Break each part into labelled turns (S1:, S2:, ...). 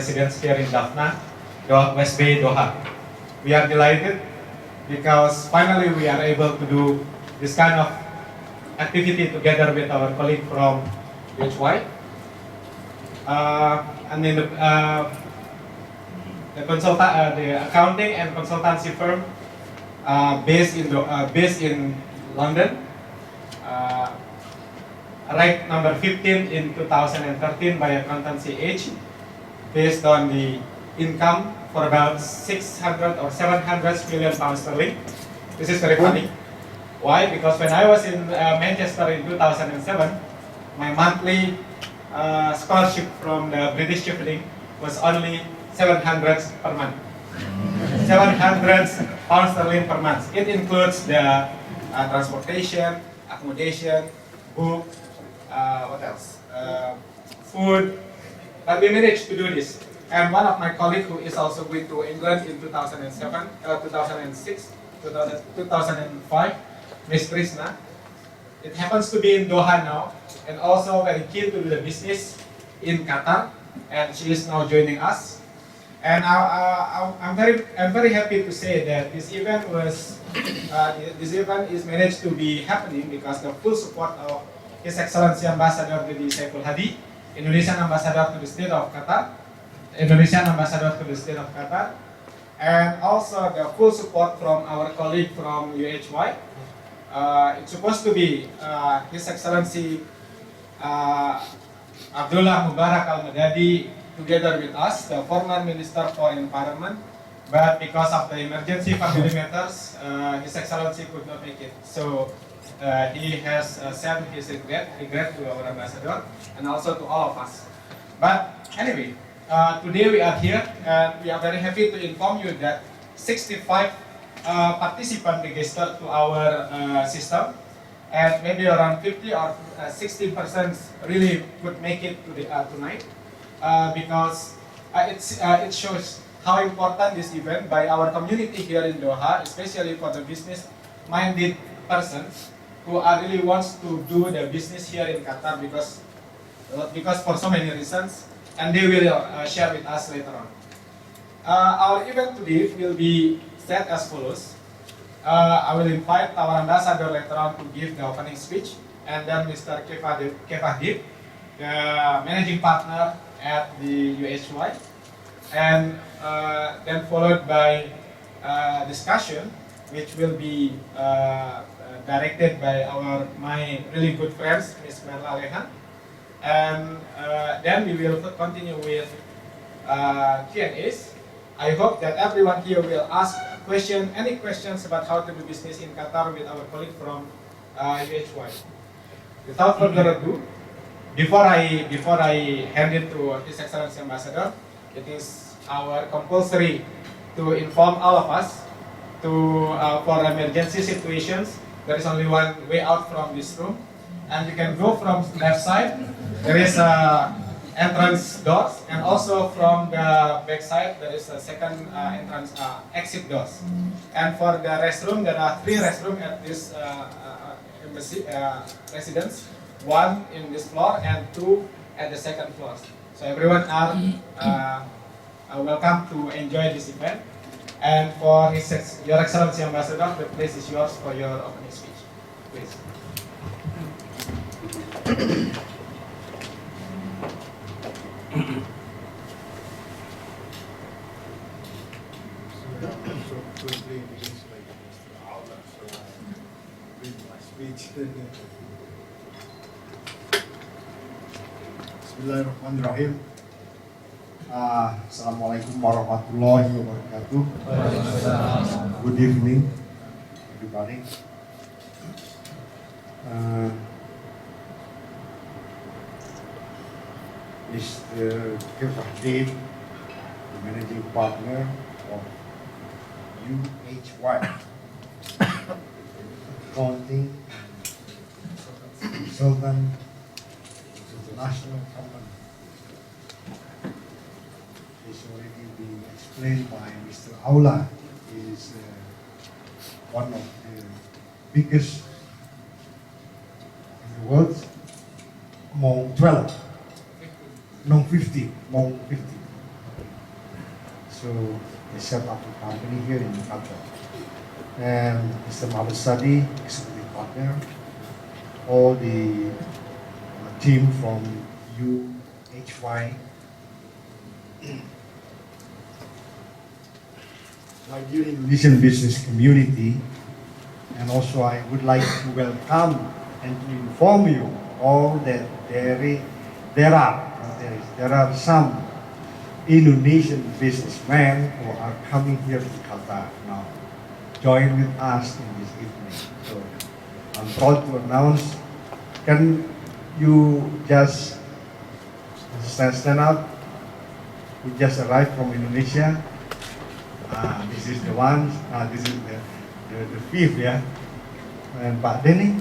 S1: residents here in Daphna, West Bay, Doha. We are delighted because finally we are able to do this kind of activity together with our colleague from HY. And then the accounting and consultancy firm based in London, ranked number 15 in 2013 by Accountancy Age, based on the income for about 600 or 700 million pounds sterling. This is very funny. Why? Because when I was in Manchester in 2007, my monthly scholarship from the British Chevening was only 700 per month. 700 pounds sterling per month. It includes the transportation, accommodation, book, what else? Food. But we managed to do this. And one of my colleagues who is also going to England in 2007, 2006, 2005, Miss Krishna. It happens to be in Doha now, and also very keen to do the business in Qatar, and she is now joining us. And I'm very happy to say that this event is managed to be happening because the full support of His Excellency Ambassador Dudi Saiful Hadi, Indonesian Ambassador to the State of Qatar, and also the full support from our colleague from UHY. It's supposed to be His Excellency Abdullah Mubarak Al-Madadi together with us, the former Minister for Environment, but because of the emergency family matters, His Excellency could not make it. So he has sent his regret to our ambassador and also to all of us. But anyway, today we are here and we are very happy to inform you that 65 participants registered to our system, and maybe around 50 or 60% really could make it to the, tonight because it shows how important this event by our community here in Doha, especially for the business-minded persons who really wants to do the business here in Qatar because for so many reasons, and they will share with us later on. Our event today will be set as follows. I will invite our ambassador later on to give the opening speech, and then Mr. Kefadib, the managing partner at the UHY, and then followed by discussion, which will be directed by my really good friends, Ms. Merla Lehan, and then we will continue with Q&As. I hope that everyone here will ask any questions about how to do business in Qatar with our colleague from UHY. Without further ado, before I hand it to His Excellency Ambassador, it is our compulsory to inform all of us for emergency situations. There is only one way out from this room, and you can go from left side. There is entrance doors, and also from the back side there is a second exit doors. And for the restroom, there are 3 restrooms at this embassy residence, 1 in this floor and 2 at the second floor. So everyone are welcome to enjoy this event. And for Your Excellency Ambassador, the place is yours for your opening speech. Please.
S2: So quickly begins like Mr. Aula, so I read my speech. Bismillahirrahmanirrahim. Assalamualaikum warahmatullahi wabarakatuh. Good evening, everybody. Mr. Kefadib, the managing partner of UHY, accounting consultant, international company. It's already been explained by Mr. Aula. He is one of the biggest in the world among 12. No, 50. Among 50. So they set up a company here in Qatar. And Mr. Mohammed Sadi, executive partner, all the team from UHY, my dear Indonesian business community, and also I would like to welcome and to inform you all that there are some Indonesian businessmen who are coming here to Qatar now, join with us in this evening. So I'm proud to announce, can you just stand up? We just arrived from Indonesia. This is the one, this is the fifth, yeah. And Pak Denny,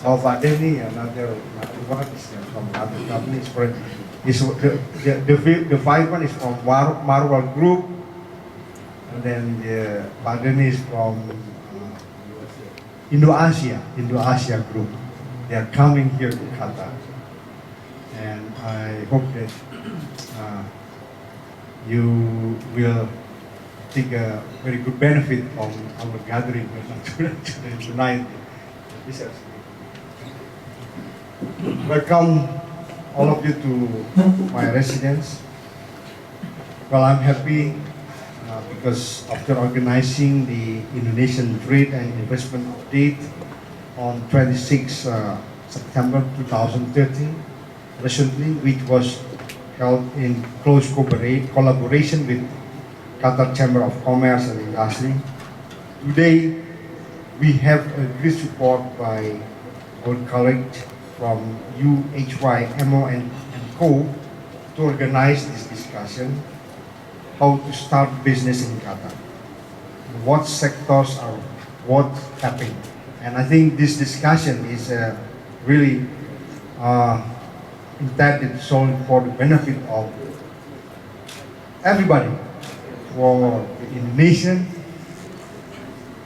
S2: Pak Denny, another one is from other companies. The five one is from Marwal Group, and then Pak Denny is from Indo-Asia Group. They are coming here to Qatar, and I hope that you will take a very good benefit from our gathering tonight. Welcome all of you to my residence. Well, I'm happy because after organizing the Indonesian Trade and Investment Update on 26 September 2013, recently, which was held in close collaboration with Qatar Chamber of Commerce and Industry. Today, we have a great support by our colleagues from UHY, MO and Co. to organize this discussion, how to start business in Qatar, what sectors are what happening. And I think this discussion is really intended solely for the benefit of everybody, for the Indonesian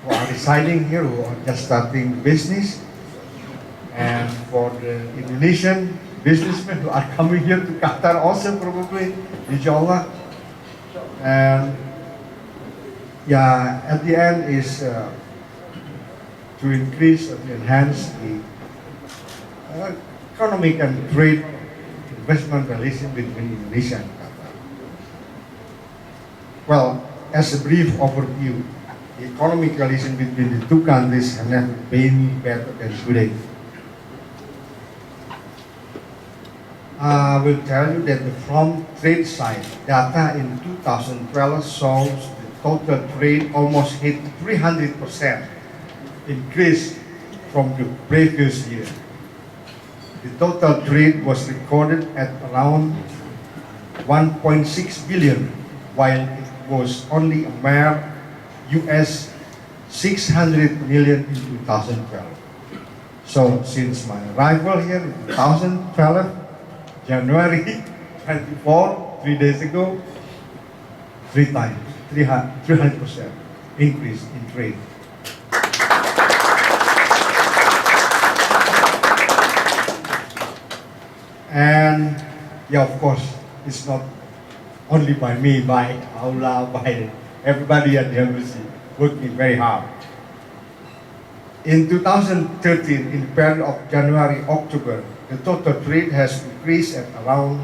S2: who are residing here, who are just starting business, and for the Indonesian businessmen who are coming here to Qatar also probably, inshallah. And yeah, at the end is to increase and enhance the economic and trade investment relation between Indonesia and Qatar. Well, as a brief overview, the economic relation between the two countries have never been better than today. I will tell you that from trade side, data in 2012 shows the total trade almost hit 300% increase from the previous year. The total trade was recorded at around 1.6 billion, while it was only a mere US 600 million in 2012. So since my arrival here in 2012, January 24, 3 days ago, 300% increase in trade. And yeah, of course, it's not only by me, by Aula, by everybody at the embassy working very hard. In 2013, in the period of January-October, the total trade has increased at around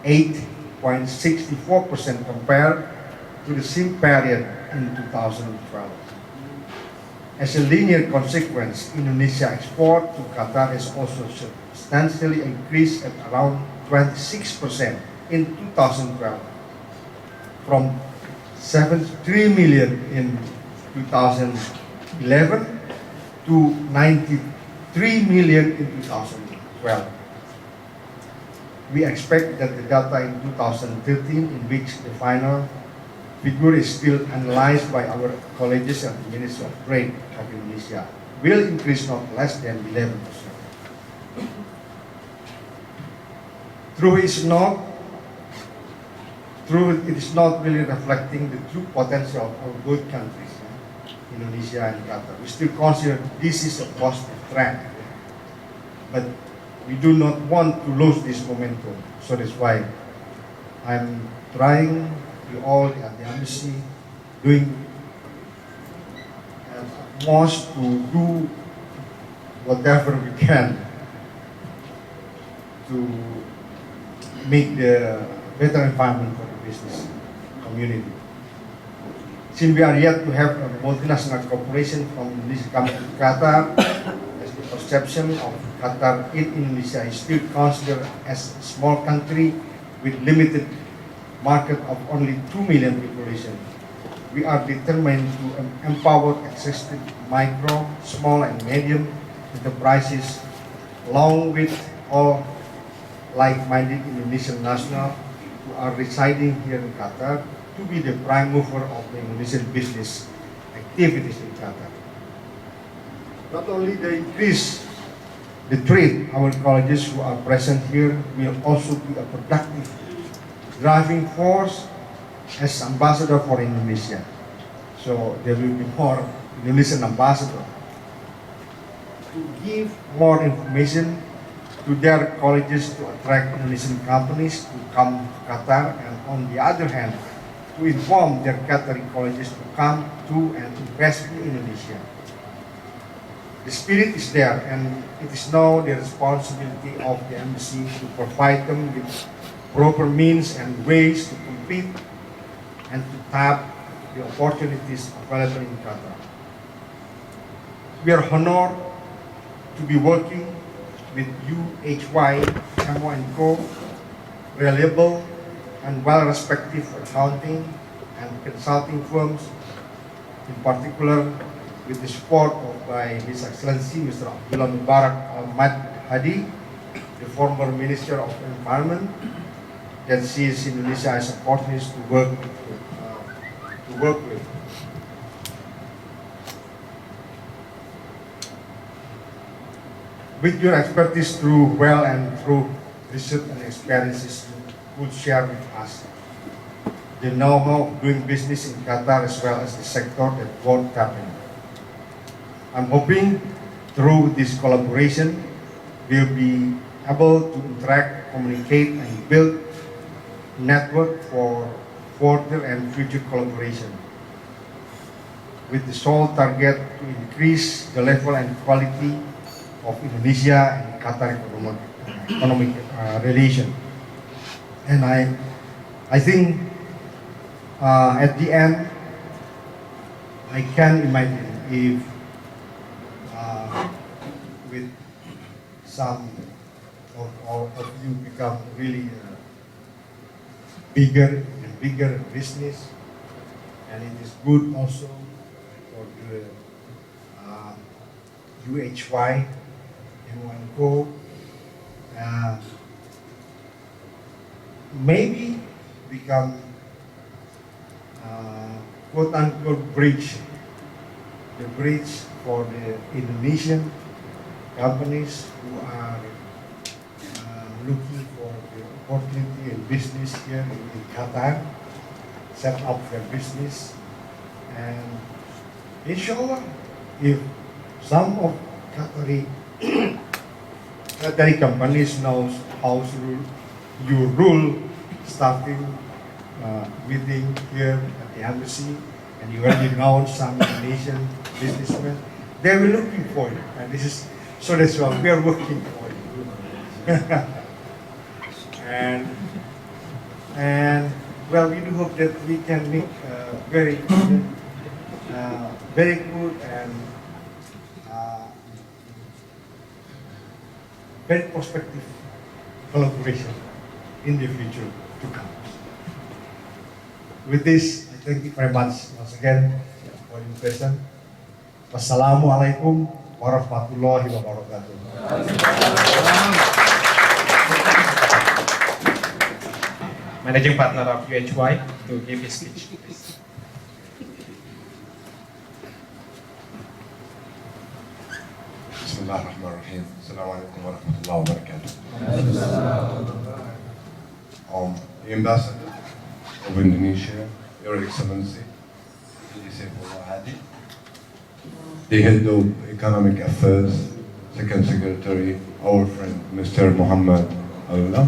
S2: 8.64% compared to the same period in 2012. As a linear consequence, Indonesia export to Qatar has also substantially increased at around 26% in 2012, from 73 million in 2011 to 93 million in 2012. We expect that the data in 2013, in which the final figure is still analyzed by our colleges at the Ministry of Trade of Indonesia, will increase not less than 11%. Though it is not really reflecting the true potential of our both countries, Indonesia and Qatar. We still consider this is a positive trend, but we do not want to lose this momentum. So that's why I'm trying we all at the embassy doing most to do whatever we can to make the better environment for the business community. Since we are yet to have a multinational corporation from Indonesia coming to Qatar, as the perception of Qatar in Indonesia is still considered as a small country with limited market of only 2 million population. We are determined to empower existing micro, small and medium enterprises along with all like-minded Indonesian nationals who are residing here in Qatar to be the prime mover of the Indonesian business activities in Qatar. Not only the increase the trade, our colleges who are present here will also be a productive driving force as ambassador for Indonesia. So there will be more Indonesian ambassador to give more information to their colleges to attract Indonesian companies to come to Qatar, and on the other hand, to inform their Qatari colleges to come to and invest in Indonesia. The spirit is there, and it is now the responsibility of the embassy to provide them with proper means and ways to compete and to tap the opportunities available in Qatar. We are honored to be working with UHY, Co, reliable and well-respected accounting and consulting firms, in particular with the support of by His Excellency Mr. Abdullah Mubarak Ahmad Hadi, the former Minister of Environment, that sees Indonesia as a partner to work with. With your expertise through well and through research and experiences you could share with us the know-how of doing business in Qatar as well as the sector that won't happen. I'm hoping through this collaboration we'll be able to interact, communicate and build network for further and future collaboration with the sole target to increase the level and quality of Indonesia and Qatar economic relation. And I think at the end I can imagine if with some of you become really bigger and bigger business, and it is good also for the UHY, Co. Maybe become quote-unquote bridge, the bridge for the Indonesian companies who are looking for the opportunity in business here in Qatar, set up their business, and inshallah, if some of Qatari companies knows how you rule, starting meeting here at the embassy, and you already know some Indonesian businessmen, they were looking for you, and this is so that's why we are working for you. and well, we do hope that we can make very good and very prospective collaboration in the future to come. With this, I thank you very much once again for your presence. Wassalamualaikum warahmatullahi wabarakatuh.
S1: Managing partner of UHY to give his speech, please.
S3: Bismillahirrahmanirrahim. Assalamualaikum warahmatullahi wabarakatuh. The Ambassador of Indonesia, Your Excellency, Hadi, the Head of Economic Affairs, Second Secretary, our friend Mr. Muhammad Allah,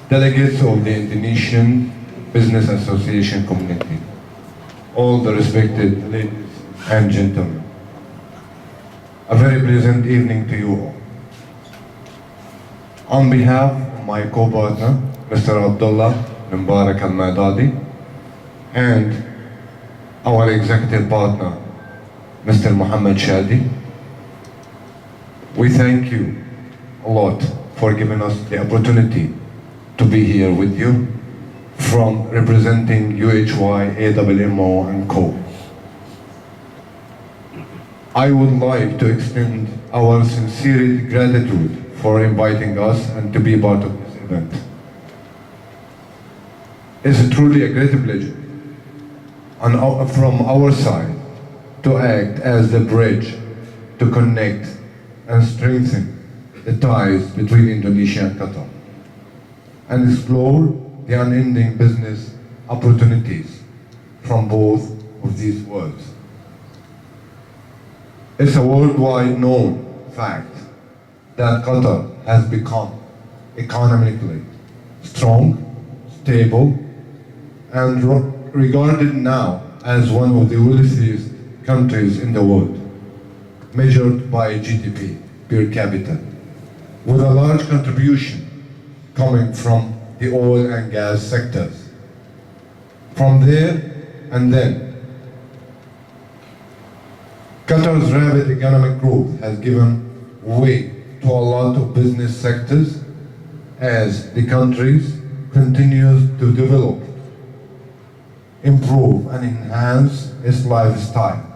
S3: delegates of the Indonesian Business Association community, all the respected ladies and gentlemen. A very pleasant evening to you all. On behalf of my co-partner, Mr. Abdullah Mubarak Al-Madadi, and our executive partner, Mr. Muhammad Shadi, we thank you a lot for giving us the opportunity to be here with you from representing UHY, AWMO and Co. I would like to extend our sincere gratitude for inviting us and to be part of this event. It's truly a great pleasure from our side to act as the bridge to connect and strengthen the ties between Indonesia and Qatar and explore the unending business opportunities from both of these worlds. It's a worldwide known fact that Qatar has become economically strong, stable, and regarded now as one of the wealthiest countries in the world, measured by GDP per capita, with a large contribution coming from the oil and gas sectors. From there and then, Qatar's rapid economic growth has given way to a lot of business sectors as the country continues to develop, improve and enhance its lifestyle.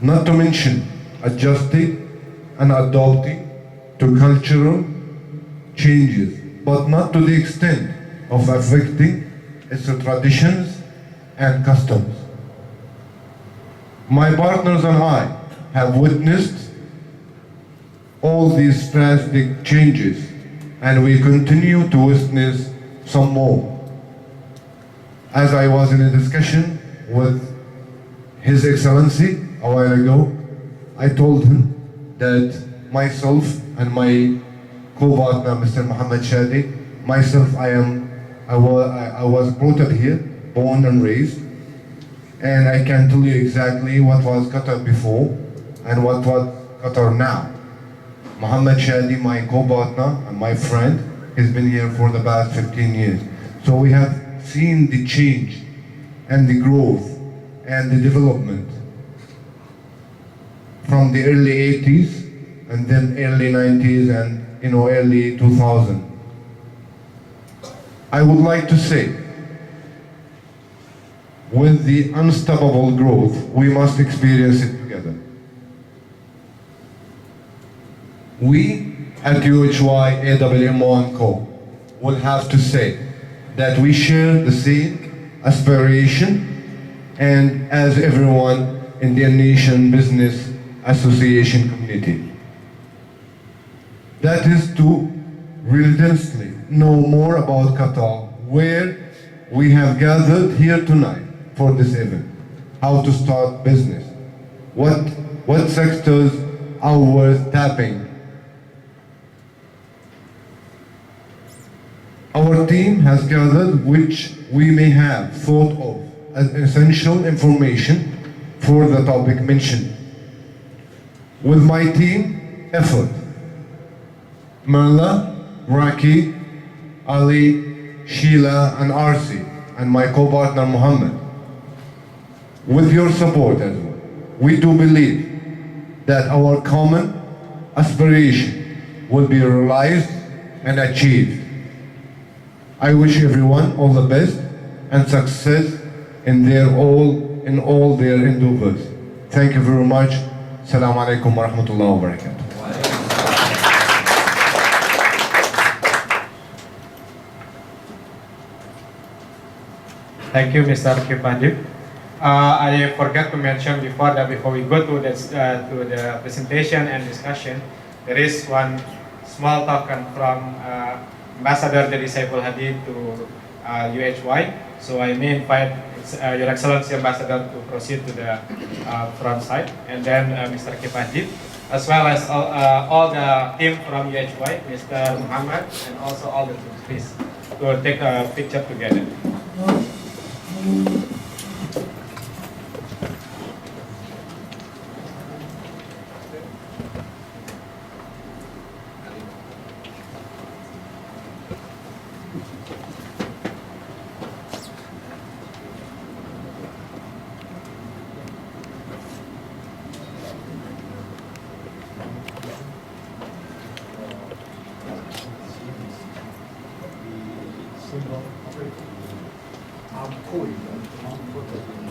S3: Not to mention adjusting and adapting to cultural changes, but not to the extent of affecting its traditions and customs. My partners and I have witnessed all these drastic changes, and we continue to witness some more. As I was in a discussion with His Excellency a while ago, I told him that myself and my co-partner, Mr. Muhammad Shadi, myself, I was brought up here, born and raised, and I can tell you exactly what was Qatar before and what was Qatar now. Muhammad Shadi, my co-partner and my friend, has been here for the past 15 years. So we have seen the change and the growth and the development from the early 80s and then early 90s and early 2000. I would like to say, with the unstoppable growth, we must experience it together. We at UHY, AWMO and Co. will have to say that we share the same aspiration and as everyone in the Indonesian Business Association community. That is to relentlessly know more about Qatar, where we have gathered here tonight for this event. How to start business, what sectors are worth tapping. Our team has gathered which we may have thought of as essential information for the topic mentioned. With my team effort, Merla, Raki, Ali, Sheila and Arsi, and my co-partner Muhammad, with your support as well, we do believe that our common aspiration will be realized and achieved. I wish everyone all the best and success in all their endeavors. Thank you very much. Assalamu alaikum wa rahmatullahi wa barakatuh.
S1: Thank you, Mr. Kipandip. I forgot to mention before that before we go to the presentation and discussion, there is one small token from Ambassador Dedi Saiful Hadi to UHY. So I may invite Your Excellency Ambassador to proceed to the front side, and then Mr. Kipandip, as well as all the team from UHY, Mr. Muhammad, and also all the teams, please. to take a picture together.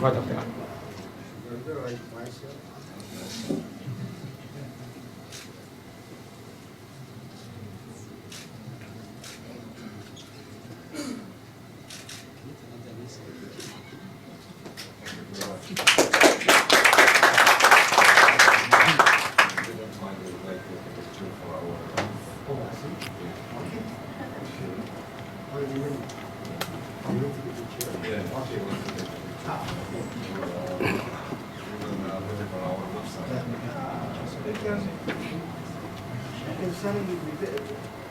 S1: What of that?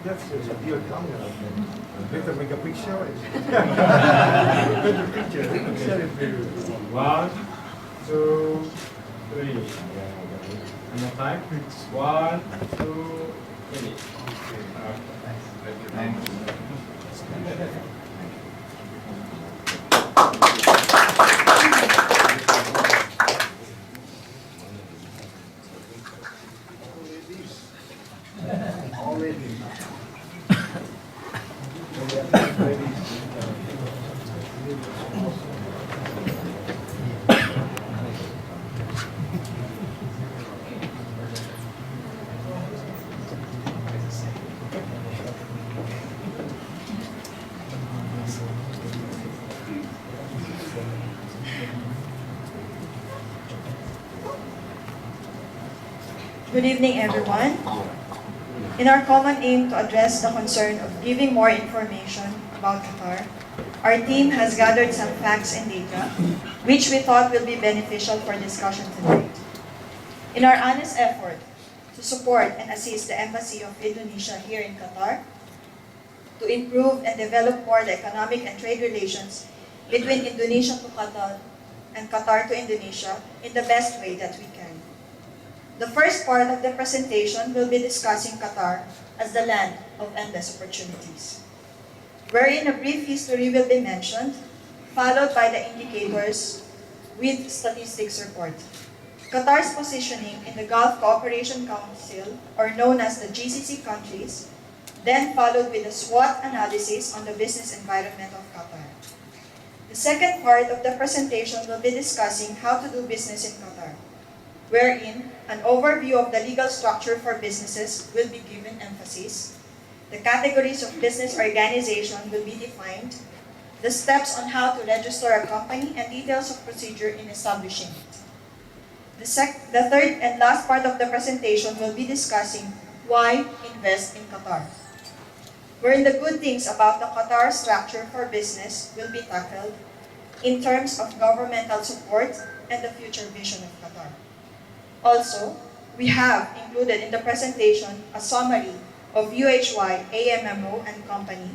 S2: That's a deal camera. Better make a picture. Better picture.
S1: One, two, three. One more time. 1, 2, 3.
S4: Good evening, everyone. In our common aim to address the concern of giving more information about Qatar, our team has gathered some facts and data which we thought will be beneficial for discussion tonight. In our honest effort to support and assist the Embassy of Indonesia here in Qatar, to improve and develop more the economic and trade relations between Indonesia to Qatar and Qatar to Indonesia in the best way that we can. The first part of the presentation will be discussing Qatar as the land of endless opportunities, wherein a brief history will be mentioned, followed by the indicators with statistics report. Qatar's positioning in the Gulf Cooperation Council, or known as the GCC countries, then followed with a SWOT analysis on the business environment of Qatar. The second part of the presentation will be discussing how to do business in Qatar, wherein an overview of the legal structure for businesses will be given emphasis, the categories of business organization will be defined, the steps on how to register a company, and details of procedure in establishing it. The third and last part of the presentation will be discussing why invest in Qatar, wherein the good things about the Qatar structure for business will be tackled in terms of governmental support and the future vision of Qatar. Also, we have included in the presentation a summary of UHY, AMMO, and company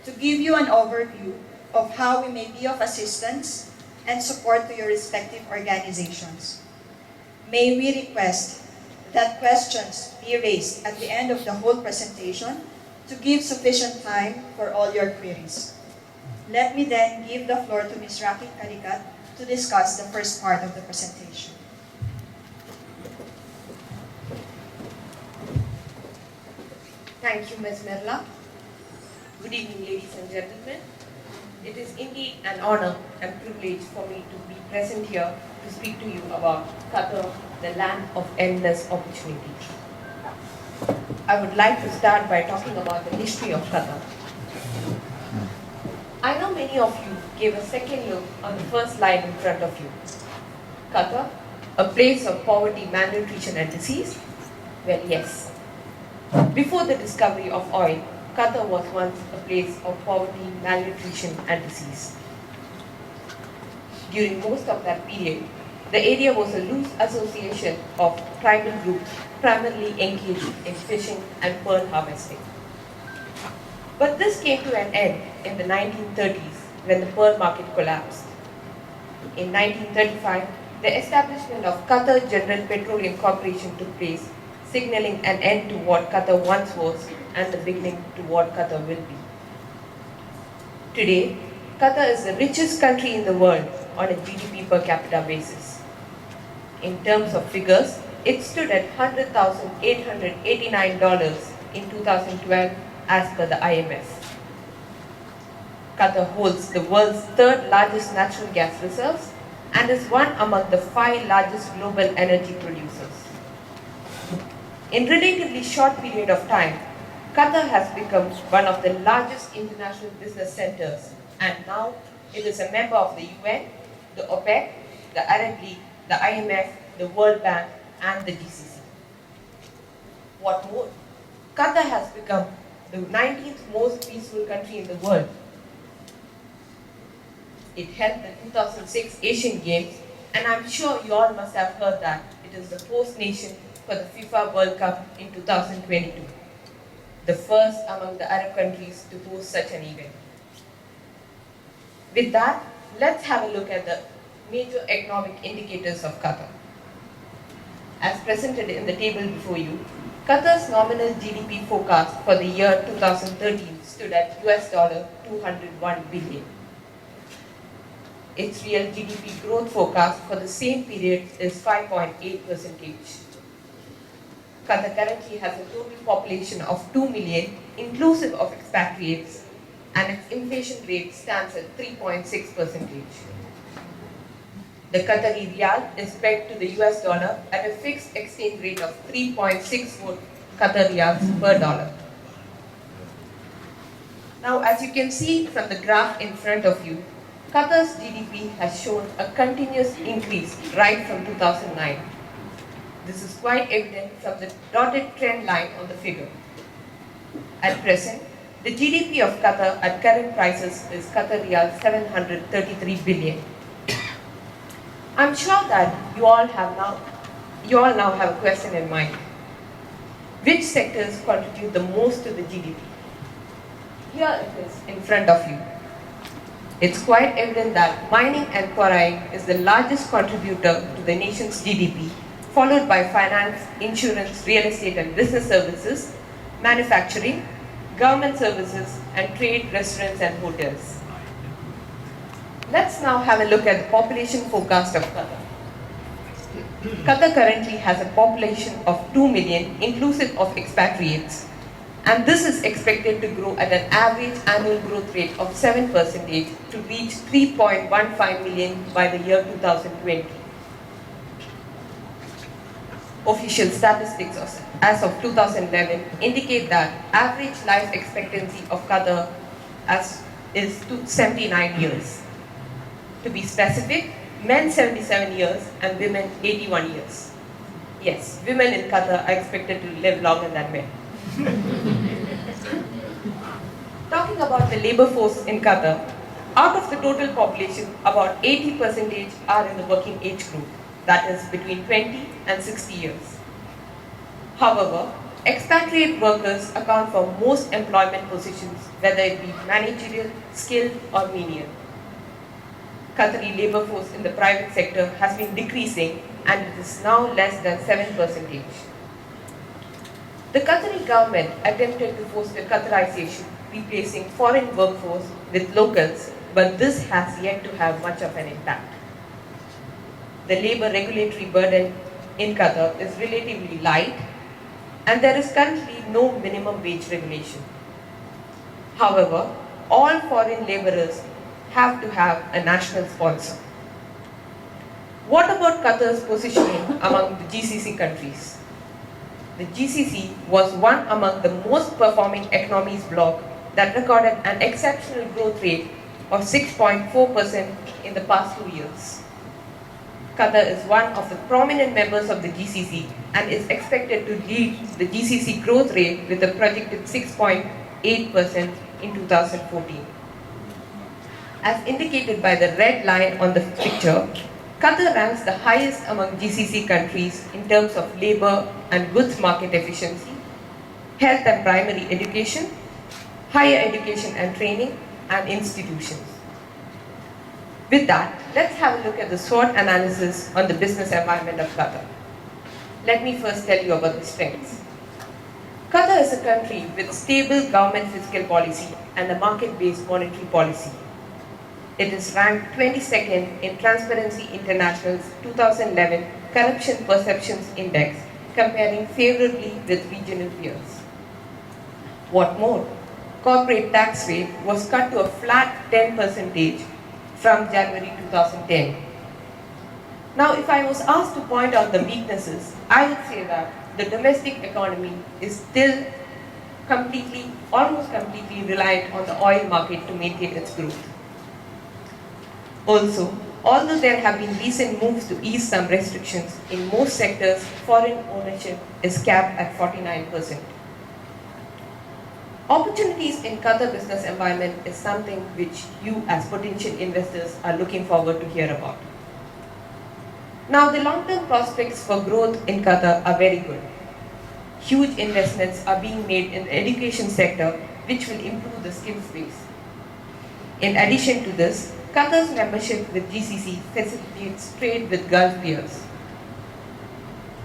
S4: to give you an overview of how we may be of assistance and support to your respective organizations. May we request that questions be raised at the end of the whole presentation to give sufficient time for all your queries. Let me then give the floor to Ms. Raki Karikat to discuss the first part of the presentation.
S5: Thank you, Ms. Mirla. Good evening, ladies and gentlemen. It is indeed an honor and privilege for me to be present here to speak to you about Qatar, the land of endless opportunities. I would like to start by talking about the history of Qatar. I know many of you gave a second look on the first line in front of you. Qatar, a place of poverty, malnutrition, and disease? Well, yes. Before the discovery of oil, Qatar was once a place of poverty, malnutrition, and disease. During most of that period, the area was a loose association of tribal groups primarily engaged in fishing and pearl harvesting. But this came to an end in the 1930s when the pearl market collapsed. In 1935, the establishment of Qatar General Petroleum Corporation took place, signaling an end to what Qatar once was and the beginning to what Qatar will be. Today, Qatar is the richest country in the world on a GDP per capita basis. In terms of figures, it stood at $100,889 in 2012 as per the IMF. Qatar holds the world's third largest natural gas reserves and is one among the 5 largest global energy producers. In relatively short period of time, Qatar has become one of the largest international business centers, and now it is a member of the UN, the OPEC, the Arab League, the IMF, the World Bank, and the GCC. What more? Qatar has become the 19th most peaceful country in the world. It held the 2006 Asian Games, and I'm sure you all must have heard that it is the host nation for the FIFA World Cup in 2022, the first among the Arab countries to host such an event. With that, let's have a look at the major economic indicators of Qatar. As presented in the table before you, Qatar's nominal GDP forecast for the year 2013 stood at $201 billion. Its real GDP growth forecast for the same period is 5.8%. Qatar currently has a total population of 2 million, inclusive of expatriates, and its inflation rate stands at 3.6%. The Qatari riyal is pegged to the US dollar at a fixed exchange rate of 3.64 Qatar riyals per dollar. Now, as you can see from the graph in front of you, Qatar's GDP has shown a continuous increase right from 2009. This is quite evident from the dotted trend line on the figure. At present, the GDP of Qatar at current prices is Qatar riyal 733 billion. I'm sure that you all now have a question in mind. Which sectors contribute the most to the GDP? Here it is in front of you. It's quite evident that mining and quarrying is the largest contributor to the nation's GDP, followed by finance, insurance, real estate and business services, manufacturing, government services, and trade, restaurants and hotels. Let's now have a look at the population forecast of Qatar. Qatar currently has a population of 2 million, inclusive of expatriates, and this is expected to grow at an average annual growth rate of 7% to reach 3.15 million by the year 2020. Official statistics as of 2011 indicate that average life expectancy of Qatar is 79 years. To be specific, men 77 years and women 81 years. Yes, women in Qatar are expected to live longer than men. Talking about the labor force in Qatar, out of the total population, about 80% are in the working age group, that is between 20 and 60 years. However, expatriate workers account for most employment positions, whether it be managerial, skilled or menial. Qatari labor force in the private sector has been decreasing and it is now less than 7%. The Qatari government attempted to foster Qatarization, replacing foreign workforce with locals, but this has yet to have much of an impact. The labor regulatory burden in Qatar is relatively light, and there is currently no minimum wage regulation. However, all foreign laborers have to have a national sponsor. What about Qatar's positioning among the GCC countries? The GCC was one among the most performing economies bloc that recorded an exceptional growth rate of 6.4% in the past 2 years. Qatar is one of the prominent members of the GCC and is expected to lead the GCC growth rate with a projected 6.8% in 2014. As indicated by the red line on the picture, Qatar ranks the highest among GCC countries in terms of labor and goods market efficiency, health and primary education, higher education and training, and institutions. With that, let's have a look at the SWOT analysis on the business environment of Qatar. Let me first tell you about the strengths. Qatar is a country with stable government fiscal policy and a market-based monetary policy. It is ranked 22nd in Transparency International's 2011 Corruption Perceptions Index, comparing favorably with regional peers. What more, corporate tax rate was cut to a flat 10% from January 2010. Now, if I was asked to point out the weaknesses, I would say that the domestic economy is still almost completely reliant on the oil market to maintain its growth. Also, although there have been recent moves to ease some restrictions, in most sectors, foreign ownership is capped at 49%. Opportunities in Qatar business environment is something which you as potential investors are looking forward to hear about. Now, the long-term prospects for growth in Qatar are very good. Huge investments are being made in the education sector, which will improve the skills base. In addition to this, Qatar's membership with GCC facilitates trade with Gulf peers.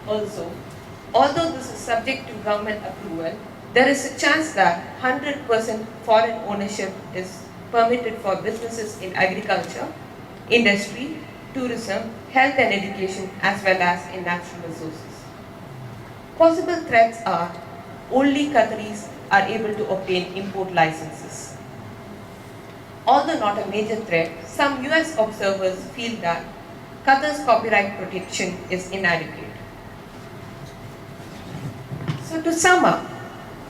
S5: Also, although this is subject to government approval, there is a chance that 100% foreign ownership is permitted for businesses in agriculture, industry, tourism, health and education, as well as in natural resources. Possible threats are only Qataris are able to obtain import licenses. Although not a major threat, some US observers feel that Qatar's copyright protection is inadequate. So to sum up,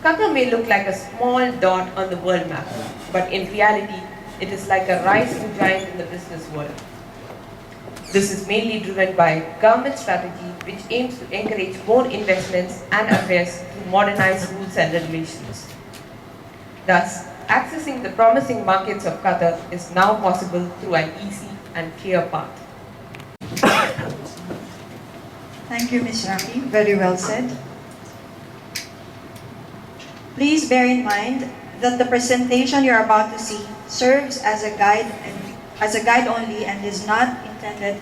S5: Qatar may look like a small dot on the world map, but in reality, it is like a rising giant in the business world. This is mainly driven by government strategy, which aims to encourage more investments and affairs through modernized rules and regulations. Thus, accessing the promising markets of Qatar is now possible through an easy and clear path.
S4: Thank you, Ms. Rami. Very well said. Please bear in mind that the presentation you're about to see serves as a guide only and is not intended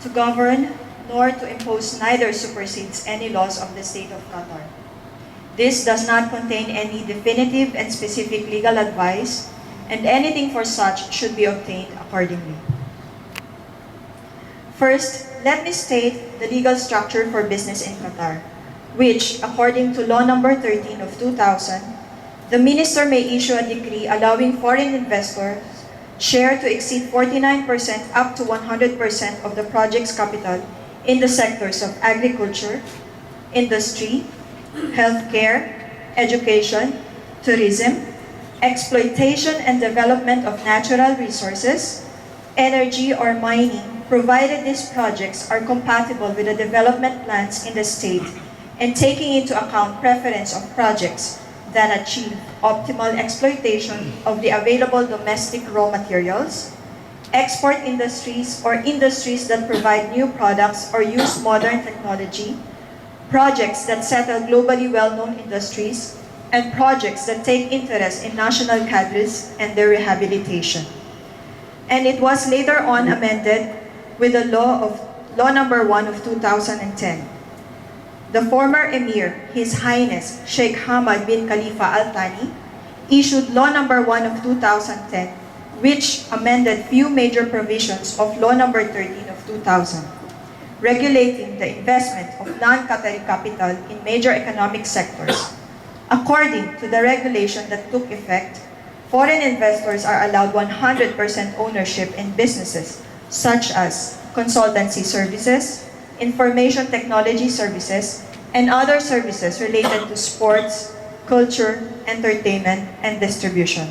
S4: to govern nor to impose, neither supersedes any laws of the state of Qatar. This does not contain any definitive and specific legal advice, and anything for such should be obtained accordingly. First, let me state the legal structure for business in Qatar, which, according to Law Number 13 of 2000, the Minister may issue a decree allowing foreign investors share to exceed 49% up to 100% of the project's capital in the sectors of agriculture, industry, healthcare, education, tourism, exploitation and development of natural resources, energy or mining, provided these projects are compatible with the development plans in the state and taking into account preference of projects that achieve optimal exploitation of the available domestic raw materials, export industries or industries that provide new products or use modern technology, projects that settle globally well-known industries, and projects that take interest in national cadres and their rehabilitation. And it was later on amended with the Law Number 1 of 2010. The former Emir, His Highness Sheikh Hamad bin Khalifa Al Thani, issued Law Number 1 of 2010, which amended few major provisions of Law Number 13 of 2000, regulating the investment of non-Qatari capital in major economic sectors. According to the regulation that took effect, foreign investors are allowed 100% ownership in businesses such as consultancy services, information technology services, and other services related to sports, culture, entertainment, and distribution.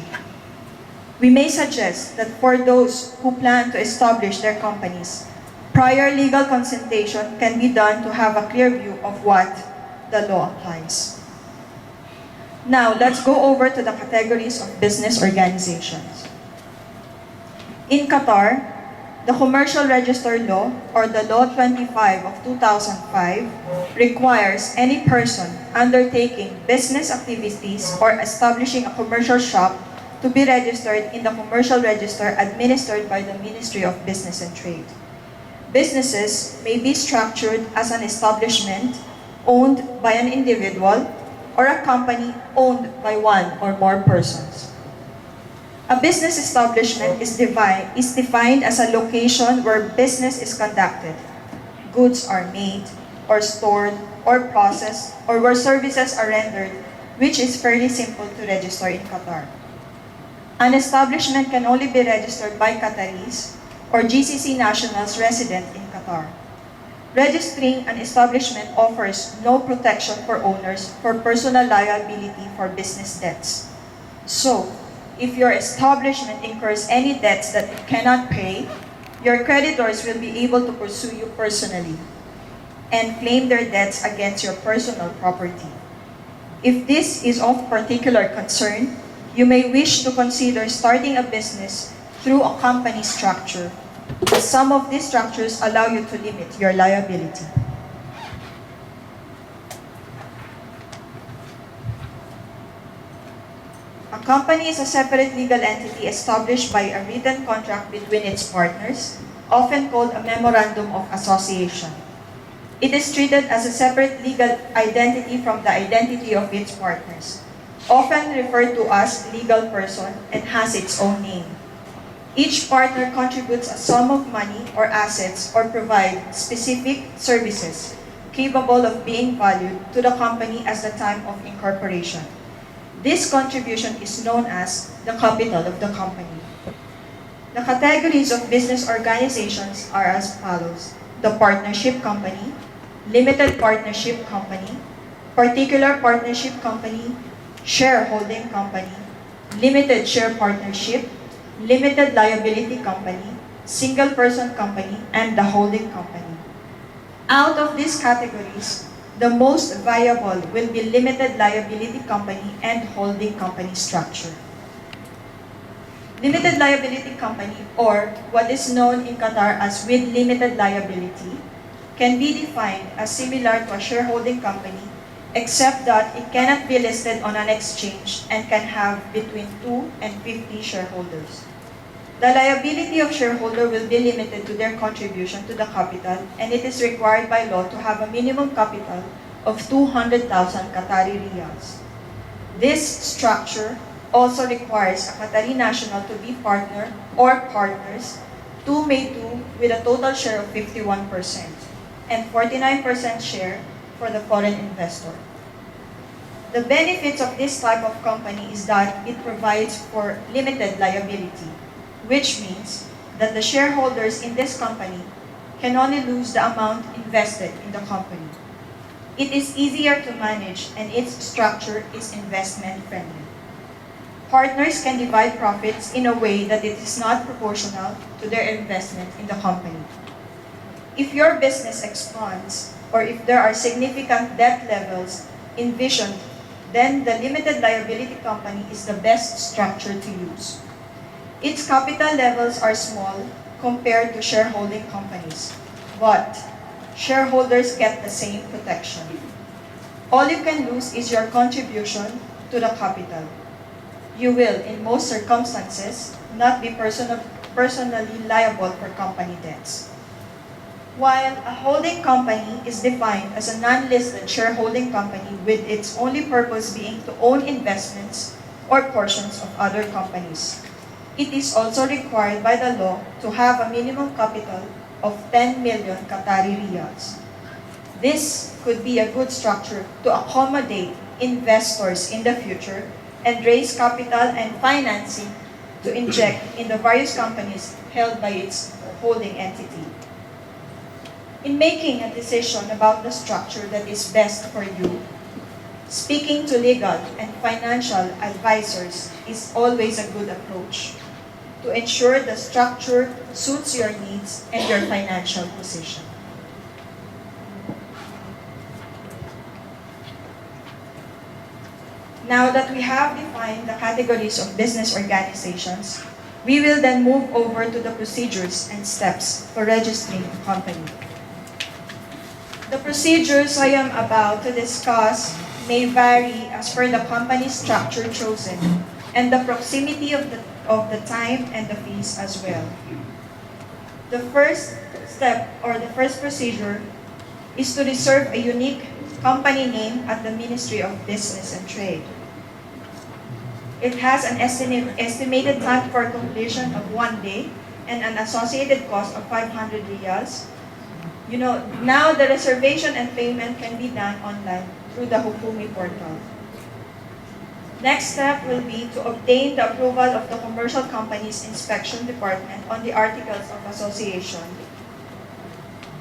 S4: We may suggest that for those who plan to establish their companies, prior legal consultation can be done to have a clear view of what the law applies. Now, let's go over to the categories of business organizations. In Qatar, The Commercial Register Law, or the Law 25 of 2005, requires any person undertaking business activities or establishing a commercial shop to be registered in the Commercial Register administered by the Ministry of Business and Trade. Businesses may be structured as an establishment owned by an individual or a company owned by one or more persons. A business establishment is defined as a location where business is conducted, goods are made, or stored, or processed, or where services are rendered, which is fairly simple to register in Qatar. An establishment can only be registered by Qataris or GCC nationals resident in Qatar. Registering an establishment offers no protection for owners for personal liability for business debts. So, if your establishment incurs any debts that it cannot pay, your creditors will be able to pursue you personally and claim their debts against your personal property. If this is of particular concern, you may wish to consider starting a business through a company structure. Some of these structures allow you to limit your liability. A company is a separate legal entity established by a written contract between its partners, often called a memorandum of association. It is treated as a separate legal identity from the identity of its partners, often referred to as legal person, and has its own name. Each partner contributes a sum of money or assets or provides specific services capable of being valued to the company as the time of incorporation. This contribution is known as the capital of the company. The categories of business organizations are as follows: the partnership company, limited partnership company, particular partnership company, shareholding company, limited share partnership, limited liability company, single person company, and the holding company. Out of these categories, the most viable will be limited liability company and holding company structure. Limited liability company, or what is known in Qatar as with limited liability, can be defined as similar to a shareholding company, except that it cannot be listed on an exchange and can have between 2 and 50 shareholders. The liability of shareholder will be limited to their contribution to the capital, and it is required by law to have a minimum capital of 200,000 Qatari riyals. This structure also requires a Qatari national to be partner or partners, 2 made 2 with a total share of 51%, and 49% share for the foreign investor. The benefits of this type of company is that it provides for limited liability, which means that the shareholders in this company can only lose the amount invested in the company. It is easier to manage and its structure is investment friendly. Partners can divide profits in a way that it is not proportional to their investment in the company. If your business expands or if there are significant debt levels envisioned, then the limited liability company is the best structure to use. Its capital levels are small compared to shareholding companies, but shareholders get the same protection. All you can lose is your contribution to the capital. You will, in most circumstances, not be personally liable for company debts. While a holding company is defined as a non-listed shareholding company with its only purpose being to own investments or portions of other companies, it is also required by the law to have a minimum capital of 10 million Qatari riyals. This could be a good structure to accommodate investors in the future and raise capital and financing to inject in the various companies held by its holding entity. In making a decision about the structure that is best for you, speaking to legal and financial advisors is always a good approach to ensure the structure suits your needs and your financial position. Now that we have defined the categories of business organizations, We will then move over to the procedures and steps for registering a company. The procedures I am about to discuss may vary as per the company structure chosen and the proximity of the time and the fees as well. The first step or the first procedure is to reserve a unique company name at the Ministry of Business and Trade. It has an estimated time for completion of 1 day and an associated cost of 500 riyals. You know, now the reservation and payment can be done online through the Hukumi portal. Next step will be to obtain the approval of the Commercial Companies Inspection Department on the Articles of Association.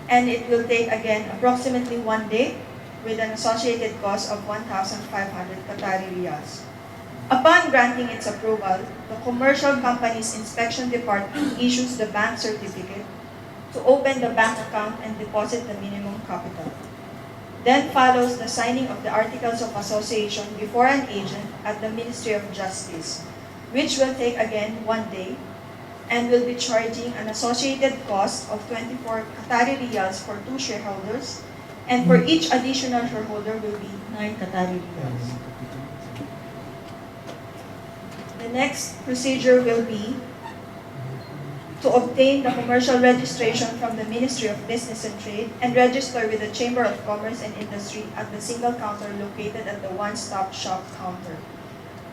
S4: And it will take again approximately 1 day with an associated cost of 1,500 Qatari riyals. Upon granting its approval, the Commercial Companies Inspection Department issues the bank certificate to open the bank account and deposit the minimum capital. Then follows the signing of the Articles of Association before an agent at the Ministry of Justice, which will take again 1 day and will be charging an associated cost of 24 Qatari riyals for 2 shareholders, and for each additional shareholder will be 9 Qatari riyals. The next procedure will be to obtain the commercial registration from the Ministry of Business and Trade and register with the Chamber of Commerce and Industry at the single counter located at the one-stop shop counter,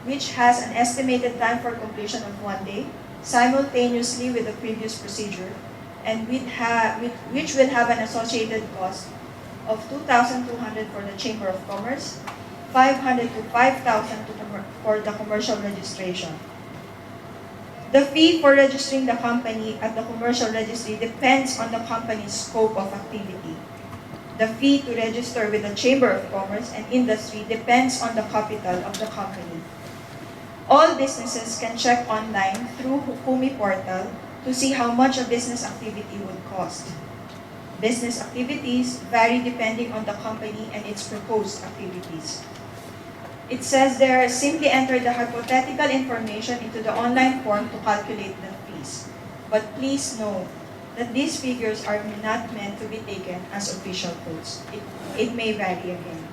S4: which has an estimated time for completion of 1 day, simultaneously with the previous procedure, and which will have an associated cost of 2,200 for the Chamber of Commerce, 500 to 5,000 for the commercial registration. The fee for registering the company at the commercial registry depends on the company's scope of activity. The fee to register with the Chamber of Commerce and Industry depends on the capital of the company. All businesses can check online through Hukumi portal to see how much a business activity would cost. Business activities vary depending on the company and its proposed activities. It says there, simply enter the hypothetical information into the online form to calculate the fees. But please know that these figures are not meant to be taken as official quotes. It may vary again.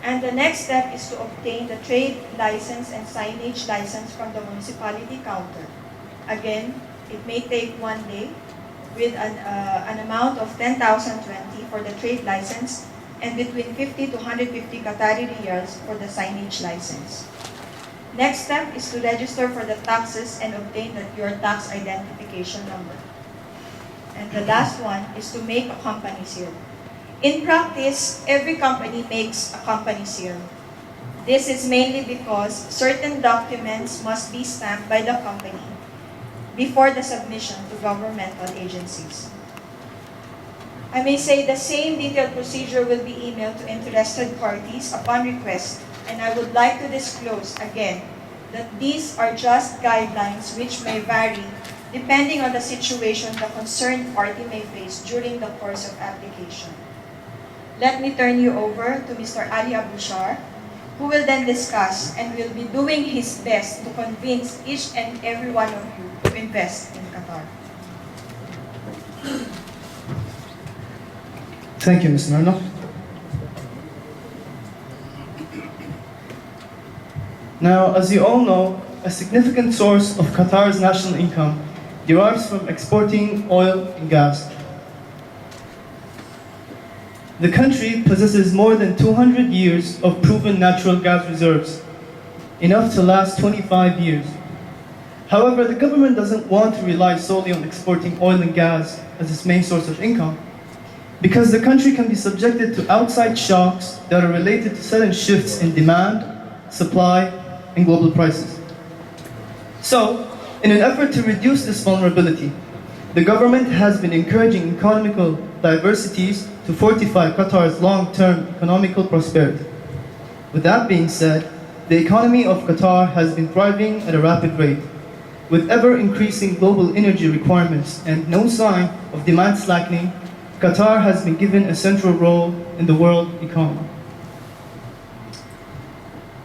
S4: And the next step is to obtain the trade license and signage license from the municipality counter. Again, it may take 1 day with an amount of 10,020 for the trade license and between 50 to 150 Qatari riyals for the signage license. Next step is to register for the taxes and obtain your tax identification number. And the last one is to make a company seal. In practice, every company makes a company seal. This is mainly because certain documents must be stamped by the company before the submission to governmental agencies. I may say the same detailed procedure will be emailed to interested parties upon request, and I would like to disclose again that these are just guidelines which may vary depending on the situation the concerned party may face during the course of application. Let me turn you over to Mr. Ali Abushar, who will then discuss and will be doing his best to convince each and every one of you to invest in Qatar.
S6: Thank you, Ms. Narno. Now, as you all know, a significant source of Qatar's national income derives from exporting oil and gas. The country possesses more than 200 years of proven natural gas reserves, enough to last 25 years. However, the government doesn't want to rely solely on exporting oil and gas as its main source of income, because the country can be subjected to outside shocks that are related to sudden shifts in demand, supply, and global prices. So, in an effort to reduce this vulnerability, the government has been encouraging economical diversities to fortify Qatar's long-term economical prosperity. With that being said, the economy of Qatar has been thriving at a rapid rate, with ever-increasing global energy requirements and no sign of demand slackening. Qatar has been given a central role in the world economy.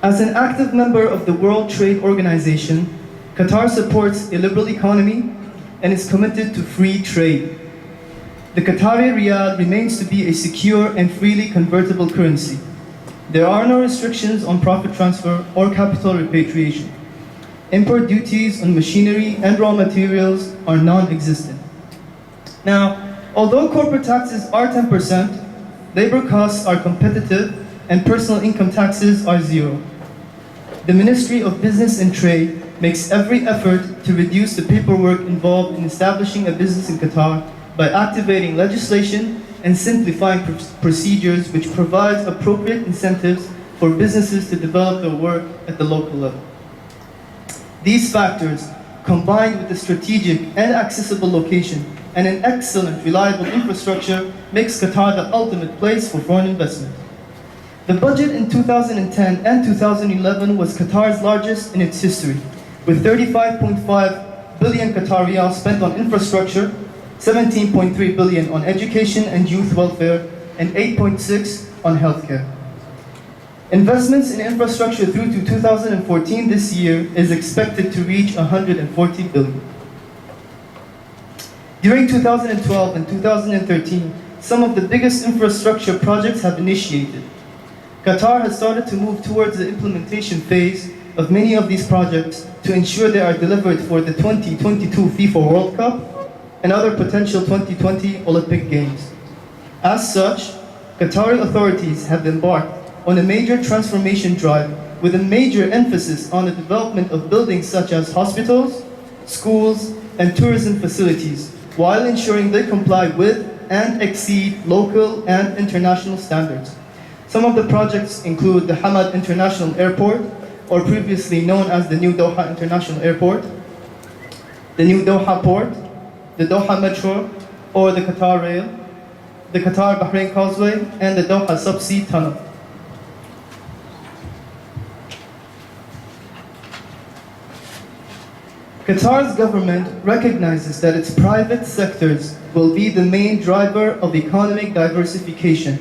S6: As an active member of the World Trade Organization, Qatar supports a liberal economy and is committed to free trade. The Qatari riyal remains to be a secure and freely convertible currency. There are no restrictions on profit transfer or capital repatriation. Import duties on machinery and raw materials are non-existent. Now, although corporate taxes are 10%, labor costs are competitive and personal income taxes are zero. The Ministry of Business and Trade makes every effort to reduce the paperwork involved in establishing a business in Qatar by activating legislation and simplifying procedures which provides appropriate incentives for businesses to develop their work at the local level. These factors, combined with the strategic and accessible location and an excellent, reliable infrastructure, makes Qatar the ultimate place for foreign investment. The budget in 2010 and 2011 was Qatar's largest in its history, with 35.5 billion Qatar riyal spent on infrastructure, 17.3 billion on education and youth welfare, and 8.6 on healthcare. Investments in infrastructure through to 2014 this year is expected to reach 140 billion. During 2012 and 2013, some of the biggest infrastructure projects have initiated. Qatar has started to move towards the implementation phase of many of these projects to ensure they are delivered for the 2022 FIFA World Cup and other potential 2020 Olympic Games. As such, Qatari authorities have embarked on a major transformation drive with a major emphasis on the development of buildings such as hospitals, schools, and tourism facilities, while ensuring they comply with and exceed local and international standards. Some of the projects include the Hamad International Airport, or previously known as the New Doha International Airport, the New Doha Port, the Doha Metro, or the Qatar Rail, the Qatar Bahrain Causeway, and the Doha Subsea Tunnel. Qatar's government recognizes that its private sectors will be the main driver of economic diversification,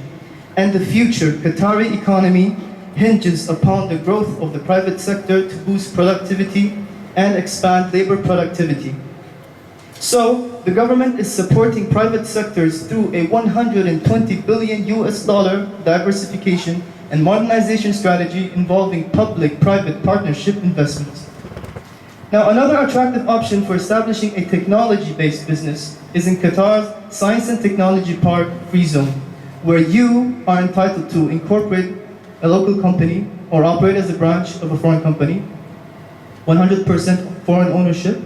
S6: and the future Qatari economy hinges upon the growth of the private sector to boost productivity and expand labor productivity. So, the government is supporting private sectors through a 120 billion US dollar diversification and modernization strategy involving public-private partnership investments. Now, another attractive option for establishing a technology-based business is in Qatar's Science and Technology Park Free Zone, where you are entitled to incorporate a local company or operate as a branch of a foreign company, 100% foreign ownership,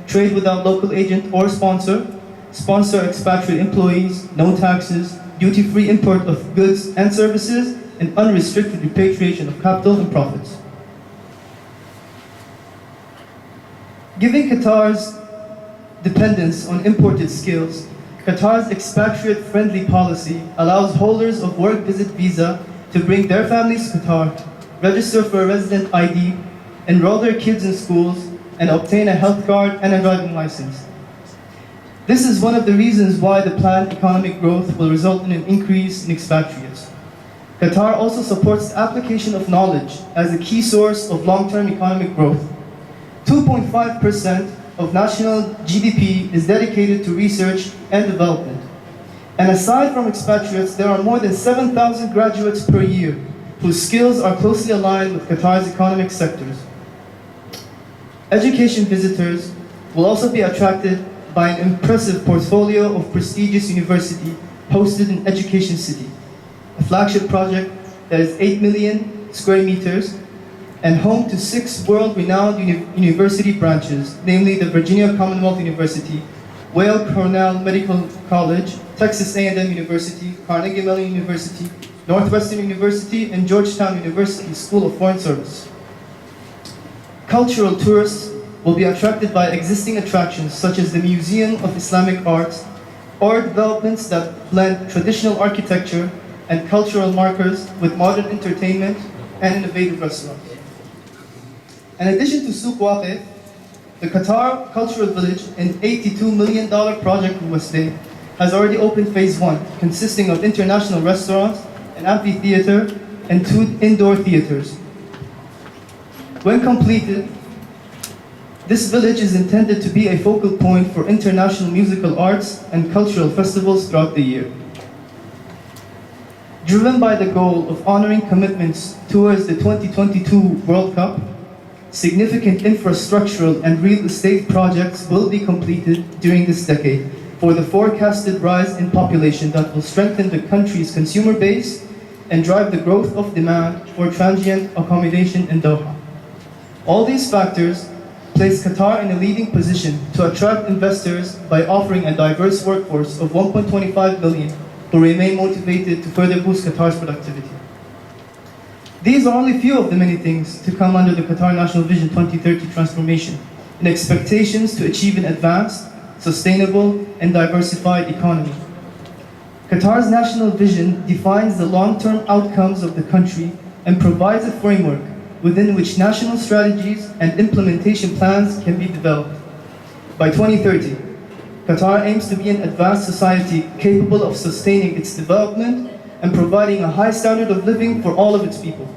S6: trade without local agent or sponsor, sponsor expatriate employees, no taxes, duty-free import of goods and services, and unrestricted repatriation of capital and profits. Given Qatar's dependence on imported skills, Qatar's expatriate-friendly policy allows holders of work visit visa to bring their families to Qatar, register for a resident ID, enroll their kids in schools, and obtain a health card and a driving license. This is one of the reasons why the planned economic growth will result in an increase in expatriates. Qatar also supports the application of knowledge as a key source of long-term economic growth. 2.5% of national GDP is dedicated to research and development. And aside from expatriates, there are more than 7,000 graduates per year whose skills are closely aligned with Qatar's economic sectors. Education visitors will also be attracted by an impressive portfolio of prestigious university hosted in Education City, a flagship project that is 8 million square meters and home to 6 world-renowned university branches, namely the Virginia Commonwealth University, Weill Cornell Medical College, Texas A&M University, Carnegie Mellon University, Northwestern University, and Georgetown University School of Foreign Service. Cultural tourists will be attracted by existing attractions such as the Museum of Islamic Arts, or developments that blend traditional architecture and cultural markers with modern entertainment and innovative restaurants. In addition to Souq Waqif, the Qatar Cultural Village, an $82 million project in West Bay, has already opened phase 1, consisting of international restaurants, an amphitheater, and 2 indoor theaters. When completed, This village is intended to be a focal point for international musical arts and cultural festivals throughout the year. Driven by the goal of honoring commitments towards the 2022 World Cup, significant infrastructural and real estate projects will be completed during this decade for the forecasted rise in population that will strengthen the country's consumer base and drive the growth of demand for transient accommodation in Doha. All these factors place Qatar in a leading position to attract investors by offering a diverse workforce of 1.25 million who remain motivated to further boost Qatar's productivity. These are only a few of the many things to come under the Qatar National Vision 2030 transformation and expectations to achieve an advanced, sustainable, and diversified economy. Qatar's national vision defines the long-term outcomes of the country and provides a framework within which national strategies and implementation plans can be developed. By 2030, Qatar aims to be an advanced society capable of sustaining its development and providing a high standard of living for all of its people.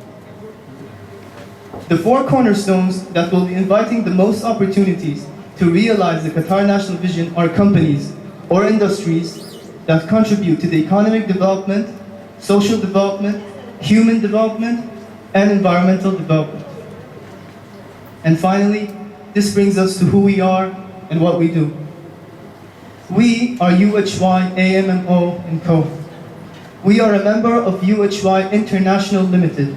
S6: The four cornerstones that will be inviting the most opportunities to realize the Qatar National Vision are companies or industries that contribute to the economic development, social development, human development, and environmental development. And finally, this brings us to who we are and what we do. We are UHY AMMO & Co. We are a member of UHY International Limited,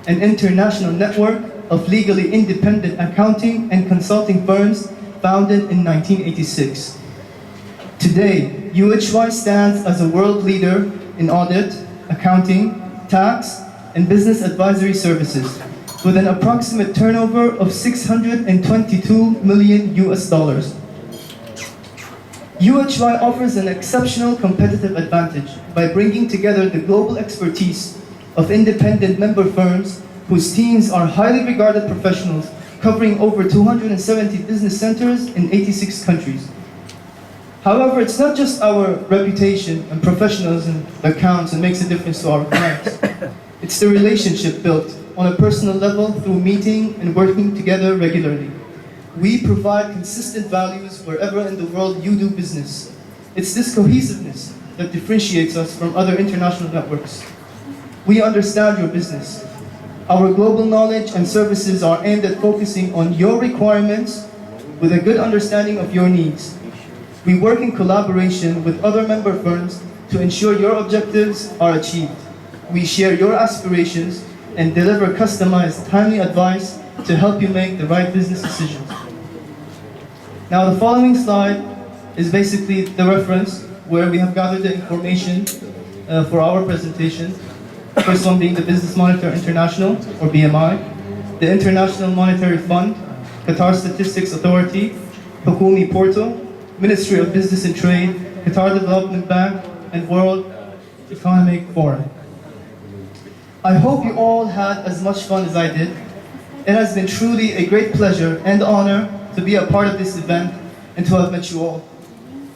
S6: an international network of legally independent accounting and consulting firms founded in 1986. Today, UHY stands as a world leader in audit, accounting, tax, and business advisory services, with an approximate turnover of 622 million US dollars. UHY offers an exceptional competitive advantage by bringing together the global expertise of independent member firms whose teams are highly regarded professionals covering over 270 business centers in 86 countries. However, it's not just our reputation and professionalism that counts and makes a difference to our clients. It's the relationship built on a personal level through meeting and working together regularly. We provide consistent values wherever in the world you do business. It's this cohesiveness that differentiates us from other international networks. We understand your business. Our global knowledge and services are aimed at focusing on your requirements with a good understanding of your needs. We work in collaboration with other member firms to ensure your objectives are achieved. We share your aspirations and deliver customized, timely advice to help you make the right business decisions. Now, the following slide is basically the reference where we have gathered the information for our presentation. The first one being the Business Monitor International, or BMI, the International Monetary Fund, Qatar Statistics Authority, Hukumi Portal, Ministry of Business and Trade, Qatar Development Bank, and World Economic Forum. I hope you all had as much fun as I did. It has been truly a great pleasure and honor to be a part of this event and to have met you all.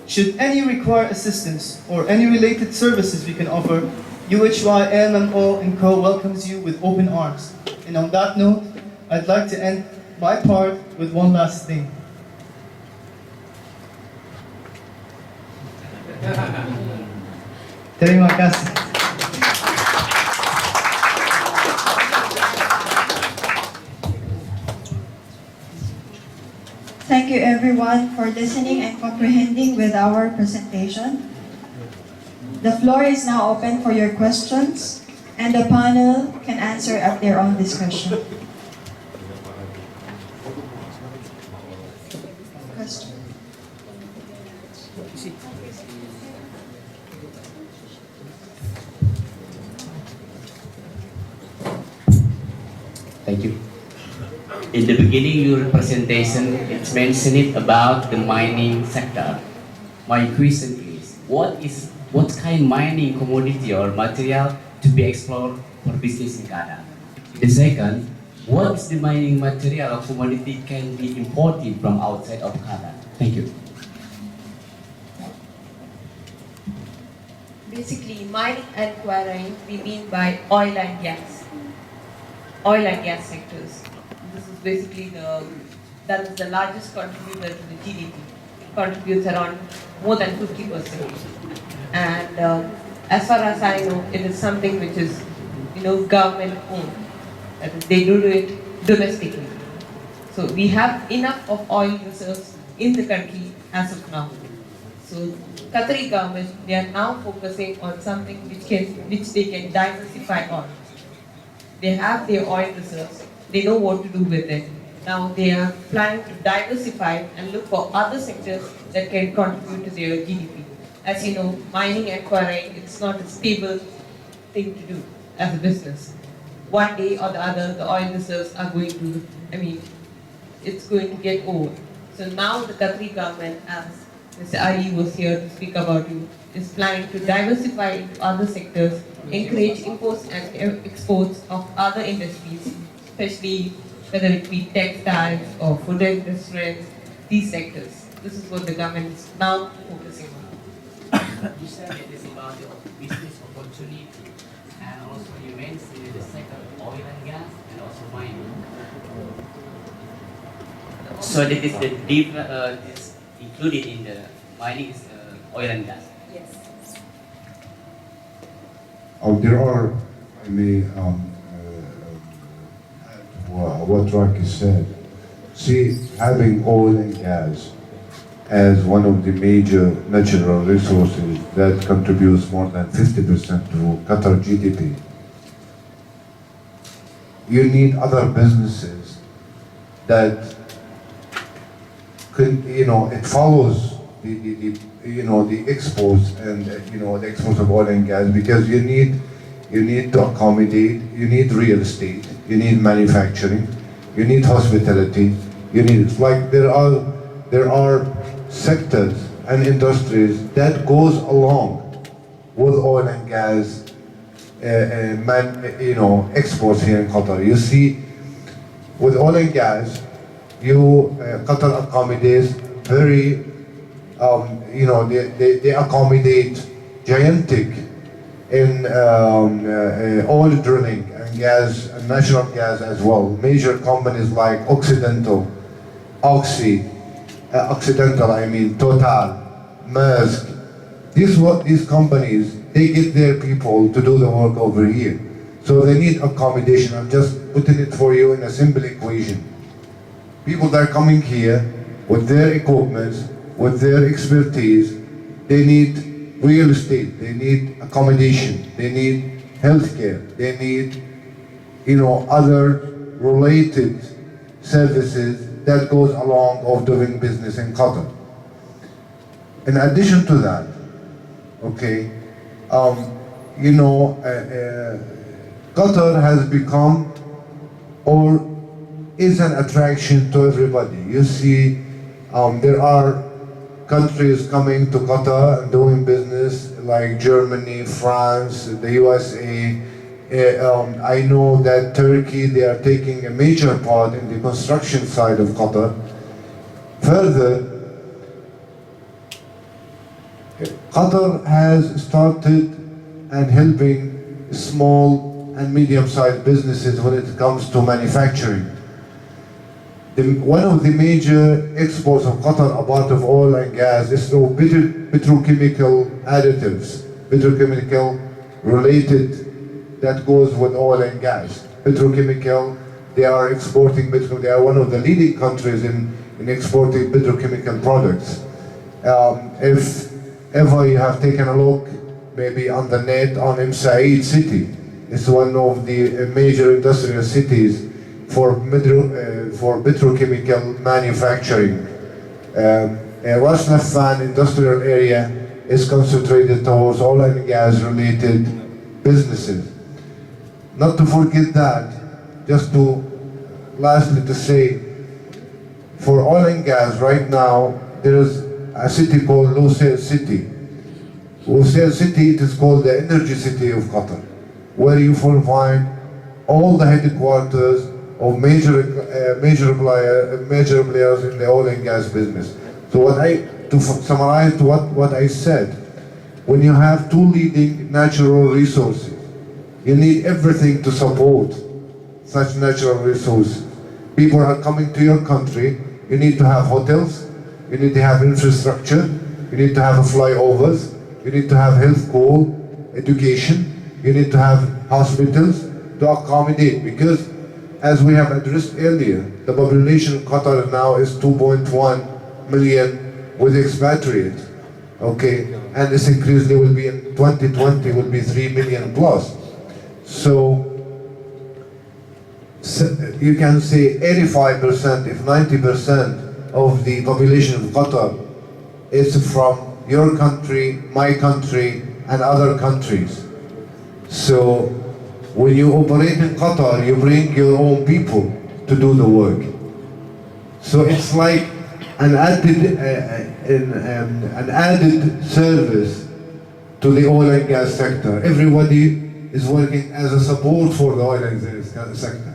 S6: Should any require assistance or any related services we can offer, UHY AMMO & Co. welcomes you with open arms. And on that note, I'd like to end my part with one last thing. Terima kasih.
S4: Thank you everyone for listening and comprehending with our presentation. The floor is now open for your questions, and the panel can answer at their own discretion. Question.
S7: Thank you. In the beginning, your presentation, it's mentioned about the mining sector. My question is, what kind of mining commodity or material to be explored for business in Qatar? The second, what is the mining material or commodity can be imported from outside of Qatar? Thank you.
S5: Basically, mining and quarrying, we mean by oil and gas sectors. This is basically the that is the largest contributor to the GDP. It contributes around more than 50%. And as far as I know, it is something which is, government owned. That is, they do it domestically. So we have enough of oil reserves in the country as of now. So Qatari government, they are now focusing on something which they can diversify on. They have their oil reserves. They know what to do with it. Now they are planning to diversify and look for other sectors that can contribute to their GDP. As you know, mining and quarrying, it's not a stable thing to do as a business. One day or the other, the oil reserves are going to, it's going to get over. So now the Qatari government, as Mr. Ali was here to speak about it, is planning to diversify into other sectors, encourage imports and exports of other industries, especially whether it be textiles or food and restaurants, these sectors. This is what the government is now focusing on.
S7: You said it is about the business opportunity, and also you mentioned the sector of oil and gas and also mining. So that is the this included in the mining is oil and gas.
S5: Yes.
S3: There are, I may add to what Rocky said. See, having oil and gas as one of the major natural resources that contributes more than 50% to Qatar GDP. You need other businesses that could, it follows the exports and the exports of oil and gas, because you need to accommodate, you need real estate, you need manufacturing, you need hospitality, it's like there are sectors and industries that goes along with oil and gas exports here in Qatar. You see, with oil and gas, Qatar accommodates very, they accommodate gigantic in oil drilling and gas and natural gas as well. Major companies like Occidental, Total, Maersk. These companies, they get their people to do the work over here. So they need accommodation. I'm just putting it for you in a simple equation. People that are coming here with their equipment, with their expertise, they need real estate, they need accommodation, they need healthcare, they need, other related services that goes along of doing business in Qatar. In addition to that, Qatar has become or is an attraction to everybody. You see, there are countries coming to Qatar and doing business like Germany, France, the USA. I know that Turkey, they are taking a major part in the construction side of Qatar. Further, Qatar has started and helping small and medium-sized businesses when it comes to manufacturing. One of the major exports of Qatar, apart of oil and gas, is through petrochemical additives, petrochemical related that goes with oil and gas. Petrochemical, they are exporting, they are one of the leading countries in exporting petrochemical products. If ever you have taken a look, maybe on the net, on Said city, it's one of the major industrial cities for petrochemical manufacturing. Ras Laffan industrial area is concentrated towards oil and gas related businesses. Not to forget that, just to lastly to say, for oil and gas right now, there is a city called Lusail City. Lusail City, it is called the energy city of Qatar, where you will find all the headquarters of major players in the oil and gas business. So to summarize what I said, when you have two leading natural resources, you need everything to support such natural resources. People are coming to your country, You need to have hotels, you need to have infrastructure, you need to have flyovers, you need to have health school, education, you need to have hospitals to accommodate, because as we have addressed earlier, the population in Qatar now is 2.1 million with expatriates, okay? And this increasingly will be in 2020 will be 3 million plus. So you can say 85%, if 90% of the population of Qatar is from your country, my country, and other countries. So when you operate in Qatar, you bring your own people to do the work. So it's like an added service to the oil and gas sector. Everybody is working as a support for the oil and gas sector.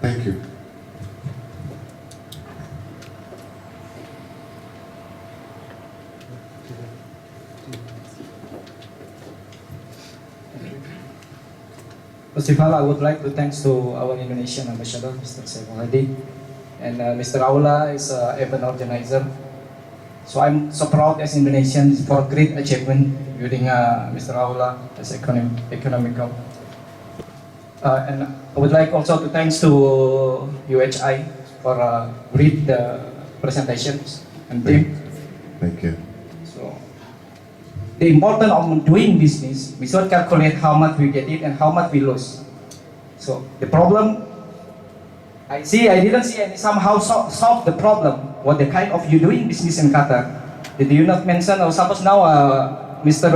S3: Thank you.
S8: First of all, I would like to thanks to our Indonesian ambassador, Mr. Ceremonial, and Mr. Aula is an event organizer. So I'm so proud as Indonesian for great achievement during Mr. Aula as economical. And I would like also to thanks to UHI for great presentations and team.
S3: Thank you.
S8: So the importance of doing business, we should calculate how much we get it and how much we lose. So the problem, I didn't see any somehow solve the problem. What the kind of you doing business in Qatar? Did you not mention? Or suppose now Mr.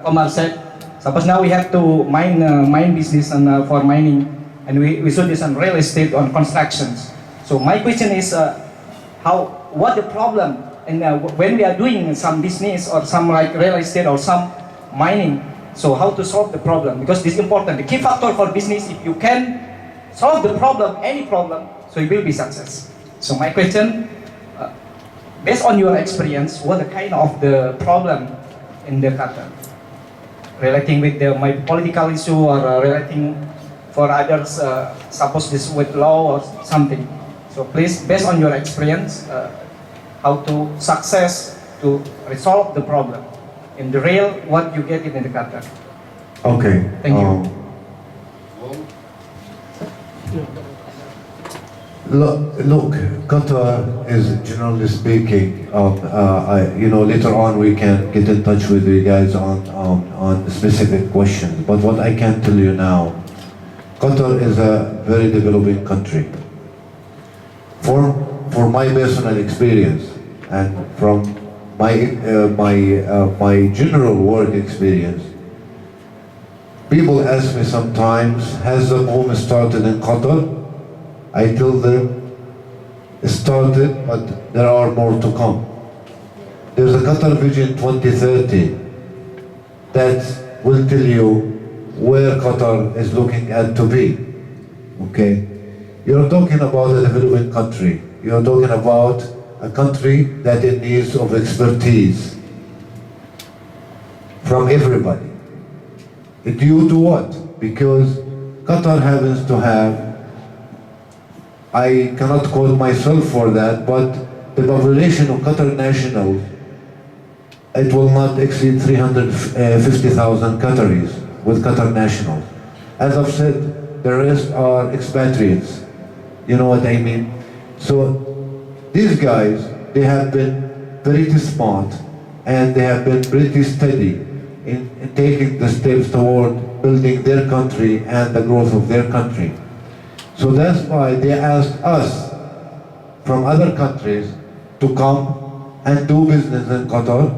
S8: Omar said, suppose now we have to mine business and for mining, and we should do some real estate on constructions. So my question is, what the problem? And when we are doing some business or some like real estate or some mining, so how to solve the problem? Because this is important. The key factor for business, if you can solve the problem, any problem, so you will be success. So my question, based on your experience, what the kind of the problem in the Qatar? Relating with my political issue or relating for others, suppose this with law or something. So please, based on your experience, how to success to resolve the problem in the real what you get in the Qatar.
S3: Okay.
S8: Thank you.
S3: Look, Qatar is generally speaking. Later on we can get in touch with you guys on specific questions. But what I can tell you now, Qatar is a very developing country. For my personal experience and from my general work experience, people ask me sometimes, has the boom started in Qatar? I tell them, it started, but there are more to come. There's a Qatar Vision 2030 that will tell you where Qatar is looking at to be. Okay? You're talking about a developing country. You're talking about a country that in needs of expertise from everybody. Due to what? Because Qatar happens to have, I cannot quote myself for that, but the population of Qatar nationals, it will not exceed 350,000 Qataris with Qatar nationals. As I've said, the rest are expatriates. You know what I mean? So these guys, they have been pretty smart and they have been pretty steady in taking the steps toward building their country and the growth of their country. So that's why they asked us from other countries to come and do business in Qatar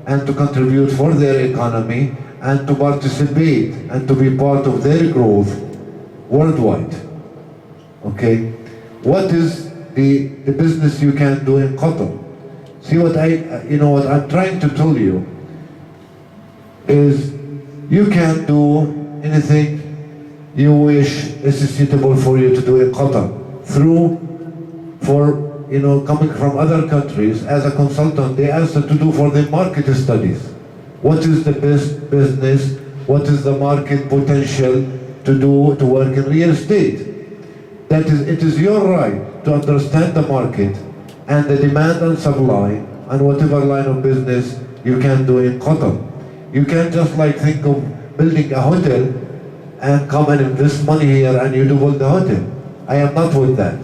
S3: and to contribute for their economy and to participate and to be part of their growth worldwide. Okay? What is the business you can do in Qatar? See what what I'm trying to tell you is you can do anything you wish is suitable for you to do in Qatar coming from other countries as a consultant. They asked us to do for the market studies. What is the best business? What is the market potential to work in real estate? it is your right to understand the market and the demand and supply and whatever line of business you can do in Qatar. You can't just like think of building a hotel and come and invest money here and you build the hotel. I am not with that.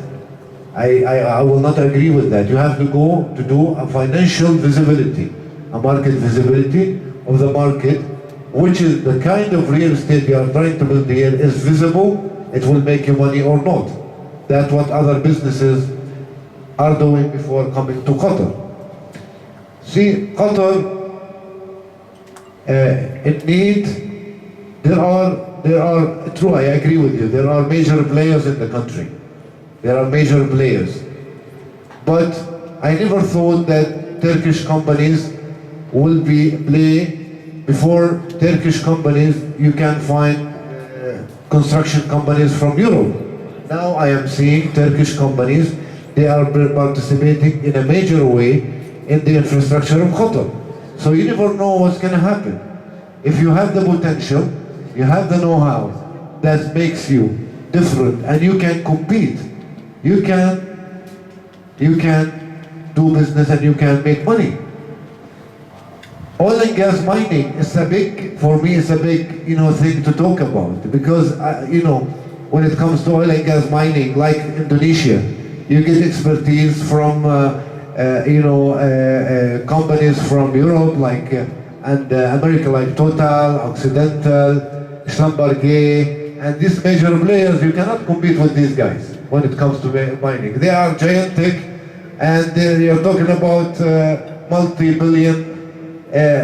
S3: I will not agree with that. You have to go to do a financial visibility, a market visibility of the market, which is the kind of real estate you are trying to build here is visible, it will make you money or not. That's what other businesses are doing before coming to Qatar. See, Qatar, there are, true, I agree with you, there are major players in the country. There are major players. But I never thought that Turkish companies will play. Before Turkish companies, you can find construction companies from Europe. Now I am seeing Turkish companies, they are participating in a major way in the infrastructure of Qatar. So you never know what's going to happen. If you have the potential, you have the know-how that makes you different and you can compete, you can do business and you can make money. Oil and gas mining is for me, it's a big, thing to talk about because, when it comes to oil and gas mining, like Indonesia, you get expertise from, companies from Europe, like, and America, like Total, Occidental, Schlumberger, and these major players, you cannot compete with these guys when it comes to mining. They are gigantic, and you're talking about multi-billion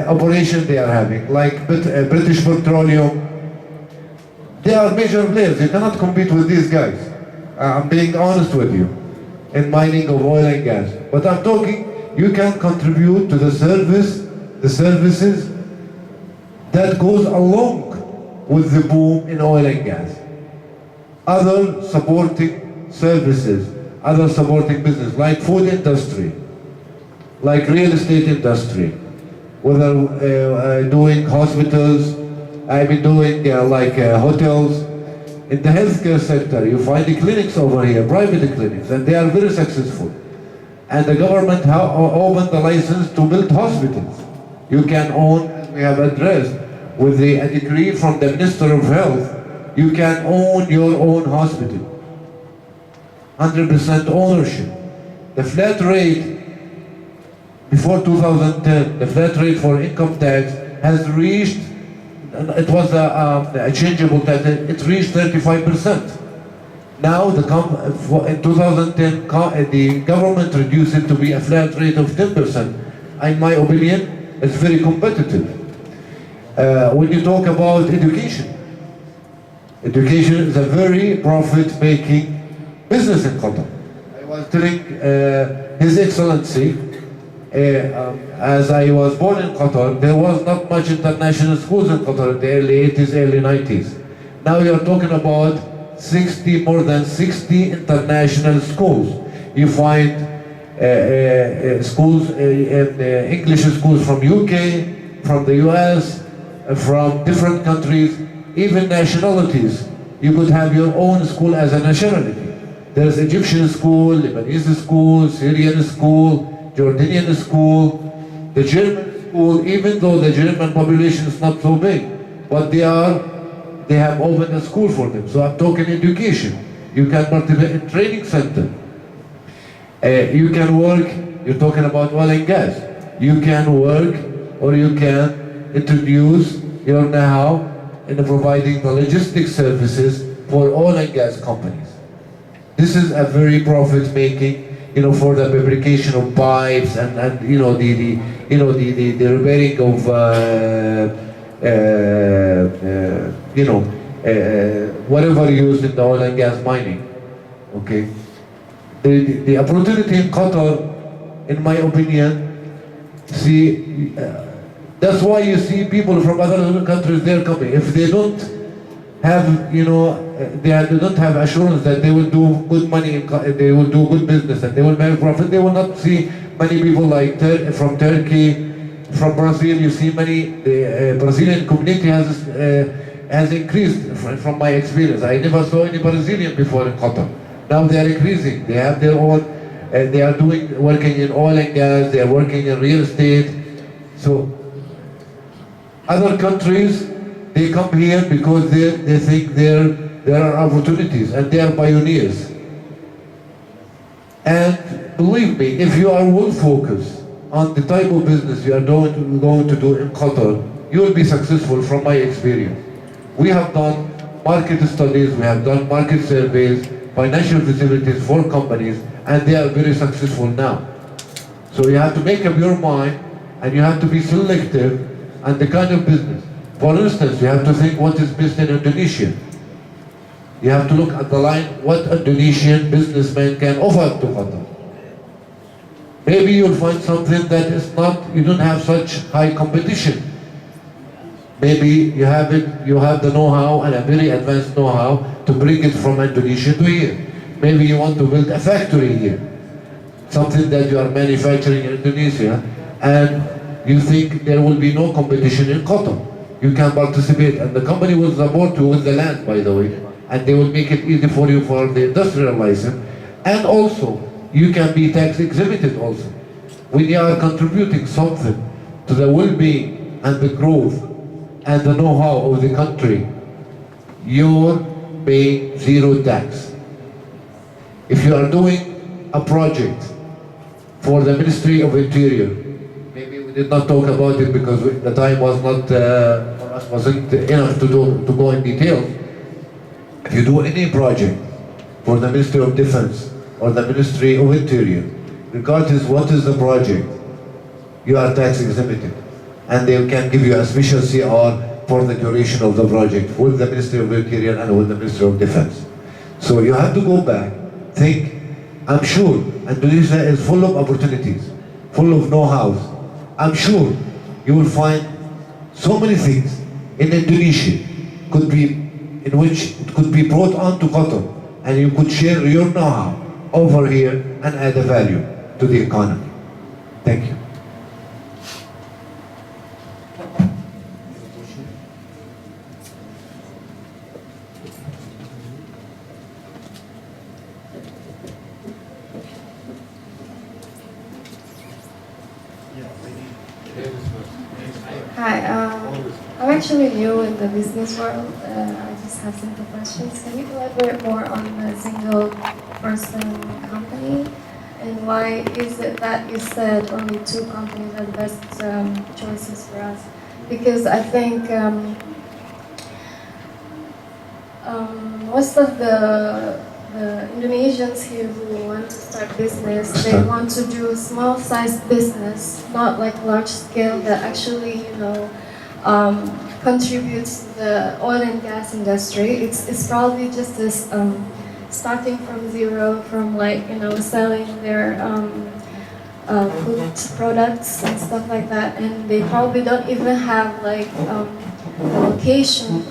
S3: operation they are having, like British Petroleum. They are major players. You cannot compete with these guys. I'm being honest with you in mining of oil and gas. But I'm talking, you can contribute to the services that goes along with the boom in oil and gas. Other supporting services, other supporting business, like food industry, like real estate industry, whether doing hospitals, doing hotels. In the healthcare sector, you find the clinics over here, private clinics, and they are very successful. And the government opened the license to build hospitals. You can own, as we have addressed, with a decree from the Minister of Health, you can own your own hospital. 100% ownership. The flat rate, before 2010, the flat rate for income tax has reached, it was a changeable tax, it reached 35%. Now, in 2010, the government reduced it to be a flat rate of 10%. In my opinion, it's very competitive. When you talk about education is a very profit-making business in Qatar. I was telling His Excellency, as I was born in Qatar, there was not much international schools in Qatar in the early 80s, early 90s. Now you're talking about more than 60 international schools. You find schools, English schools from UK, from the US, from different countries, even nationalities. You could have your own school as a nationality. There's Egyptian school, Lebanese school, Syrian school, Jordanian school, the German school, even though the German population is not so big, but they have opened a school for them. So I'm talking education. You can participate in training center. You can work, you're talking about oil and gas. You can work or you can introduce your know-how in providing the logistics services for oil and gas companies. This is a very profit-making, for the fabrication of pipes and the repairing of whatever used in the oil and gas mining. Okay, the opportunity in Qatar, in my opinion, that's why you see people from other countries they're coming. If they don't have, they don't have assurance that they will do good money, they will do good business, and they will make profit, they will not see many people like from Turkey, from Brazil. You see the Brazilian community has increased from my experience. I never saw any Brazilian before in Qatar. Now they are increasing. They have their own, they are working in oil and gas, they are working in real estate. So other countries, they come here because they think there are opportunities and they are pioneers. And believe me, if you are well focused on the type of business you are going to do in Qatar, you will be successful from my experience. We have done market studies, we have done market surveys, financial facilities for companies, and they are very successful now. So you have to make up your mind, and you have to be selective on the kind of business. For instance, you have to think what is best in Indonesia. You have to look at the line, what Indonesian businessman can offer to Qatar. Maybe you'll find something that is not, you don't have such high competition. Maybe you have the know-how and a very advanced know-how to bring it from Indonesia to here. Maybe you want to build a factory here, something that you are manufacturing in Indonesia, and you think there will be no competition in Qatar. You can participate, and the company will support you with the land, by the way, and they will make it easy for you for the industrial license, and also you can be tax exempted also. When you are contributing something to the well-being and the growth and the know-how of the country, you're paying zero tax. If you are doing a project for the Ministry of Interior, maybe we did not talk about it because the time was not wasn't enough to go in detail. If you do any project for the Ministry of Defense or the Ministry of Interior, regardless what is the project, you are tax exempted, and they can give you a special CR for the duration of the project with the Ministry of Interior and with the Ministry of Defense. So you have to go back, think. I'm sure Indonesia is full of opportunities, full of know-how. I'm sure you will find so many things in Indonesia in which it could be brought on to Qatar, and you could share your know-how over here and add a value to the economy. Thank you.
S9: Hi, I'm actually new in the business world. I just have simple questions. Can you elaborate more on the single person company? And why is it that you said only 2 companies are the best choices for us? Because I think most of the Indonesians here who want to start business, they want to do small-sized business, not like large scale that actually, contributes to the oil and gas industry. It's probably just this starting from zero, from selling their food products and stuff like that, and they probably don't even have a location.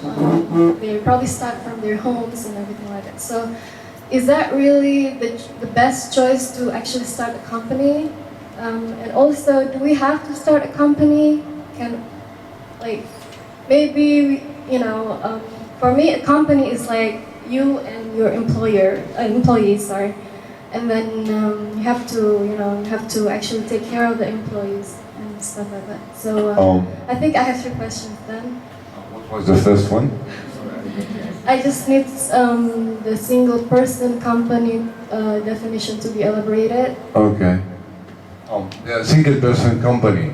S9: They probably start from their homes and everything like that. So, is that really the best choice to actually start a company? And also, do we have to start a company? For me, a company is like you and your employees, and then you have to actually take care of the employees and stuff like that. So I think I have 3 questions then.
S3: What was the first one?
S9: I just need the single person company definition to be elaborated.
S3: Okay. The single person company.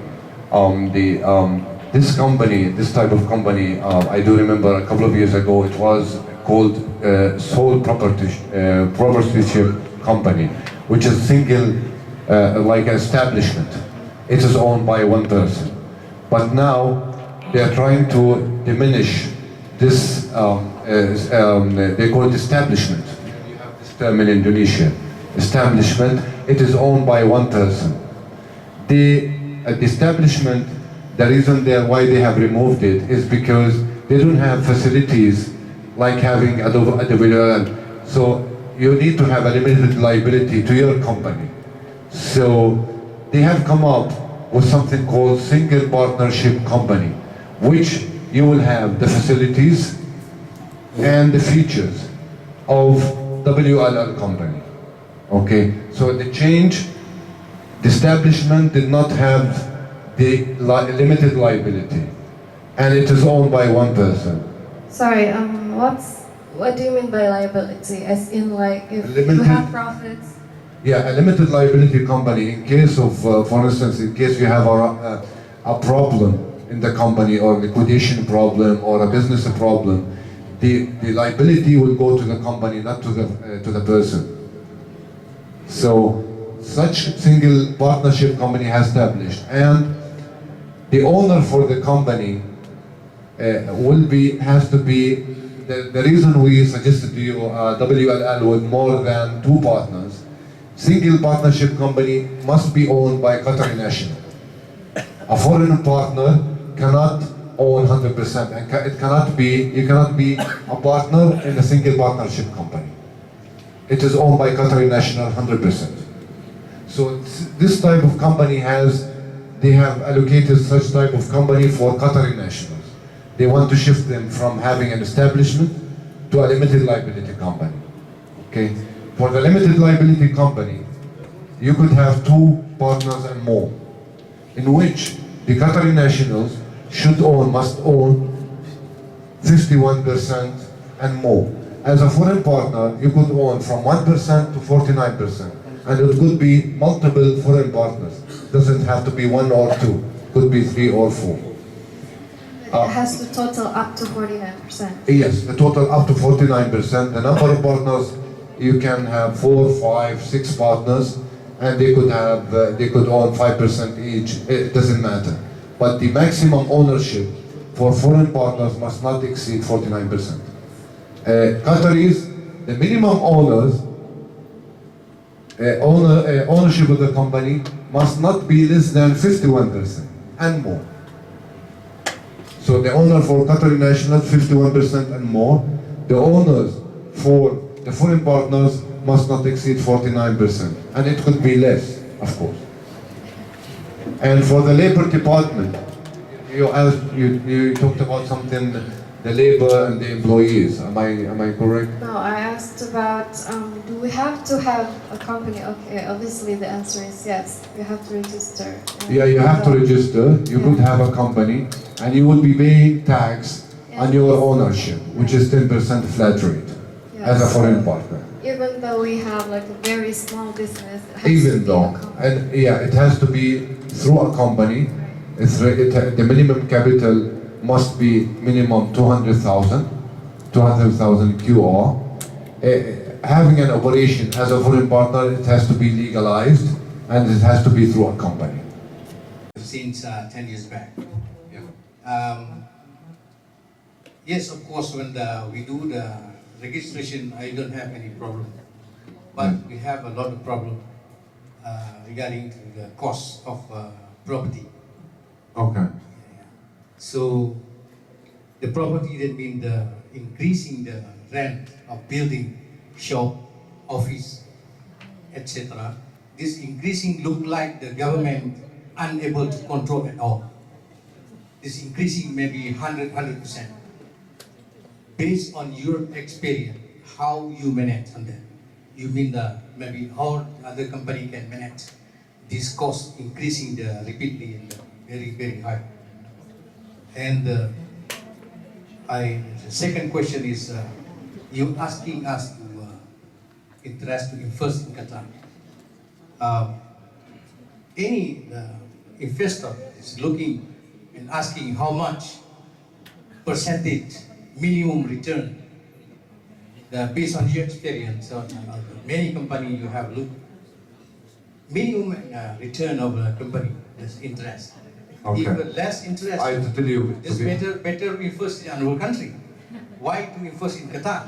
S3: This type of company, I do remember a couple of years ago, it was called sole proprietorship company, which is single, like establishment. It is owned by one person. But now they are trying to diminish this, they call it establishment. You have this term in Indonesia, establishment. It is owned by one person. The establishment, the reason why they have removed it is because they don't have facilities like having a WL. So you need to have a limited liability to your company. So they have come up with something called single partnership company, which you will have the facilities and the features of WLL company. Okay, so the change, the establishment did not have the limited liability, and it is owned by one person.
S9: Sorry, what do you mean by liability? As in, like, if you
S3: Limited-
S9: have profits?
S3: Yeah, a limited liability company, in case of, for instance, in case you have a problem in the company, or liquidation problem, or a business problem, the liability will go to the company, not to the person. So, such single partnership company has established, and the owner for the company has to be, the reason we suggested to you WLL with more than 2 partners, single partnership company must be owned by Qatari national. A foreign partner cannot own 100%, and you cannot be a partner in a single partnership company. It is owned by Qatari national 100%. So this type of company they have allocated such type of company for Qatari nationals. They want to shift them from having an establishment to a limited liability company. Okay? For the limited liability company, you could have 2 partners and more, in which the Qatari nationals must own 51% and more. As a foreign partner, you could own from 1% to 49%, and it could be multiple foreign partners. It doesn't have to be 1 or 2, it could be 3 or 4.
S9: It has to total up to 49%.
S3: Yes, the total up to 49%. The number of partners, you can have 4, 5, 6 partners, and they could own 5% each. It doesn't matter. But the maximum ownership for foreign partners must not exceed 49%. Qataris, the minimum ownership of the company must not be less than 51% and more. So the owner for Qatari national, 51% and more. The owners for the foreign partners must not exceed 49%. And it could be less, of course. And for the labor department, you talked about something, the labor and the employees. Am I correct?
S9: No, I asked about, do we have to have a company? Okay, obviously the answer is yes. You have to register.
S3: Yeah, you have to register. You could have a company, and you will be paying tax on your ownership, which is 10% flat rate as a foreign partner.
S9: Even though we have like a very small business, it has to
S3: Even
S9: be
S3: though,
S9: a company.
S3: and yeah, it has to be through a company. The minimum capital must be minimum 200,000 QR. Having an operation as a foreign partner, it has to be legalized, and it has to be through a company.
S10: Since 10 years back. Yes, of course, when we do the registration, I don't have any problem. But we have a lot of problem regarding to the cost of property.
S3: Okay.
S10: So the property that means increasing the rent of building, shop, office, etc. This increasing look like the government unable to control at all. This increasing maybe 100%. Based on your experience, how you manage on that? You mean maybe how other company can manage this cost increasing repeatedly and very, very high. And the second question is, you asking us to invest in Qatar. Any investor is looking and asking how much percentage minimum return based on your experience. Many companies you have looked minimum return of a company, that's interest.
S3: Okay.
S10: If less interest,
S3: I tell you,
S10: it's better to invest in another country. Why to invest in Qatar?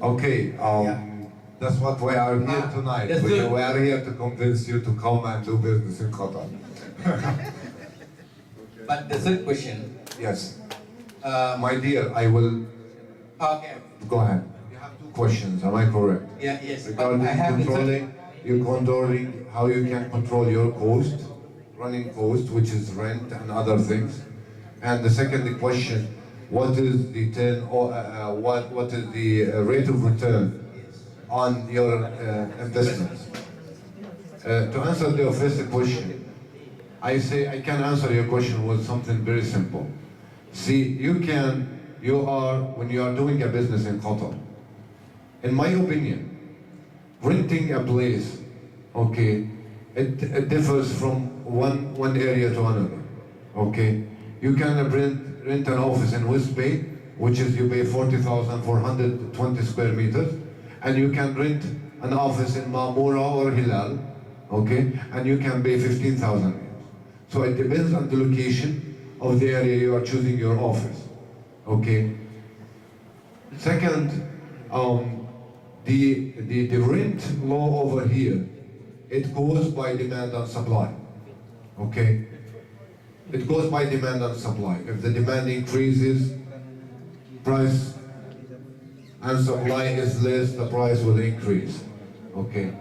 S3: Okay, that's what we are here tonight. We are here to convince you to come and do business in Qatar.
S10: But the third question.
S3: Yes. My dear, I will.
S10: Okay.
S3: Go ahead. You have 2 questions, am I correct?
S10: Yeah, yes.
S3: Regarding controlling how you can control your cost, running cost, which is rent and other things. And the second question, what is the what is the rate of return on your investments. To answer your first question, I say I can answer your question with something very simple. See, when you are doing a business in Qatar, in my opinion, renting a place, okay, it differs from one area to another, okay. You can rent an office in West Bay, which is you pay 40,000 for 120 square meters, and you can rent an office in Mamura or Hilal, okay, and you can pay 15,000. So it depends on the location of the area you are choosing your office, okay. Second, the rent law over here, it goes by demand and supply, okay. It goes by demand and supply. If the demand increases, price and supply is less, the price will increase, okay.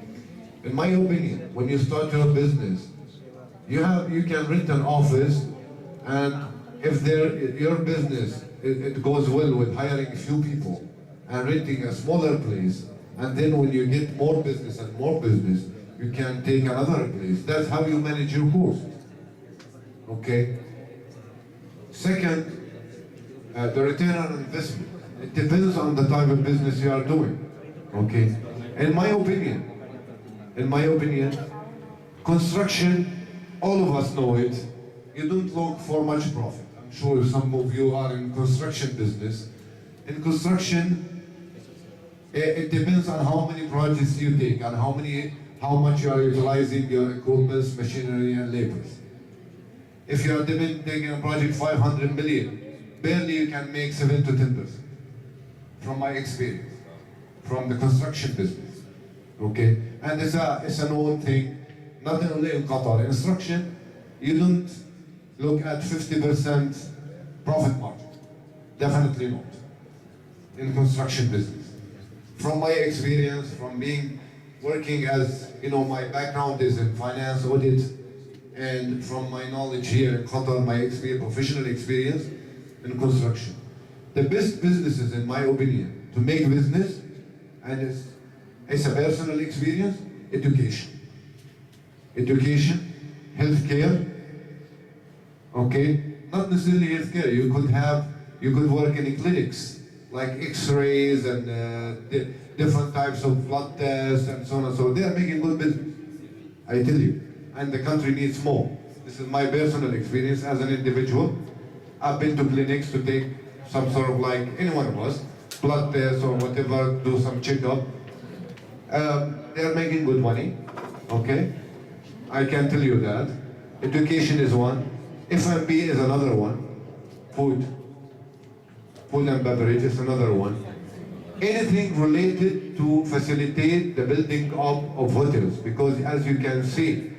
S3: In my opinion, when you start your business, you can rent an office, and if your business it goes well with hiring a few people and renting a smaller place, and then when you get more business and more business, you can take another place. That's how you manage your cost. Okay. Second, the return on investment. It depends on the type of business you are doing. Okay. In my opinion, construction, all of us know it. You don't look for much profit. I'm sure some of you are in construction business. In construction, it depends on how many projects you take and how much you are utilizing your equipment, machinery, and labors. If you are taking a project 500 million, barely you can make 7 to 10%. From my experience, from the construction business, okay? And it's a known thing, not only in Qatar. In construction, you don't look at 50% profit margin. Definitely not. In construction business. From my experience, from working as, my background is in finance, audit, and from my knowledge here in Qatar, my professional experience in construction. The best businesses, in my opinion, to make business, and it's a personal experience, education. Education, healthcare, okay? Not necessarily healthcare, you could work in clinics, like x-rays and different types of blood tests and so on and so on. They are making good business, I tell you. And the country needs more. This is my personal experience as an individual. I've been to clinics to take some sort of, like anyone of us, blood tests or whatever, do some checkup. They are making good money, okay? I can tell you that. Education is one. F&B is another one. Food and beverage is another one. Anything related to facilitate the building of hotels, because as you can see,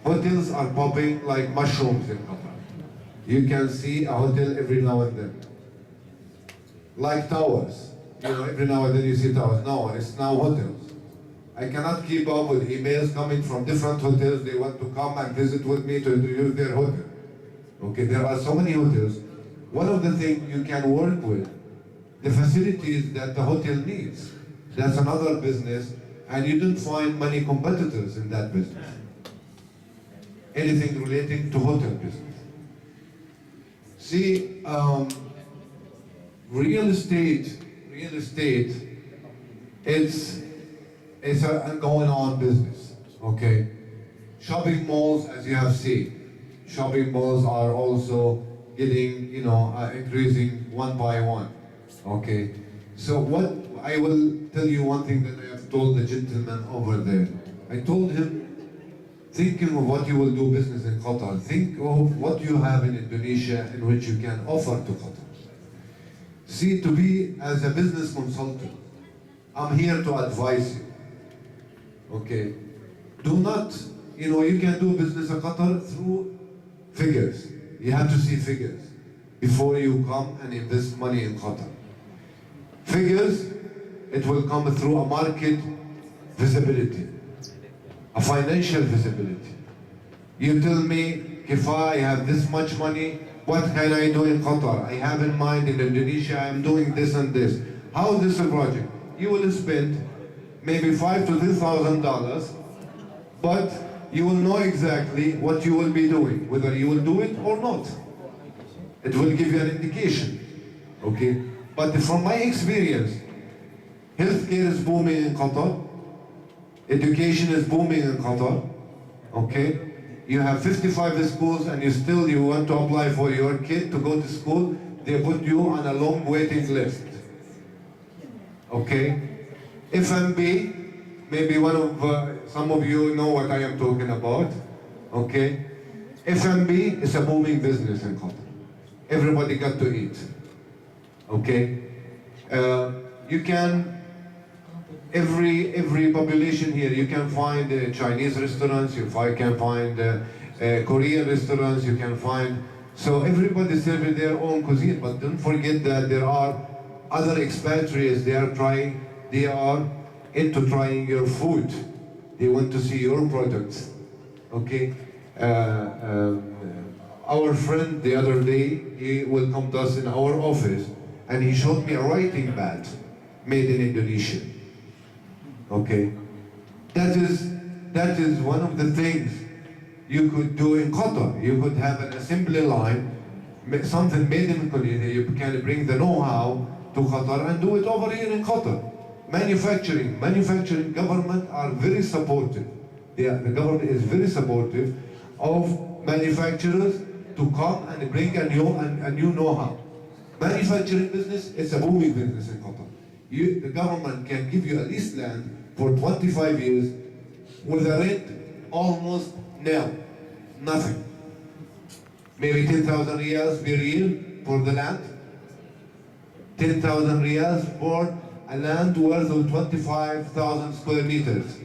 S3: hotels are popping like mushrooms in Qatar. You can see a hotel every now and then. Like towers, every now and then you see towers. No, it's now hotels. I cannot keep up with emails coming from different hotels. They want to come and visit with me to use their hotel. Okay, there are so many hotels. One of the things you can work with, the facilities that the hotel needs. That's another business, and you don't find many competitors in that business. Anything relating to hotel business. See, real estate, it's a going on business, okay? Shopping malls, as you have seen, shopping malls are also getting, increasing one by one, okay? So I will tell you one thing that I have told the gentleman over there. I told him, thinking of what you will do business in Qatar, think of what you have in Indonesia in which you can offer to Qatar. See, to be as a business consultant, I'm here to advise you. Okay? Do not, you can do business in Qatar through figures. You have to see figures before you come and invest money in Qatar. Figures, it will come through a market visibility, a financial visibility. You tell me, if I have this much money, what can I do in Qatar? I have in mind in Indonesia, I'm doing this and this. How is this a project? You will spend maybe $5,000 to $10,000, but you will know exactly what you will be doing, whether you will do it or not. It will give you an indication, okay? But from my experience, healthcare is booming in Qatar, education is booming in Qatar, okay? You have 55 schools and you want to apply for your kid to go to school, they put you on a long waiting list, okay? FMB, maybe some of you know what I am talking about, okay? FMB is a booming business in Qatar. Everybody got to eat, okay? You can, every population here, you can find Chinese restaurants, you can find Korean restaurants, you can find, so everybody serving their own cuisine, but don't forget that there are other expatriates, they are into trying your food. They want to see your products, okay? Our friend the other day, he will come to us in our office and he showed me a writing pad made in Indonesia. Okay, that is one of the things you could do in Qatar. You could have an assembly line, something made in Indonesia. You can bring the know-how to Qatar and do it over here in Qatar. Manufacturing, government are very supportive. The government is very supportive of manufacturers to come and bring a new know-how. Manufacturing business is a booming business in Qatar. The government can give you a lease land for 25 years with a rent almost nil, nothing. Maybe 10,000 riyals per year for the land. 10,000 riyals for a land worth of 25,000 square meters.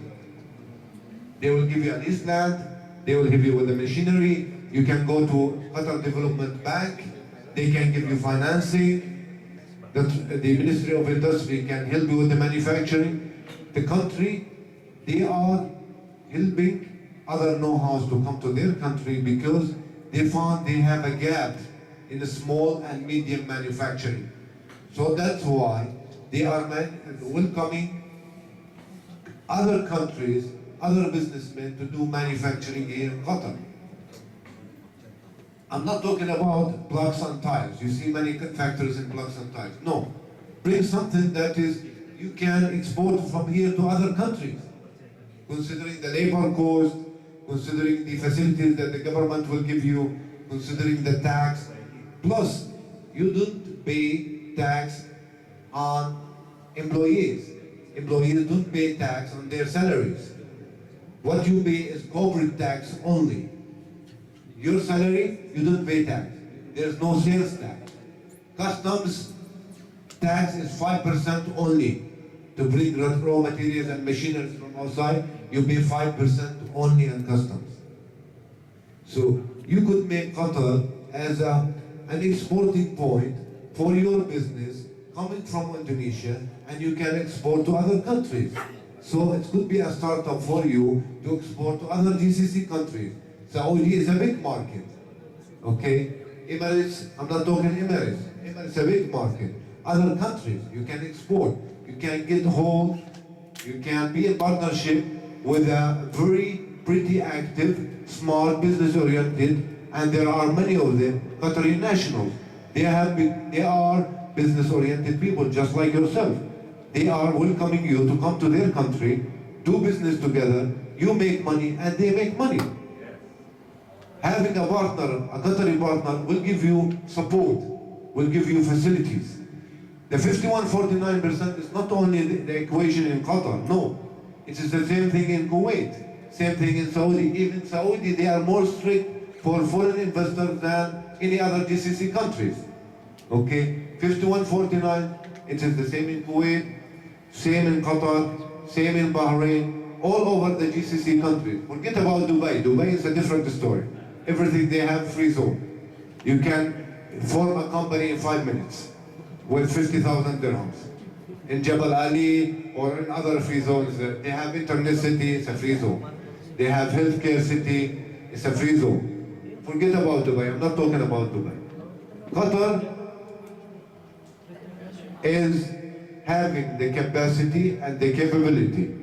S3: They will give you a lease land, they will give you with the machinery, you can go to Qatar Development Bank, they can give you financing, the Ministry of Industry can help you with the manufacturing. The country, they are helping other know-hows to come to their country because they found they have a gap in the small and medium manufacturing. So that's why they are welcoming other countries, other businessmen to do manufacturing here in Qatar. I'm not talking about blocks and tiles. You see many factories in blocks and tiles. No, bring something that is you can export from here to other countries. Considering the labor cost, considering the facilities that the government will give you, considering the tax. Plus, you don't pay tax on employees. Employees don't pay tax on their salaries. What you pay is corporate tax only. Your salary, you don't pay tax. There's no sales tax. Customs tax is 5% only. To bring raw materials and machineries from outside, you pay 5% only on customs. So you could make Qatar as an exporting point for your business coming from Indonesia, and you can export to other countries. So it could be a startup for you to export to other GCC countries. Saudi is a big market, okay? Emirates, I'm not talking Emirates. Emirates is a big market. Other countries, you can export. You can get hold, you can be in partnership with a very pretty active, smart, business-oriented, and there are many of them, Qatari nationals. They are business-oriented people, just like yourself. They are welcoming you to come to their country, do business together, you make money, and they make money. Having a partner, a Qatari partner, will give you support, will give you facilities. The 51-49% is not only the equation in Qatar, no. It is the same thing in Kuwait, same thing in Saudi. Even Saudi, they are more strict for foreign investors than any other GCC countries. Okay, 51-49, it is the same in Kuwait, same in Qatar, same in Bahrain, all over the GCC countries. Forget about Dubai. Dubai is a different story. Everything they have free zone. You can form a company in 5 minutes with 50,000 dirhams. In Jabal Ali or in other free zones, they have internet city, it's a free zone. They have healthcare city, it's a free zone. Forget about Dubai, I'm not talking about Dubai. Qatar having the capacity and the capability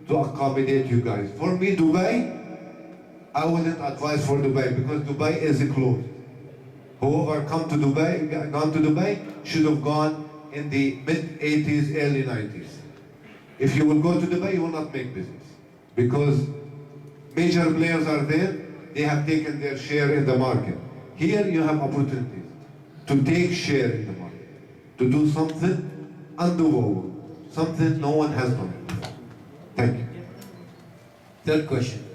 S3: to accommodate you guys. For me, Dubai, I wouldn't advise for Dubai because Dubai is closed. Whoever gone to Dubai should have gone in the mid-80s, early 90s. If you will go to Dubai, you will not make business because major players are there. They have taken their share in the market. Here you have opportunities to take share in the market, to do something undoable, something no one has done. Thank you.
S10: Third question.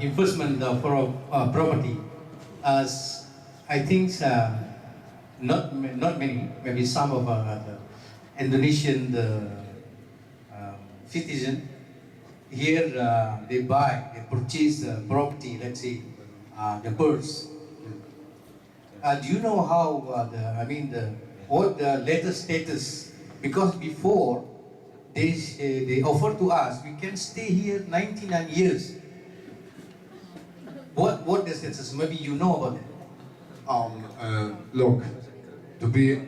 S10: Investment for property, as I think not many, maybe some of the Indonesian citizen here they purchase the property, let's say the birds. Do you know how what the latest status? Because before they offer to us, we can stay here 99 years. What the status? Maybe you know about it.
S3: Look, to be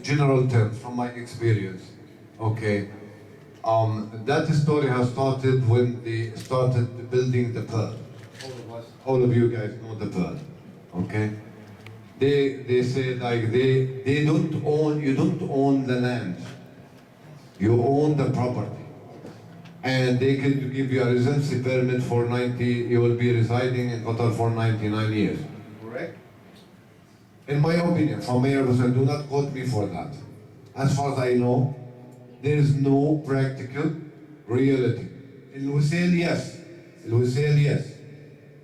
S3: general terms from my experience, okay. That story has started when they started building the Pearl. All of you guys know the Pearl, okay? They say like they don't own, you don't own the land, you own the property. And they could give you a residency permit for 90, you will be residing in Qatar for 99 years. Correct? In my opinion, from my perspective, do not quote me for that. As far as I know, there is no practical reality. In Lusail, yes. Lusail, yes.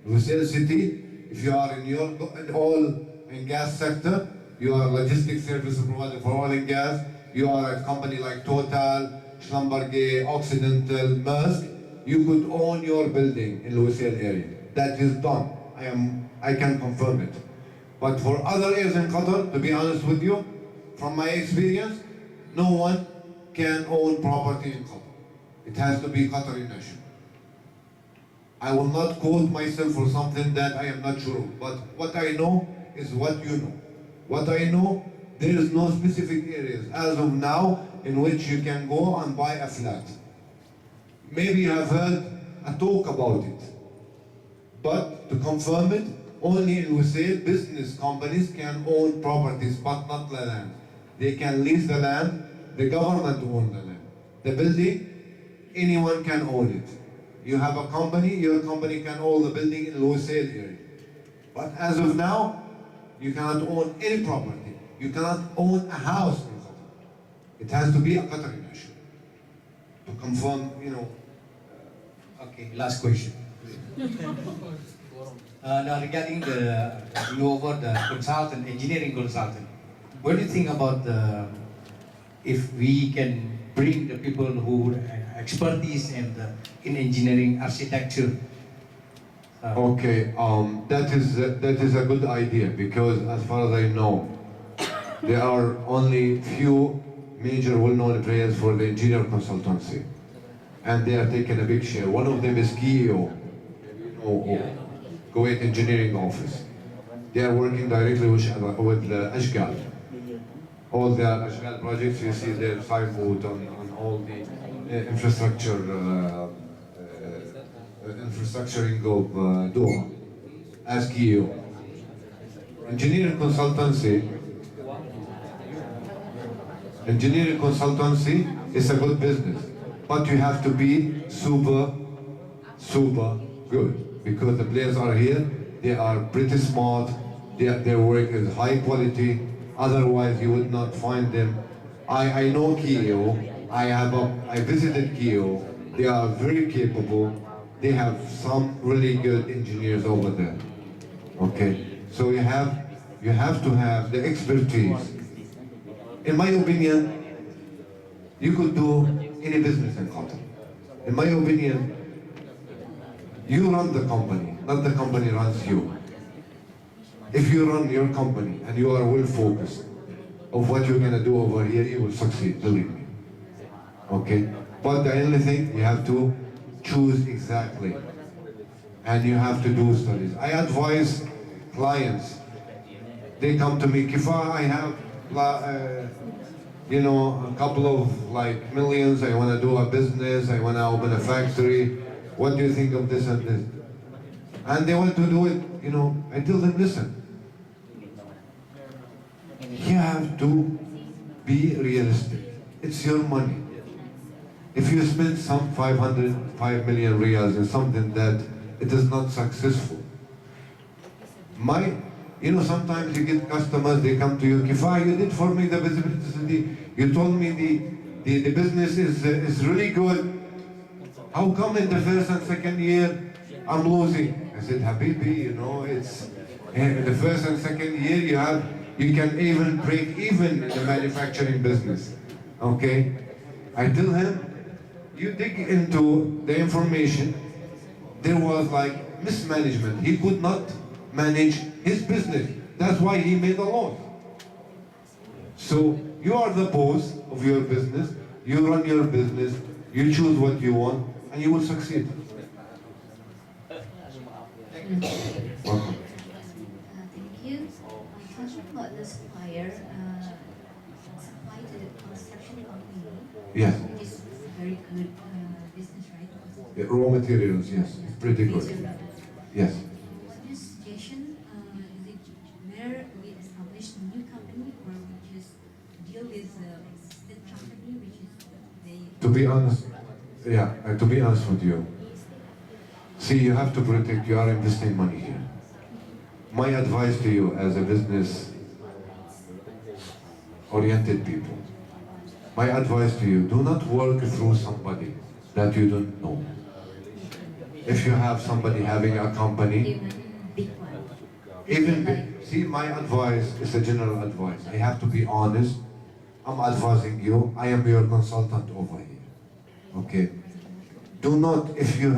S3: Lusail city, if you are in your oil and gas sector, you are a logistics service provider for oil and gas, you are a company like Total, Schlumberger, Occidental, Maersk, you could own your building in Lusail area. That is done. I can confirm it. But for other areas in Qatar, to be honest with you, from my experience, no one can own property in Qatar. It has to be Qatari national. I will not quote myself for something that I am not sure of, but what I know is what you know. What I know, there is no specific areas as of now in which you can go and buy a flat. Maybe you have heard a talk about it, but to confirm it, only in Lusail business companies can own properties, but not the land. They can lease the land, the government owns the land. The building, anyone can own it. You have a company, your company can own the building in Lusail area. But as of now, you cannot own any property. You cannot own a house in Qatar. It has to be a Qatari national. To confirm,
S10: Okay, last question. Now regarding the consultant, engineering consultant, what do you think about if we can bring the people who expertise in engineering, architecture?
S3: Okay, that is a good idea because as far as I know, there are only few major well-known players for the engineer consultancy, and they are taking a big share. One of them is KEO, Kuwait Engineering Office. They are working directly with Ashghal. All the Ashghal projects, you see their signboard on all the infrastructuring of Doha as KEO. Engineering consultancy is a good business, but you have to be super good because the players are here, they are pretty smart, their work is high quality, otherwise you would not find them. I know KEO, I visited KEO, they are very capable, they have some really good engineers over there. Okay, so you have to have the expertise. In my opinion, you could do any business in Qatar. In my opinion, you run the company, not the company runs you. If you run your company and you are well focused of what you're gonna do over here, you will succeed, believe me. Okay? But the only thing, you have to choose exactly. And you have to do studies. I advise clients, They come to me, Kifa, I have, you know, a couple of like millions. I want to do a business. I want to open a factory. What do you think of this and this? And they want to do it, you know. I tell them, listen, you have to be realistic. It's your money. If you spend some 5 million riyals in something that it is not successful, you know, sometimes you get customers, they come to you, Kifa, you did for me the visibility study, you told me the business is really good. How come in the first and second year I'm losing? I said, Habibi, you know, it's in the first and second year you can even break even in the manufacturing business. Okay? I tell him, you dig into the information, there was like mismanagement. He could not manage his business. That's why he made a loss. So you are the boss of your business, you run your business, you choose what you want, and you will succeed. Welcome.
S11: Thank you. My question about the supplier, supply to the construction company.
S3: Yes.
S11: Which is very good business, right?
S3: Yeah, raw materials, yes, it's pretty good. Yes.
S11: What is suggestion? Is it where we establish a new company, or we just deal with the existing company, which is they?
S3: To be honest, yeah, to be honest with you, see, you have to protect, you are investing money here. My advice to you as a business oriented people, my advice to you, do not work through somebody that you don't know. If you have somebody having a company, even big, see, my advice is a general advice. I have to be honest. I'm advising you. I am your consultant over here. Okay? Do not, if you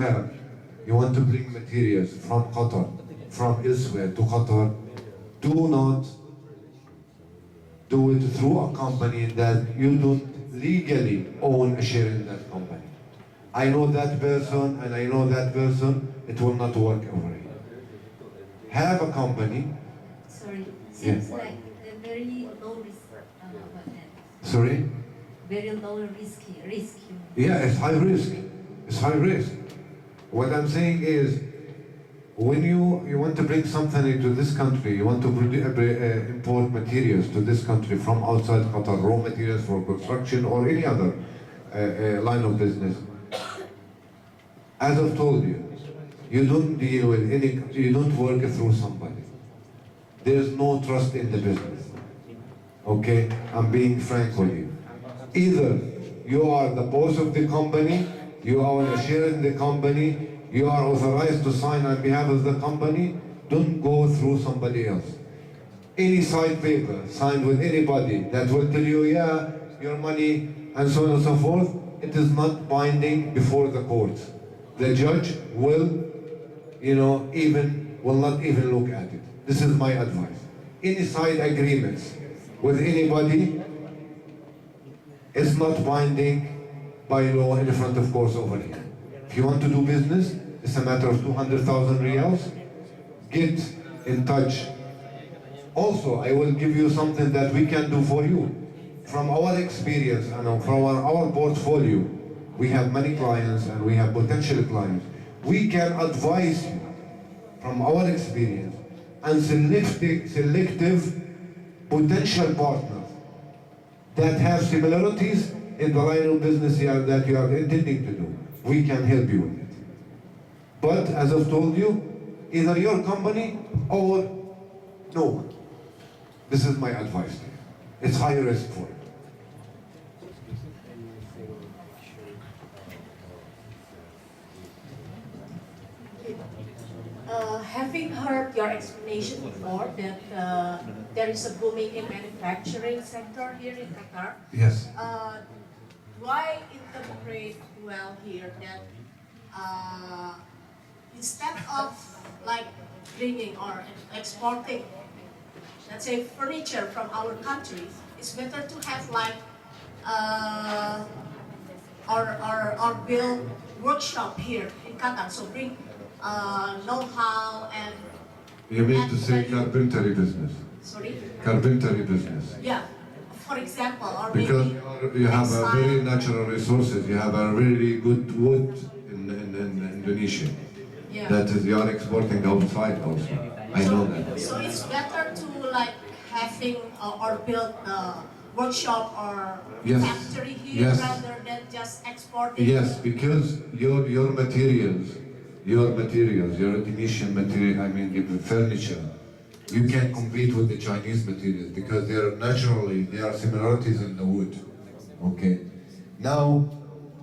S3: want to bring materials from Qatar, from elsewhere to Qatar, do not do it through a company that you don't legally own a share in that company. I know that person and I know that person, it will not work over here. Have a company.
S11: Sorry, seems like a very low risk about that.
S3: Sorry?
S11: Very low risk.
S3: Yeah, it's high risk. It's high risk. What I'm saying is, when you want to bring something into this country, you want to import materials to this country from outside Qatar, raw materials for construction or any other line of business. As I've told you, you don't deal with you don't work through somebody. There's no trust in the business. Okay? I'm being frank with you. Either you are the boss of the company, you own a share in the company, you are authorized to sign on behalf of the company, don't go through somebody else. Any side paper signed with anybody that will tell you, yeah, your money, and so on and so forth, it is not binding before the courts. The judge will, will not even look at it. This is my advice. Any side agreements with anybody is not binding by law in front of courts over here. If you want to do business, it's a matter of 200,000 riyals. Get in touch. Also, I will give you something that we can do for you. From our experience and from our portfolio, we have many clients and we have potential clients. We can advise you from our experience and selective potential partners that have similarities in the line of business that you are intending to do. We can help you with it. But as I've told you, either your company or no one. This is my advice to you. It's high risk for you.
S12: Having heard your explanation before that there is a booming in manufacturing sector here in Qatar.
S3: Yes.
S12: Do I interpret well here that instead of like bringing or exporting, let's say furniture from our country, it's better to have like or build workshop here in Qatar. So bring know-how and
S3: You mean to say carpentry business?
S12: Sorry?
S3: Carpentry business.
S12: Yeah. For example, or
S3: Because
S12: maybe
S3: you have a
S12: textile.
S3: very natural resources. You have a really good wood in Indonesia.
S12: Yeah.
S3: That is, you are exporting outside also. I know that.
S12: So it's better to like having or build a workshop or
S3: Yes.
S12: factory here
S3: Yes.
S12: rather than just exporting.
S3: Yes, because your materials, your Indonesian material, I mean the furniture, you can compete with the Chinese materials because there are similarities in the wood. Okay. Now,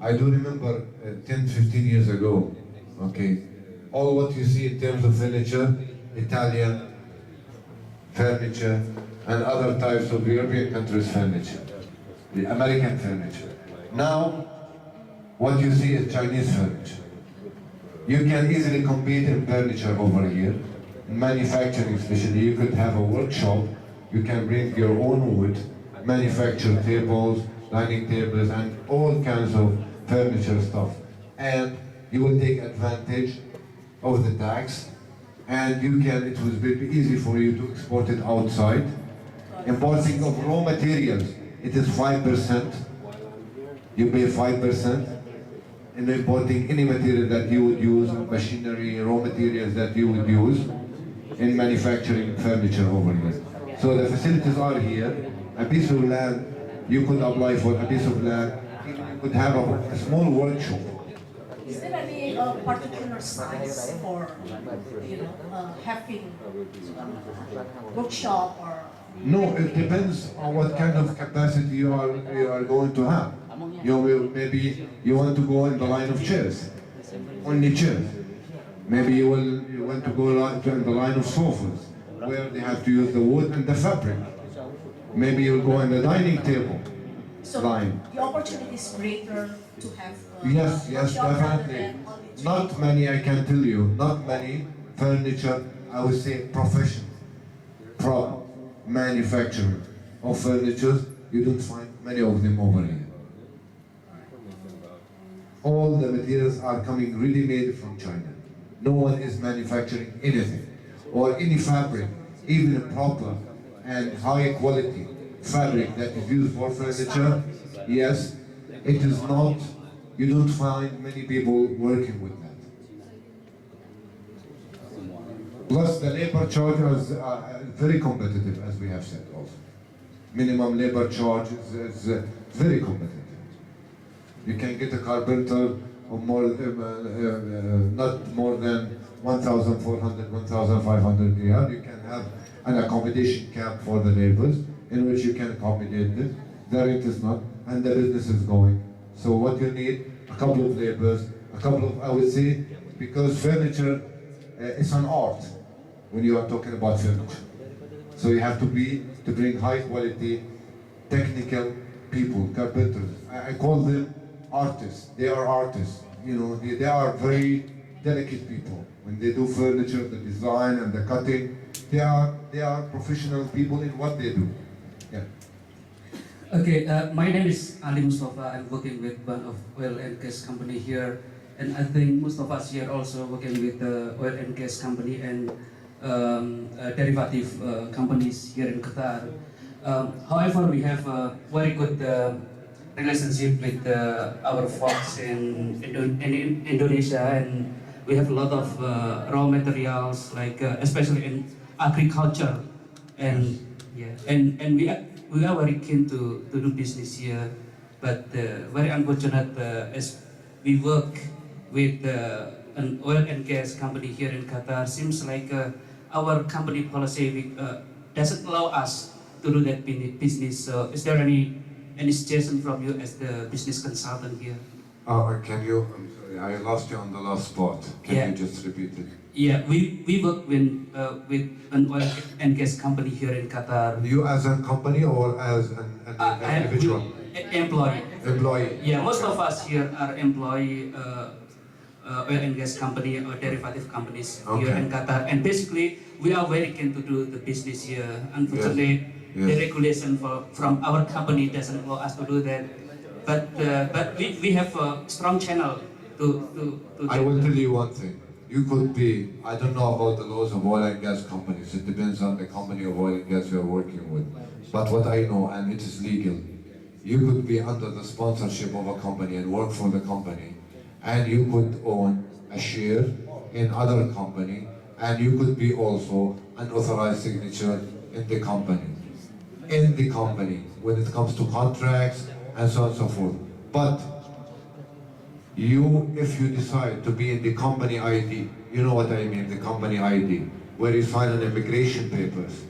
S3: I do remember 10, 15 years ago, okay, all what you see in terms of furniture, Italian furniture, and other types of European countries' furniture, the American furniture. Now, what you see is Chinese furniture. You can easily compete in furniture over here. In manufacturing especially, you could have a workshop, you can bring your own wood, manufacture tables, dining tables, and all kinds of furniture stuff. And you will take advantage of the tax, and it will be easy for you to export it outside. Importing of raw materials, it is 5%. You pay 5% in importing any material that you would use, machinery, raw materials that you would use in manufacturing furniture over here. So the facilities are here. A piece of land, you could apply for a piece of land. You could have a small workshop.
S12: Is there any particular size for having workshop or?
S3: No, it depends on what kind of capacity you are going to have. Maybe you want to go in the line of chairs, only chairs. Maybe you want to go in the line of sofas, where they have to use the wood and the fabric. Maybe you'll go in the dining table line.
S12: The opportunity is greater to have.
S3: Yes, definitely. Not many, I can tell you, not many furniture, I would say professional, manufacturer of furniture, you don't find many of them over here. All the materials are coming ready-made from China. No one is manufacturing anything, or any fabric, even a proper and high quality fabric that is used for furniture. Yes, it is not, you don't find many people working with that. Plus the labor charge is very competitive, as we have said also. Minimum labor charge is very competitive. You can get a carpenter of not more than 1,400, 1,500 riyal. You can have an accommodation camp for the laborers in which you can accommodate them. The rent is not, and the business is going. So what you need, a couple of laborers, I would say, because furniture is an art when you are talking about furniture. So you have to bring high quality, technical people, carpenters. I call them artists. They are artists. They are very delicate people. When they do furniture, the design and the cutting, they are professional people in what they do. Yeah.
S13: Okay, my name is Ali Mustafa. I'm working with one of oil and gas company here, and I think most of us here also working with the oil and gas company and derivative companies here in Qatar. However, we have a very good relationship with our folks in Indonesia, and we have a lot of raw materials, like especially in agriculture, and we are very keen to do business here, but very unfortunate as we work with an oil and gas company here in Qatar. Seems like our company policy doesn't allow us to do that business. So is there any suggestion from you as the business consultant here?
S3: Can you, I'm sorry, I lost you on the last part. Can you just repeat it?
S13: Yeah, we work with an oil and gas company here in Qatar.
S3: You as a company or as an individual?
S13: Employee.
S3: Employee.
S13: Yeah, most of us here are employee oil and gas company or derivative companies here in Qatar. And basically, we are very keen to do the business here. Unfortunately, the regulation from our company doesn't allow us to do that. But we have a strong channel to
S3: I will tell you one thing. you could be, I don't know about the laws of oil and gas companies, it depends on the company of oil and gas you're working with. But what I know, and it is legal, you could be under the sponsorship of a company and work for the company, and you could own a share in other company, and you could be also an authorized signature in the company. When it comes to contracts and so on and so forth. But if you decide to be in the company ID, you know what I mean, the company ID, where you sign on immigration papers.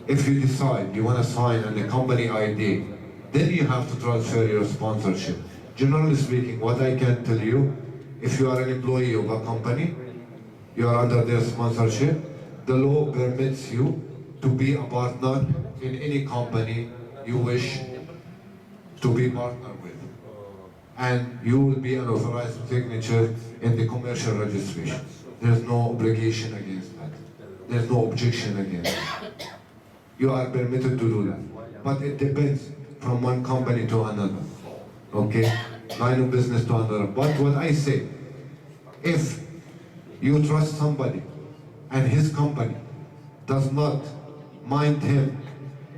S3: If you decide you want to sign on the company ID, then you have to transfer your sponsorship. Generally speaking, what I can tell you, if you are an employee of a company, you are under their sponsorship, the law permits you to be a partner in any company you wish to be partner with. And you will be an authorized signature in the commercial registration. There's no obligation against that. There's no objection against that. You are permitted to do that. But it depends from one company to another. Okay? Line of business to another. But what I say, if you trust somebody and his company does not mind him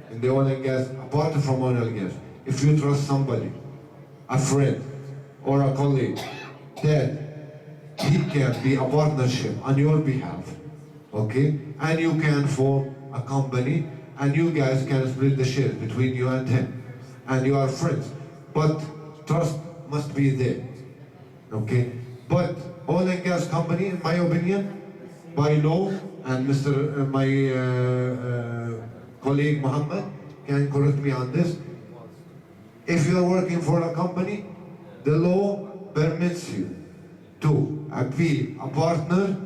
S3: in the oil and gas, apart from oil and gas, if you trust somebody, a friend or a colleague, that he can be a partnership on your behalf, okay? And you can form a company and you guys can split the shares between you and him. And you are friends. But trust must be there, okay? But oil and gas company, in my opinion, by law, and my colleague Muhammad can correct me on this, if you are working for a company, the law permits you to be a partner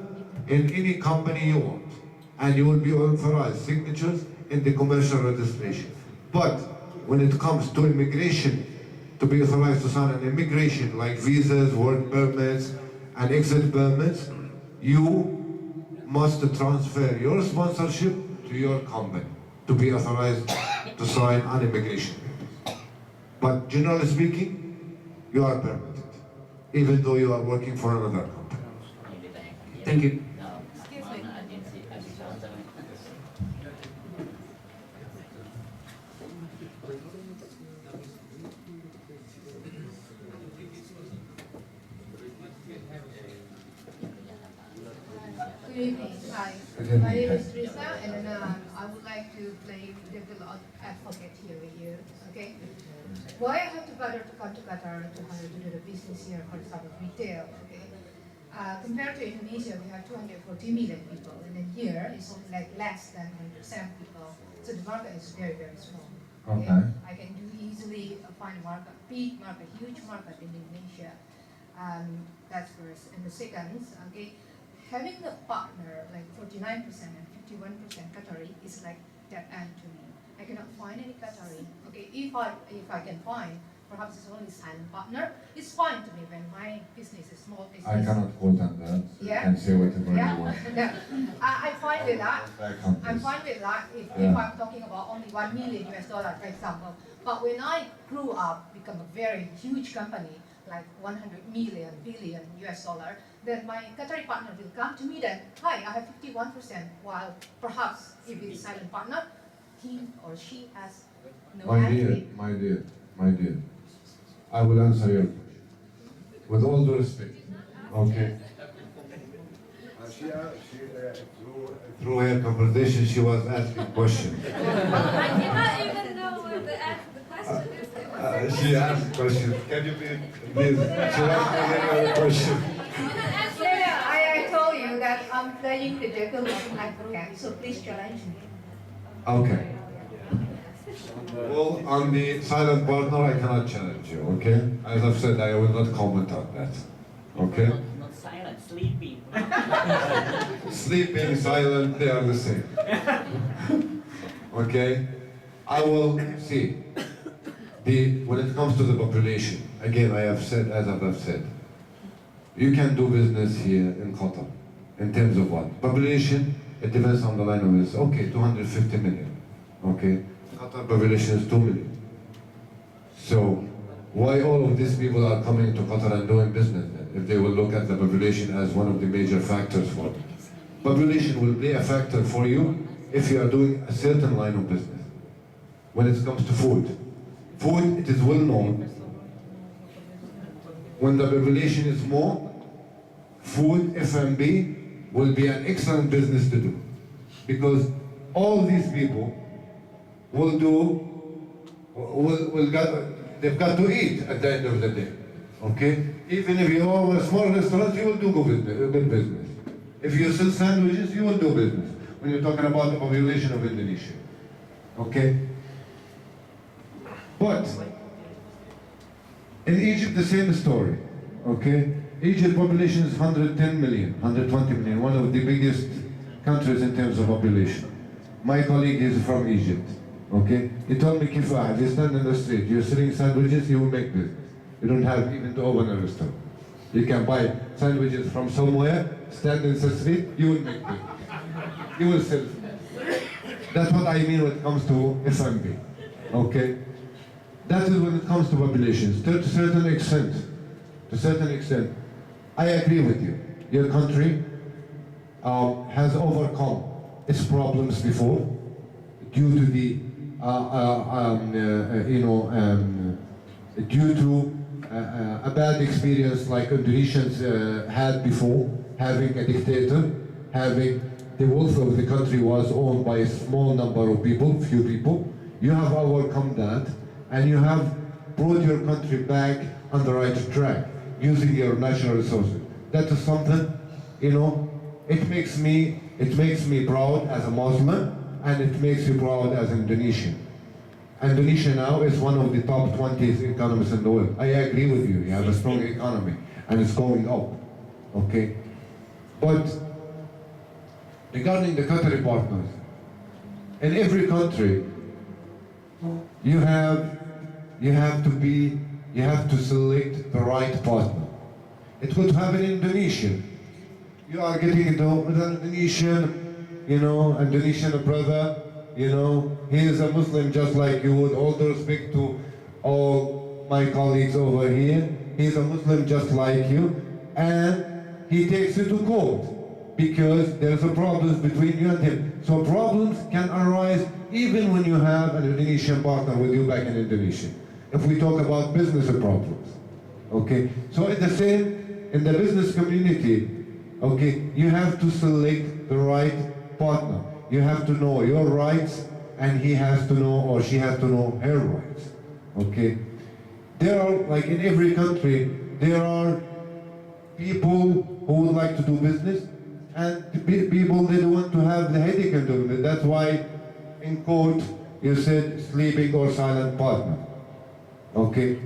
S3: in any company you want, and you will be authorized signatures in the commercial registration. But when it comes to immigration, to be authorized to sign an immigration like visas, work permits, and exit permits, you must transfer your sponsorship to your company to be authorized to sign an immigration papers. But generally speaking, you are permitted, even though you are working for another company.
S13: Thank you.
S14: Good evening. Hi.
S3: Good evening.
S14: My name is Teresa, and then I would like to play devil advocate here with you. Okay. Why I have to bother to come to Qatar to do the business here, for example, retail. Okay. Compared to Indonesia, we have 240 million people, and then here it's only like less than 100% people. So the market is very, very small. Okay. I can do easily find a market, big market, huge market in Indonesia. That's first. And the second, okay, having a partner like 49% and 51% Qatari is like that end to me. I cannot find any Qatari. Okay, if I can find, perhaps it's only silent partner. It's fine to me when my business is small business.
S3: I cannot quote on that. So
S14: Yeah.
S3: You can say whatever you want.
S14: Yeah. I'm fine with that. I'm fine with that if I'm talking about only $1 million, for example. But when I grew up, become a very huge company, like 100 million, billion $, then my Qatari partner will come to me then, hi, I have 51%, while perhaps if it's silent partner, he or she has no entry.
S3: My dear, I will answer your question. With all due respect, okay? Through her conversation, she was asking questions.
S9: I did not even know what the question is.
S3: She asked questions. Can you please? She wants to hear your question.
S14: I told you that I'm playing the devil advocate, so please challenge me.
S3: Okay. Well, on the silent partner, I cannot challenge you, okay? As I've said, I will not comment on that, okay?
S7: Not silent, sleeping.
S3: Sleeping, silent, they are the same. Okay? I will see. When it comes to the population, again, I have said, as I've said, you can do business here in Qatar. In terms of what? Population, it depends on the line of business. Okay, 250 million. Okay? Qatar population is 2 million. So, why all of these people are coming to Qatar and doing business then, if they will look at the population as one of the major factors for it. Population will play a factor for you if you are doing a certain line of business. When it comes to food, it is well known. When the population is more, food, F&B, will be an excellent business to do. Because all these people will they've got to eat at the end of the day. Okay? Even if you own a small restaurant, you will do good business. If you sell sandwiches, you will do business. When you're talking about the population of Indonesia. Okay? But in Egypt, the same story. Okay? Egypt population is 110 million, 120 million, one of the biggest countries in terms of population. My colleague is from Egypt. Okay? He told me, Kifah, you stand in the street, you're selling sandwiches, you will make business. You don't have even to open a restaurant. You can buy sandwiches from somewhere, stand in the street, you will make business. You will sell. That's what I mean when it comes to F&B. Okay? That is when it comes to populations. To a certain extent, I agree with you. Your country has overcome its problems before due to the due to a bad experience like Indonesians had before, having a dictator, having the wealth of the country was owned by a small number of people, few people. You have overcome that, and you have brought your country back on the right track using your natural resources. That is something, it makes me proud as a Muslim, and it makes you proud as an Indonesian. Indonesia now is one of the top 20 economies in the world. I agree with you. You have a strong economy, and it's going up. Okay, but regarding the Qatari partners, in every country, you have to select the right partner. It could happen in Indonesia. You are getting into with an Indonesian brother, he is a Muslim just like you would. All due respect to all my colleagues over here, he is a Muslim just like you, and he takes you to court because there's a problem between you and him. So problems can arise even when you have an Indonesian partner with you back in Indonesia. If we talk about business problems, okay. So it's the same in the business community. Okay, you have to select the right partner. You have to know your rights, and he has to know, or she has to know her rights. Okay, there are, like in every country, there are people who would like to do business, and people they don't want to have the headache of doing it. That's why in court you said sleeping or silent partner. Okay,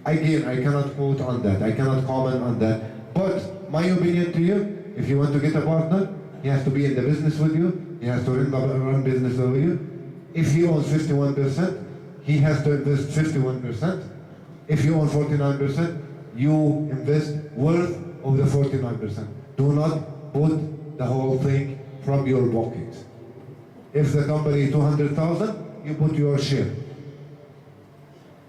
S3: again, I cannot quote on that. I cannot comment on that. But my opinion to you, if you want to get a partner, he has to be in the business with you. He has to run business over you. If he owns 51%, he has to invest 51%. If you own 49%, you invest worth of the 49%. Do not put the whole thing from your pocket. If the company is 200,000, you put your share,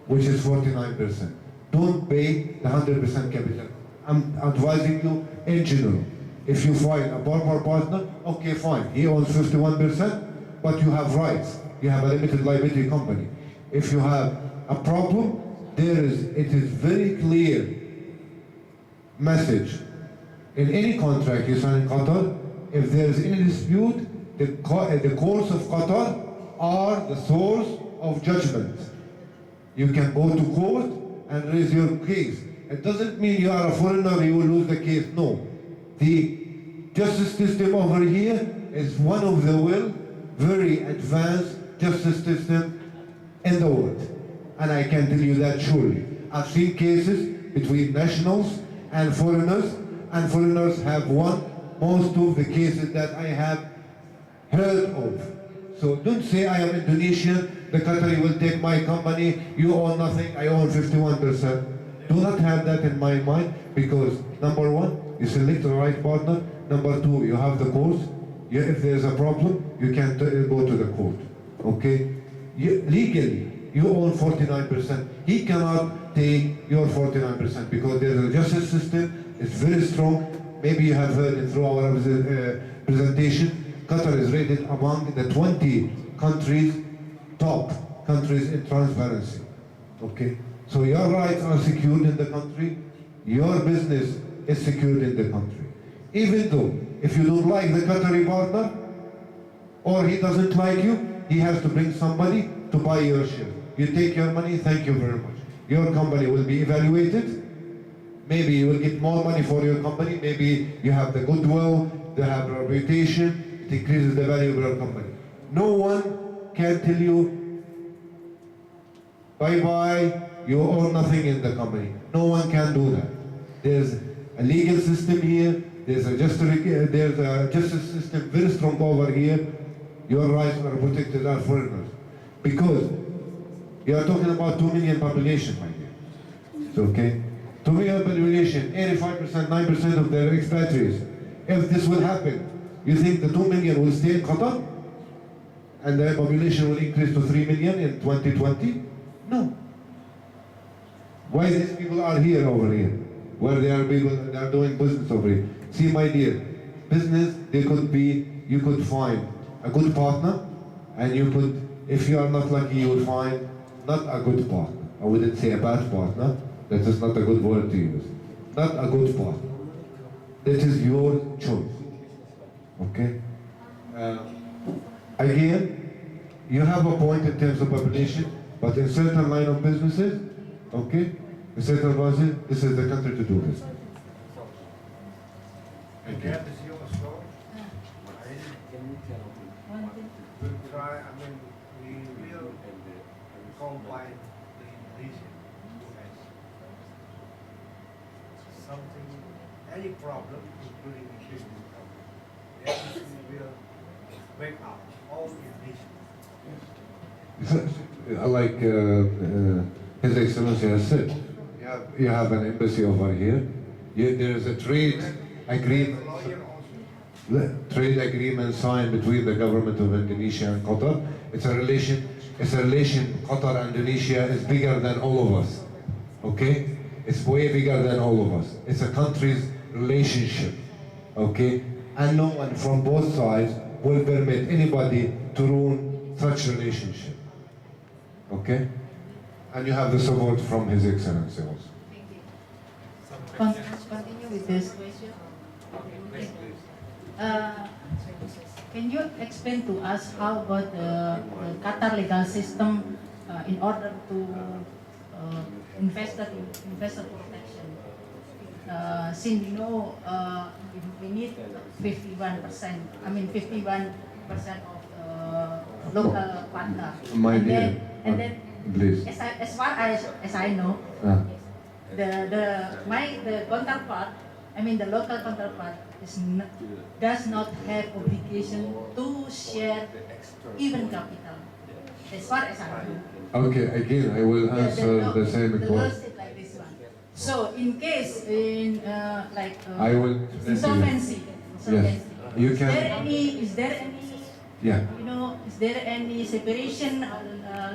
S3: which is 49%. Don't pay the 100% capital. I'm advising you in general. If you find a partner, okay, fine. He owns 51%, but you have rights. You have a limited liability company. If you have a problem, it is very clear message. In any contract you sign in Qatar, if there is any dispute, the courts of Qatar are the source of judgment. You can go to court and raise your case. It doesn't mean you are a foreigner, you will lose the case. No. The justice system over here is one of the very advanced justice system in the world. And I can tell you that surely. I've seen cases between nationals and foreigners have won most of the cases that I have heard of. So don't say I am Indonesian, the Qatari will take my company, you own nothing, I own 51%. Do not have that in my mind, because number one, you select the right partner. Number two, you have the courts. If there's a problem, you can go to the court. Okay? Legally, you own 49%. He cannot take your 49% because there's a justice system, it's very strong. Maybe you have heard it through our presentation. Qatar is rated among the 20 countries, top countries in transparency. Okay? So your rights are secured in the country, your business is secured in the country. Even though, if you don't like the Qatari partner, or he doesn't like you, he has to bring somebody to buy your share. You take your money, thank you very much. Your company will be evaluated. Maybe you will get more money for your company. Maybe you have the goodwill, you have the reputation. It increases the value of your company. No one can tell you, bye-bye, you own nothing in the company. No one can do that. There's a legal system here. There's a justice system very strong over here. Your rights are protected as foreigners. Because you are talking about 2 million population, my dear. It's okay? 2 million population, 85%, 9% of their expatriates. If this will happen, you think the 2 million will stay in Qatar? And the population will increase to 3 million in 2020? No. Why these people are here over here? Where they are people, they are doing business over here. See, my dear, business, you could find a good partner, and you could, if you are not lucky, you will find not a good partner. I wouldn't say a bad partner, that is not a good word to use. Not a good partner. That is your choice. Okay? Again, you have a point in terms of population, but in certain line of businesses, okay, in certain businesses, this is the country to do this. Thank you.
S2: We'll try, we will combine the Indonesian as something, any problem, including the business problem. The embassy will break up all Indonesian.
S3: Like His Excellency has said, you have an embassy over here. There is a trade agreement. Trade agreement signed between the government of Indonesia and Qatar. It's a relation. Qatar and Indonesia is bigger than all of us. Okay, it's way bigger than all of us. It's a country's relationship. Okay, and no one from both sides will permit anybody to ruin such relationship. Okay, and you have the support from His Excellency also.
S11: Continue with this question. Can you explain to us how about the Qatar legal system in order to investor protection? Since you know we need 51%. I mean 51% of local partner.
S3: My dear,
S11: and then
S3: please.
S11: As far as I know, the counterpart, I mean the local counterpart, does not have obligation to share even capital. As far as I know.
S3: Okay, again, I will answer the same
S11: The law
S3: question.
S11: said like this one. So in case in
S3: I will.
S11: insolvency,
S3: Yes, you can.
S11: is there any
S3: Yeah.
S11: is there any separation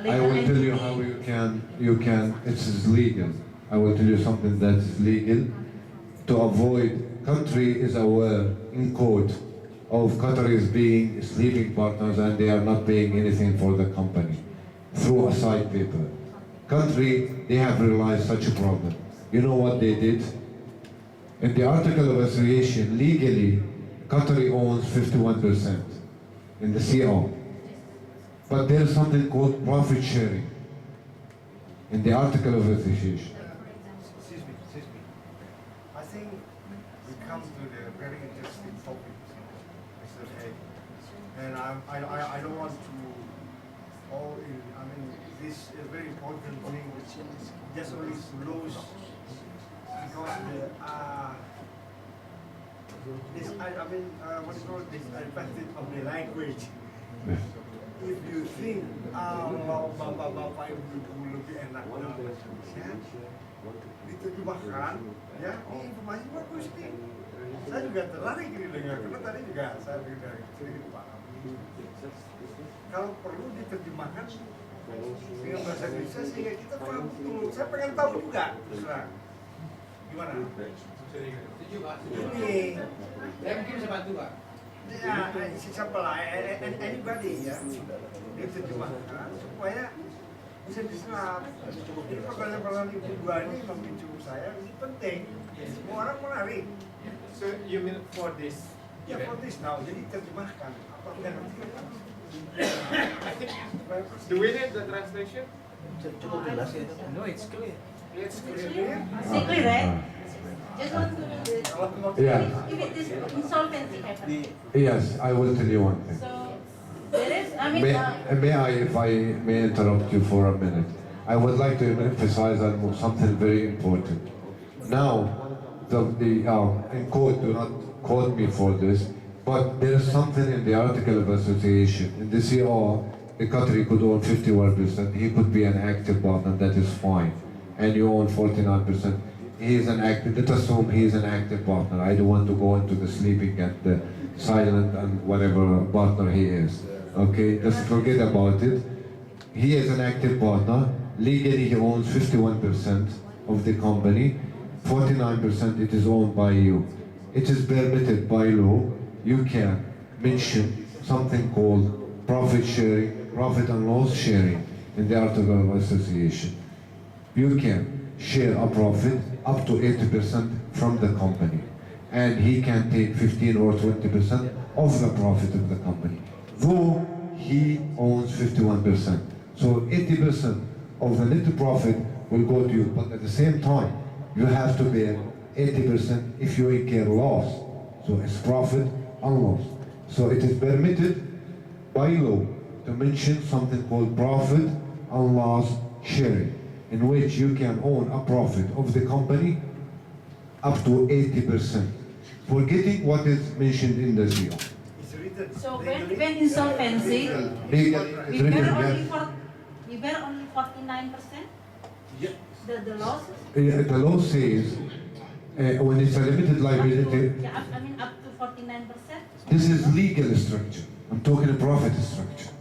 S11: legal
S3: I will tell you
S11: entity?
S3: how you can, it's legal. I will tell you something that is legal to avoid, country is aware in court of Qataris being sleeping partners and they are not paying anything for the company through a side paper. Country, they have realized such a problem. You know what they did? In the article of association, legally, Qatari owns 51% in the CO. But there is something called profit sharing in the article of association.
S2: Excuse me. I think we come to the very interesting topic, Mr. A. And I don't want to this is very important thing which is just only slows because what is called this advantage of the language. If you think bapak ibu lebih enak dalam bahasa Indonesia, diterjemahkan, ya, ini informasi bagus nih. Saya juga tertarik ini dengar, karena tadi juga saya juga sedikit paham. Kalau perlu diterjemahkan
S15: dengan bahasa Indonesia sehingga kita paham betul. Saya pengen tahu juga, terserah. Gimana?
S16: Setuju Pak.
S15: Ini,
S16: Saya mungkin bisa bantu Pak.
S15: ya, siapa lah, anybody ya, diterjemahkan supaya bisa diserap. Jadi pertanyaan-pertanyaan ibu dua ini memicu saya, ini penting. Semua orang menarik.
S1: So you mean for this?
S15: Ya, for this now, jadi terjemahkan. Apa enggak nanti kan?
S1: Do we need the translation?
S15: Cukup jelas ya.
S16: No, it's clear.
S1: It's clear.
S11: Is it clear, right? Just want to know this.
S3: Yeah.
S11: If it is insolvency happen.
S3: Yes, I will tell you one thing.
S11: So there is, I mean,
S3: May I, if I may interrupt you for a minute, I would like to emphasize on something very important. Now, in quote, do not quote me for this, but there is something in the article of association. In the CR, the Qatari could own 51%, he could be an active partner, that is fine. And you own 49%. He is an active, let's assume he is an active partner. I don't want to go into the sleeping and the silent and whatever partner he is. Okay, just forget about it. He is an active partner. Legally, he owns 51% of the company. 49% it is owned by you. It is permitted by law. You can mention something called profit sharing, profit and loss sharing in the article of association. You can share a profit up to 80% from the company, and he can take 15 or 20% of the profit of the company, though he owns 51%. So 80% of the little profit will go to you, but at the same time, you have to bear 80% if you incur loss. So it's profit and loss. So it is permitted by law to mention something called profit and loss sharing, in which you can own a profit of the company up to 80%, forgetting what is mentioned in the CEO.
S11: so when insolvency, we bear only 49%.
S1: Yeah.
S11: The loss.
S3: The law says when it's a limited liability,
S11: Yeah, I mean up to 49%.
S3: this is legal structure. I'm talking a profit structure.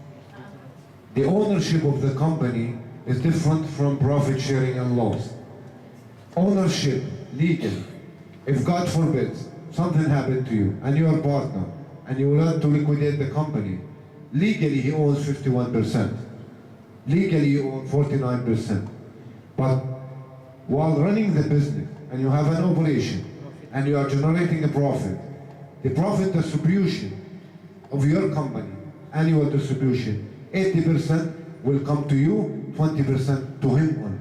S3: The ownership of the company is different from profit sharing and loss. Ownership, legal. If God forbid something happened to you and you're a partner and you want to liquidate the company, legally he owns 51%. Legally you own 49%. But while running the business and you have an operation and you are generating a profit, the profit distribution of your company, annual distribution, 80% will come to you, 20% to him only.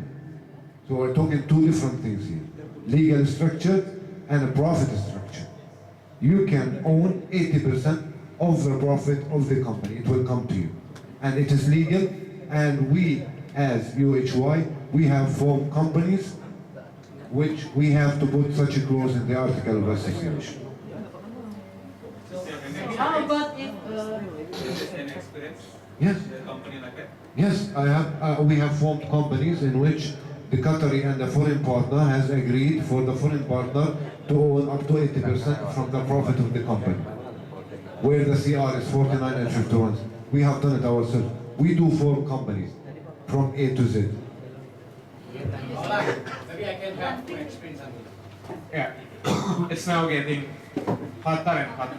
S3: So we're talking two different things here. Legal structure and a profit structure. You can own 80% of the profit of the company. It will come to you. And it is legal, and we as UHY, we have formed companies which we have to put such a clause in the article of association.
S11: How about if
S1: An experience?
S3: Yes.
S1: The company like that?
S3: Yes, I have. We have formed companies in which the Qatari and the foreign partner has agreed for the foreign partner to own up to 80% from the profit of the company, where the CR is 49 and 51. We have done it ourselves. We do form companies from A to Z.
S16: Maybe I can help to explain something.
S1: Yeah. It's now getting hotter and hotter.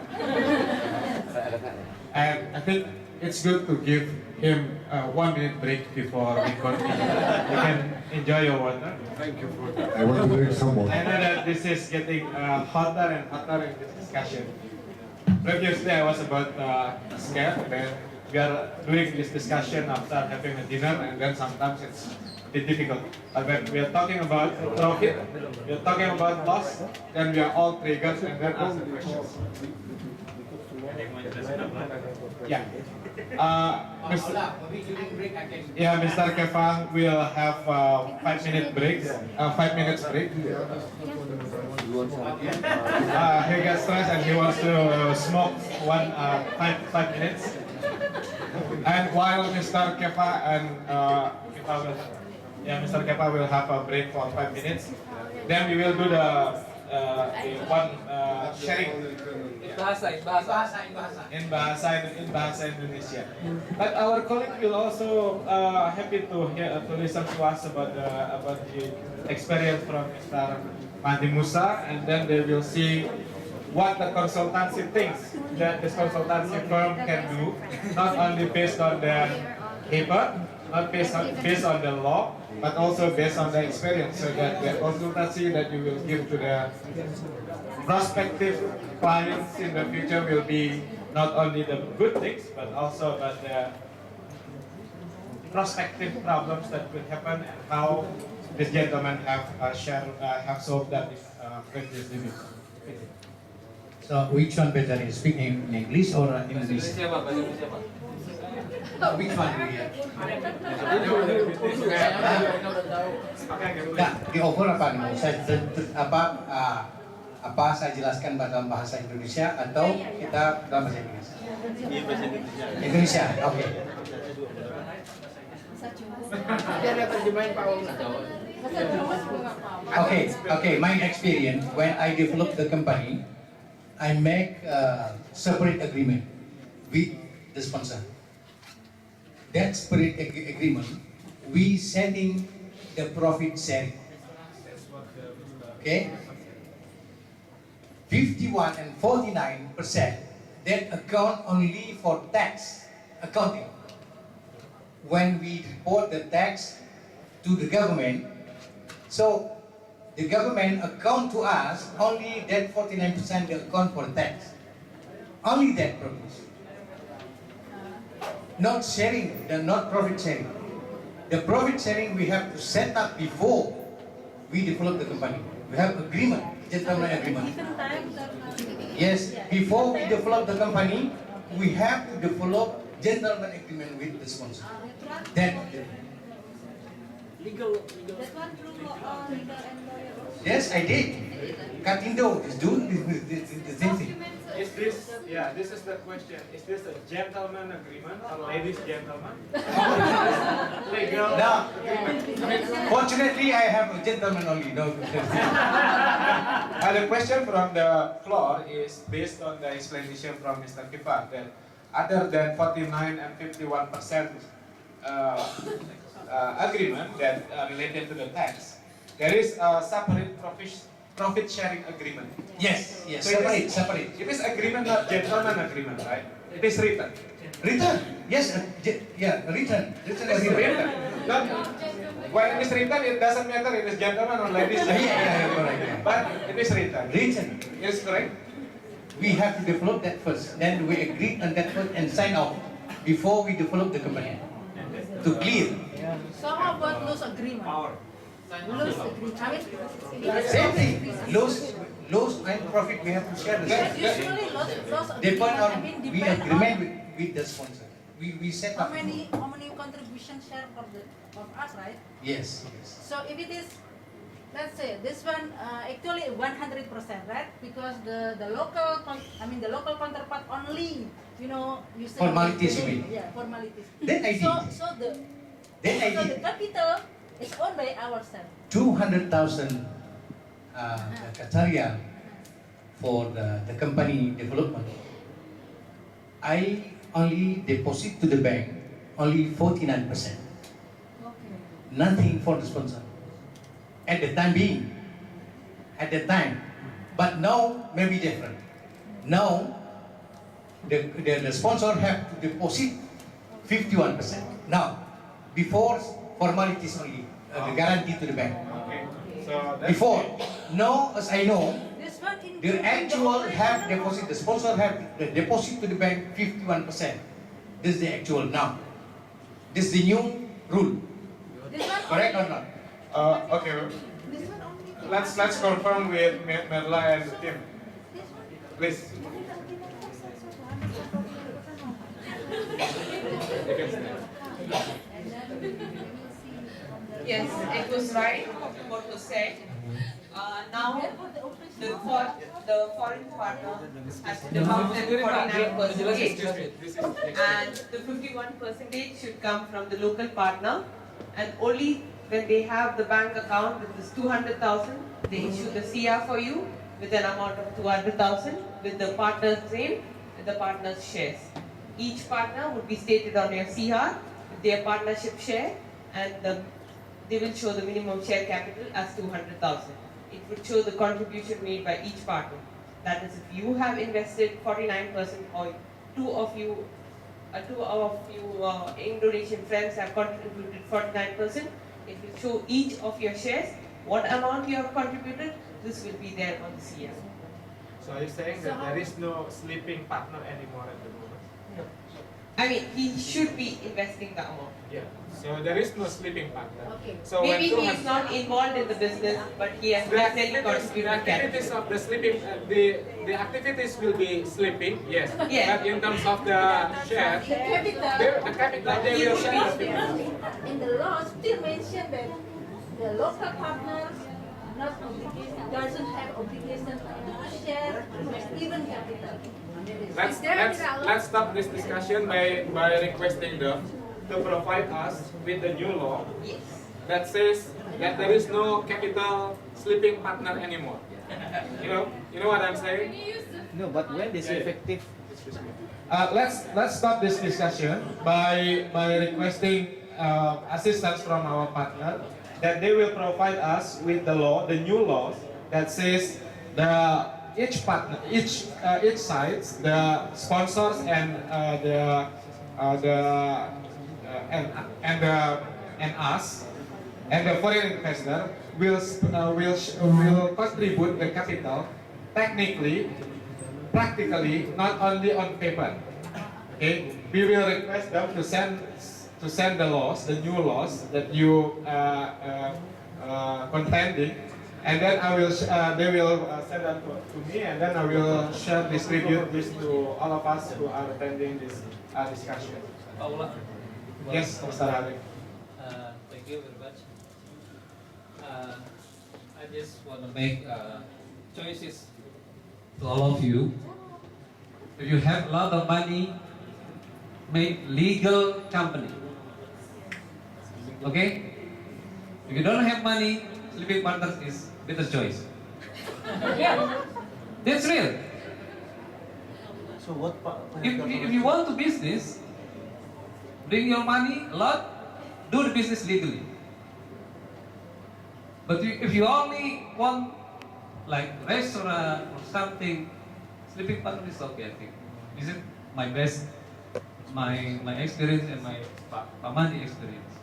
S1: And I think it's good to give him a 1 minute break before we continue. You can enjoy your water.
S3: Thank you for that. I want to drink some more.
S1: I know that this is getting hotter and hotter in this discussion. Previously, I was about scared that we are doing this discussion after having a dinner, and then sometimes it's a bit difficult. But when we are talking about profit, we are talking about loss, then we are all triggered and then ask the questions. Yeah. Mr. Yeah, Mr. Kefa will have 5 minute breaks. 5 minutes break. He gets stressed and he wants to smoke 5 minutes. And while Mr. Kefa and Mr. Kepa will have a break for 5 minutes. Then we will do the one sharing. In bahasa Indonesia. But our colleague will also happy to listen to us about the experience from Mr. Mandi Musa, and then they will see what the consultancy thinks that this consultancy firm can do, not only based on the paper, not based on the law, but also based on the experience, so that the consultancy that you will give to the prospective clients in the future will be not only the good things, but also about the prospective problems that could happen and how this gentleman have solved that previously.
S10: So which one better is speaking in English or English? Which one do you Nah, di over apa nih? Apa saya jelaskan dalam bahasa Indonesia atau kita dalam bahasa Inggris? Indonesia, oke. Okay, my experience when I develop the company, I make a separate agreement with the sponsor. That separate agreement, we setting the profit sharing. Okay? 51 and 49% that account only for tax accounting. When we report the tax to the government, so the government account to us only that 49% they account for tax. Only that purpose. Not sharing, not profit sharing. The profit sharing we have to set up before we develop the company. We have agreement, gentleman agreement. Yes, before we develop the company, we have to develop gentleman agreement with the sponsor. Then
S11: legal. That one through legal and lawyer.
S10: Yes, I did. Katindo is doing the same thing.
S1: Is this, this is the question. Is this a gentleman agreement, a ladies gentleman? Legal agreement.
S10: Fortunately, I have a gentleman only. No.
S1: The question from the floor is based on the explanation from Mr. Kifar that other than 49 and 51% agreement that related to the tax, there is a separate profit sharing agreement.
S10: Yes,
S1: So
S10: separate.
S1: It is agreement, not gentleman agreement, right? It is written.
S10: Written? Yes, written. Written
S1: It's
S10: agreement.
S1: written. When it is written, it doesn't matter if it is gentleman or ladies.
S10: Correct.
S1: But it is written.
S10: Written.
S1: Yes, correct.
S10: We have to develop that first. Then we agree on that first and sign off before we develop the company. To clear.
S11: So how about loose agreement? Loose agreement. I mean,
S10: Same thing. Loss and profit we have to share the
S11: but
S10: same.
S11: usually loss
S10: Depend on
S11: agreement,
S10: we
S11: depend
S10: agreement
S11: on
S10: with the sponsor. We set
S11: how
S10: up.
S11: many contribution share for us, right?
S10: Yes.
S11: So if it is, let's say this one actually 100%, right? Because the local counterpart only, you say
S10: Formalities, you mean?
S11: Yeah, formalities.
S10: Then I did.
S11: So the
S10: Then
S11: capital is owned by ourselves.
S10: 200,000 Qatarian for the company development. I only deposit to the bank only 49%.
S11: Okay.
S10: Nothing for the sponsor. At the time. But now maybe different. Now the sponsor have to deposit 51%. Now, before formalities only, the guarantee to the bank.
S1: Okay. So
S10: Before, now as I know,
S11: This one in
S10: the actual have deposit, the sponsor have the deposit to the bank 51%. This is the actual now. This is the new rule.
S11: This one
S10: Correct or not?
S1: Okay. Let's confirm with Merla and the team. Please.
S5: Yes, it was right what was said. Now, the foreign partner has to deposit 49%, and the 51% should come from the local partner, and only when they have the bank account with this 200,000, they issue the CR for you, with an amount of 200,000 with the partner's name, with the partner's shares. Each partner would be stated on your CR with their partnership share, and they will show the minimum share capital as 200,000. It would show the contribution made by each partner. That is, if you have invested 49% or two of you Indonesian friends have contributed 49%, it will show each of your shares, what amount you have contributed, this will be there on the CR.
S1: So are you saying that there is no sleeping partner anymore at the moment?
S5: No. I mean, he should be investing the amount.
S1: Yeah. So there is no sleeping partner.
S5: Okay.
S1: So
S5: maybe he is not involved in the business, but he has definitely contributed
S1: the activities
S5: capital.
S1: of the sleeping, the activities will be sleeping, yes.
S5: Yeah.
S1: But in terms of the share, the capital they will share.
S11: In the law, still mentioned that the local partners doesn't have obligation to share even capital.
S1: Let's stop this discussion by requesting them to provide us with the new law that says that there is no capital sleeping partner anymore. You know what I'm saying?
S17: No, but when is effective?
S1: Let's stop this discussion by requesting assistance from our partner that they will provide us with the law, the new laws that says each partner, each sides, the sponsors and us and the foreign investor will contribute the capital technically, practically, not only on paper. Okay, we will request them to send the laws, the new laws that you contending, and then they will send them to me, and then I will distribute this to all of us who are attending this discussion.
S18: Paula.
S1: Yes, Mr. Ali.
S18: Thank you very much. I just want to make choices to all of you. If you have a lot of money, make legal company. Okay? If you don't have money, sleeping partners is better choice. Yeah, that's real.
S17: So what?
S18: If you want to business, bring your money a lot, do the business legally. But if you only want like restaurant or something, sleeping partner is okay, I think. This is my best, my experience and my Pamani experience.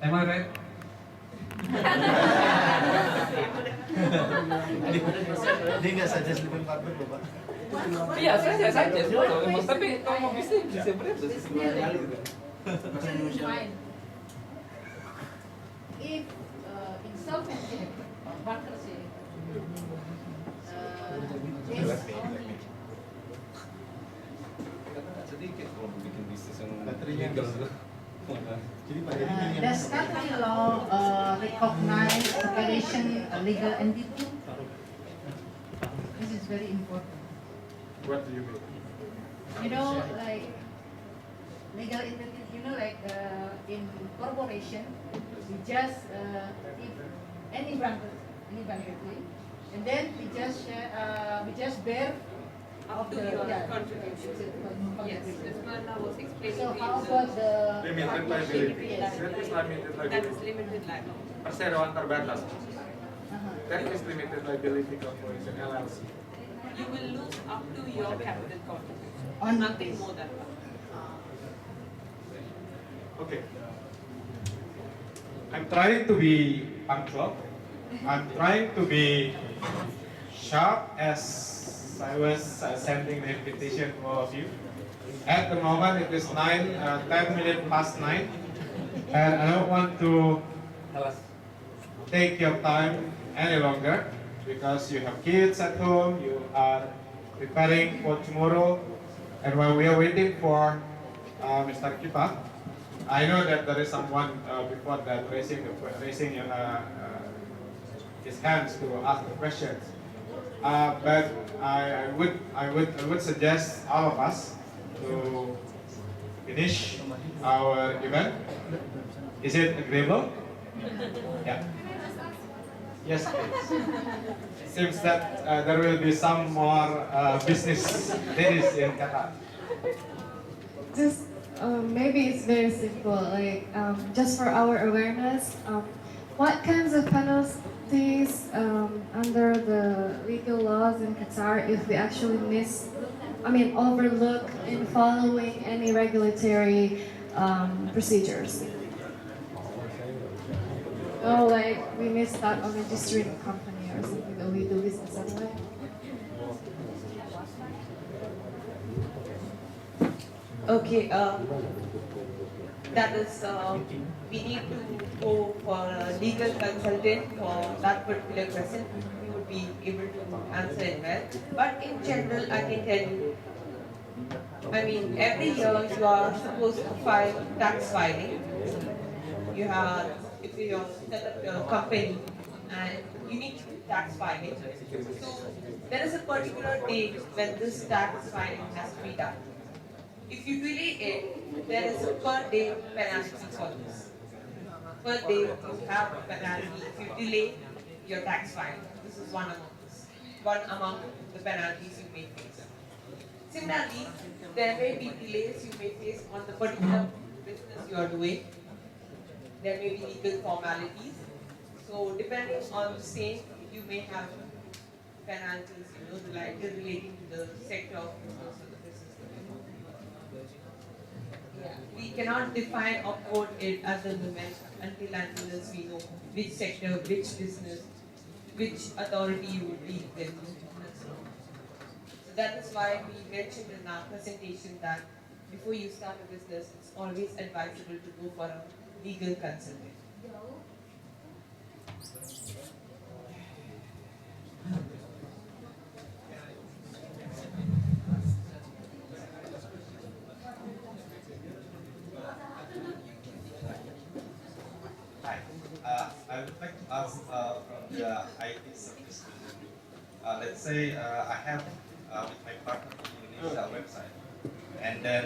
S18: Am I right?
S17: Dia nggak saja sleeping partner loh, Pak.
S18: Iya, saya saja. Tapi kalau mau bisnis bisa beres.
S11: If insolvency, bankruptcy,
S18: sedikit kalau bikin bisnis yang legal.
S11: does country law recognize separation a legal entity? This is very important.
S1: What do you mean?
S11: You know, like legal entity. You know, like in corporation, we just if any bankruptcy, and then we just bear
S5: Up to your contribution. Yes, as Marla was explaining.
S11: So how about the
S1: Limited liability. That is limited liability.
S5: That is limited liability.
S1: Perseroan terbatas. That is limited liability corporation LLC.
S5: You will lose up to your capital contribution.
S11: On
S5: nothing more than that.
S1: Okay. I'm trying to be punctual. I'm trying to be sharp as I was sending the invitation to all of you. At the moment, it is 10 minutes past 9, and I don't want to take your time any longer because you have kids at home, you are preparing for tomorrow, and while we are waiting for Mr. Kipa, I know that there is someone before that raising his hands to ask the questions. But I would suggest all of us to finish our event. Is it agreeable? Yeah. Yes, please. Seems that there will be some more business ladies in Qatar.
S9: Just maybe it's very simple. Like just for our awareness, what kinds of penalties under the legal laws in Qatar if we actually overlook in following any regulatory procedures? Oh, like we missed out on registering a company or something that we do business anyway.
S5: Okay, that is, we need to go for a legal consultant for that particular question. We would be able to answer it well. But in general, I can tell you, I mean, every year you are supposed to file tax filing. You have, if you set up your company and you need to do tax filing. So there is a particular date when this tax filing has to be done. If you delay it, there is a per day penalty for this. Per day you have a penalty if you delay your tax filing. This is one among the penalties you may face. Similarly, there may be delays you may face on the particular business you are doing. There may be legal formalities. So depending on the same, you may have penalties, relating to the sector of business or the business. Yeah. We cannot define or code it at the moment until we know which sector, which business, which authority you would deal with. So that is why we mentioned in our presentation that before you start a business, it's always advisable to go for a legal consultant.
S1: I would like to ask from the IT service. Let's say I have with my partner in Indonesia website, and then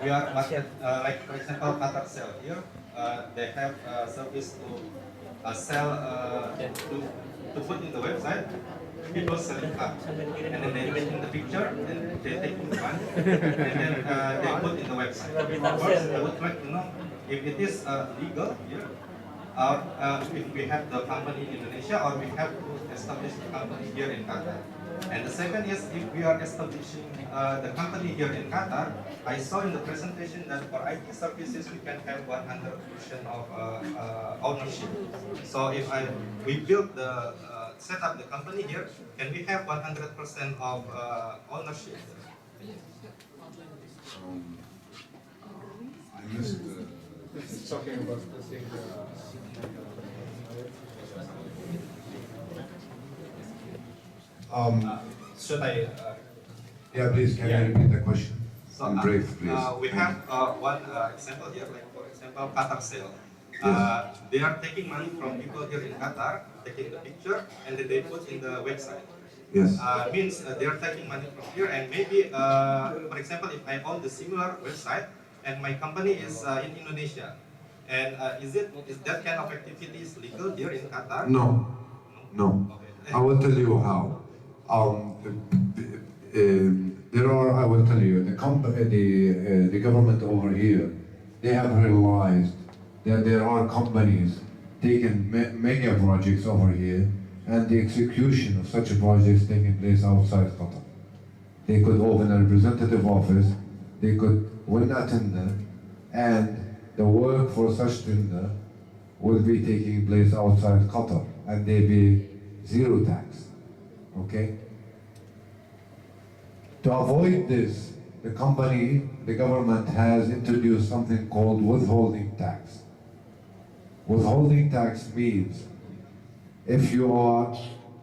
S1: we are market like for example Qatar sell here. They have service to sell to put in the website. People selling car, and then they take in the picture, and they take in the money, and then they put in the website. First, I would like to know if it is legal here. If we have the company in Indonesia or we have to establish the company here in Qatar. And the second is if we are establishing the company here in Qatar, I saw in the presentation that for IT services we can have 100% of ownership. So if we build set up the company here, can we have 100% of ownership?
S3: I missed
S1: It's talking about the thing. Should I?
S3: Yeah, please, can you repeat the question?
S1: So,
S3: In brief, please.
S1: We have one example here, like for example, Qatar sale. They are taking money from people here in Qatar, taking the picture, and then they put in the website.
S3: Yes.
S1: Means they are taking money from here, and maybe, for example, if I own the similar website, and my company is in Indonesia, and is that kind of activities legal here in Qatar?
S3: No, no. I will tell you how. There are, I will tell you, the government over here, they have realized that there are companies taking mega projects over here, and the execution of such projects taking place outside Qatar. They could open a representative office, they could win a tender, and the work for such tender will be taking place outside Qatar, and they pay zero tax. Okay? To avoid this, the government has introduced something called withholding tax. Withholding tax means if you are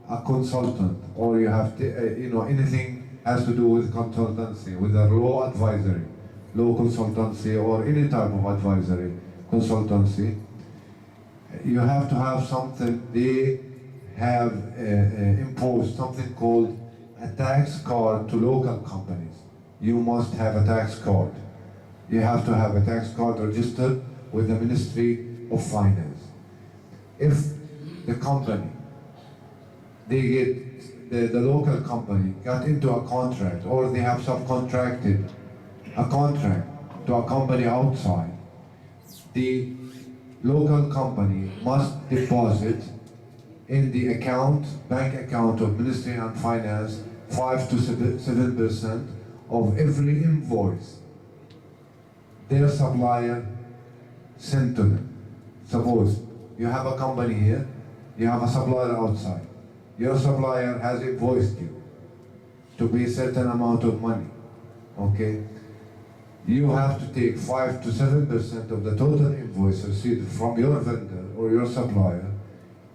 S3: a consultant or you have anything has to do with consultancy, with a law advisory, law consultancy or any type of advisory consultancy, you have to have something. They have imposed something called a tax card to local companies. You must have a tax card. You have to have a tax card registered with the Ministry of Finance. If the company they get the local company got into a contract, or they have subcontracted a contract to a company outside, the local company must deposit in the bank account of Ministry and Finance, 5 to 7% of every invoice their supplier sent to them. Suppose you have a company here, you have a supplier outside. Your supplier has invoiced you to pay a certain amount of money, okay? You have to take 5 to 7% of the total invoice received from your vendor or your supplier.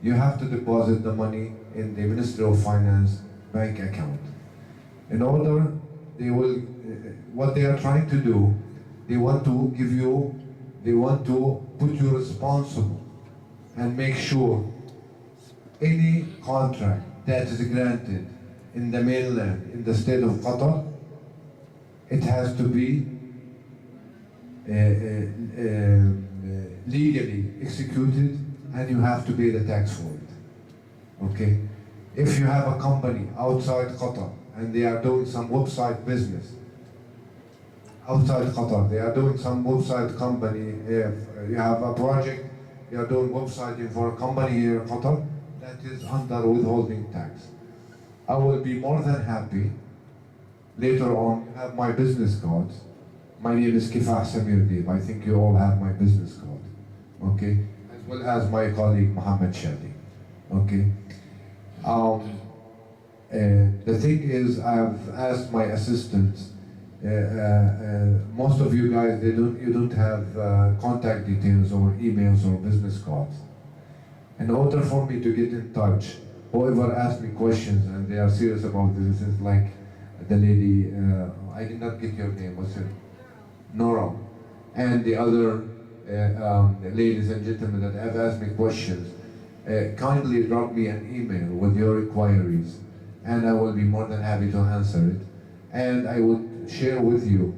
S3: You have to deposit the money in the Ministry of Finance bank account. In order, they will, what they are trying to do, they want to put you responsible and make sure any contract that is granted in the mainland, in the state of Qatar, it has to be legally executed, and you have to pay the tax for it. Okay? If you have a company outside Qatar and they are doing some website business outside Qatar, they are doing some website company, you have a project, you are doing websiting for a company here in Qatar, that is under withholding tax. I will be more than happy later on have my business card. My name is Kifah Samir Deeb. I think you all have my business card, okay? As well as my colleague Mohammed Shadi, okay? The thing is, I've asked my assistants. Most of you guys, you don't have contact details or emails or business cards. In order for me to get in touch, whoever asks me questions and they are serious about this, is like the lady, I did not get your name, what's her? Nora, and the other ladies and gentlemen that have asked me questions, kindly drop me an email with your inquiries, and I will be more than happy to answer it. And I would share with you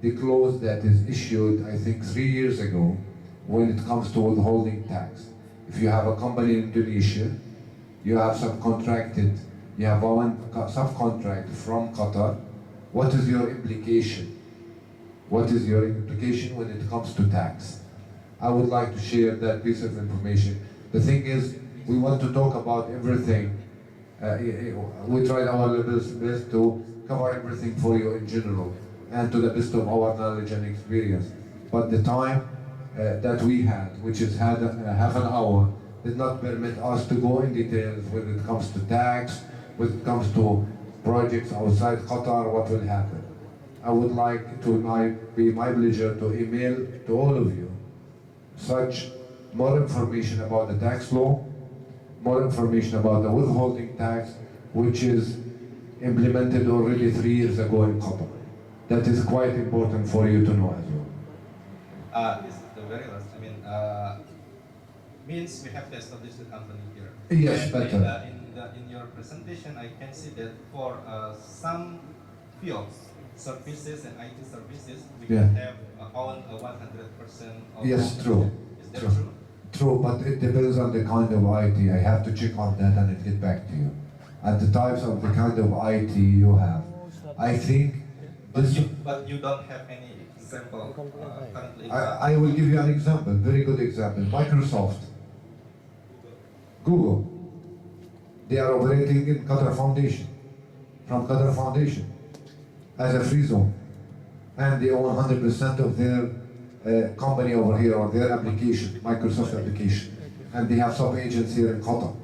S3: the clause that is issued, I think 3 years ago, when it comes to withholding tax. If you have a company in Indonesia, you have subcontracted, you have one subcontract from Qatar, what is your implication? What is your implication when it comes to tax? I would like to share that piece of information. The thing is, we want to talk about everything. We tried our best to cover everything for you in general and to the best of our knowledge and experience. But the time that we had, which is half an hour, did not permit us to go in details when it comes to tax, when it comes to projects outside Qatar, what will happen. I would like to be my pleasure to email to all of you such more information about the tax law, more information about the withholding tax, which is implemented already 3 years ago in Qatar. That is quite important for you to know as well.
S1: This is the very last. Means we have to establish the company here.
S3: Yes,
S1: and
S3: better.
S1: In your presentation, I can see that for some fields, services and IT services, we can have own 100% of.
S3: Yes, true.
S1: Is that true?
S3: True, but it depends on the kind of IT. I have to check on that and I'll get back to you. And the types of the kind of IT you have. I think
S1: But you don't have any example currently.
S3: I will give you an example, very good example. Microsoft, Google, they are operating in Qatar Foundation, from Qatar Foundation, as a free zone. And they own 100% of their company over here, or their application, Microsoft application. And they have sub-agents here in Qatar.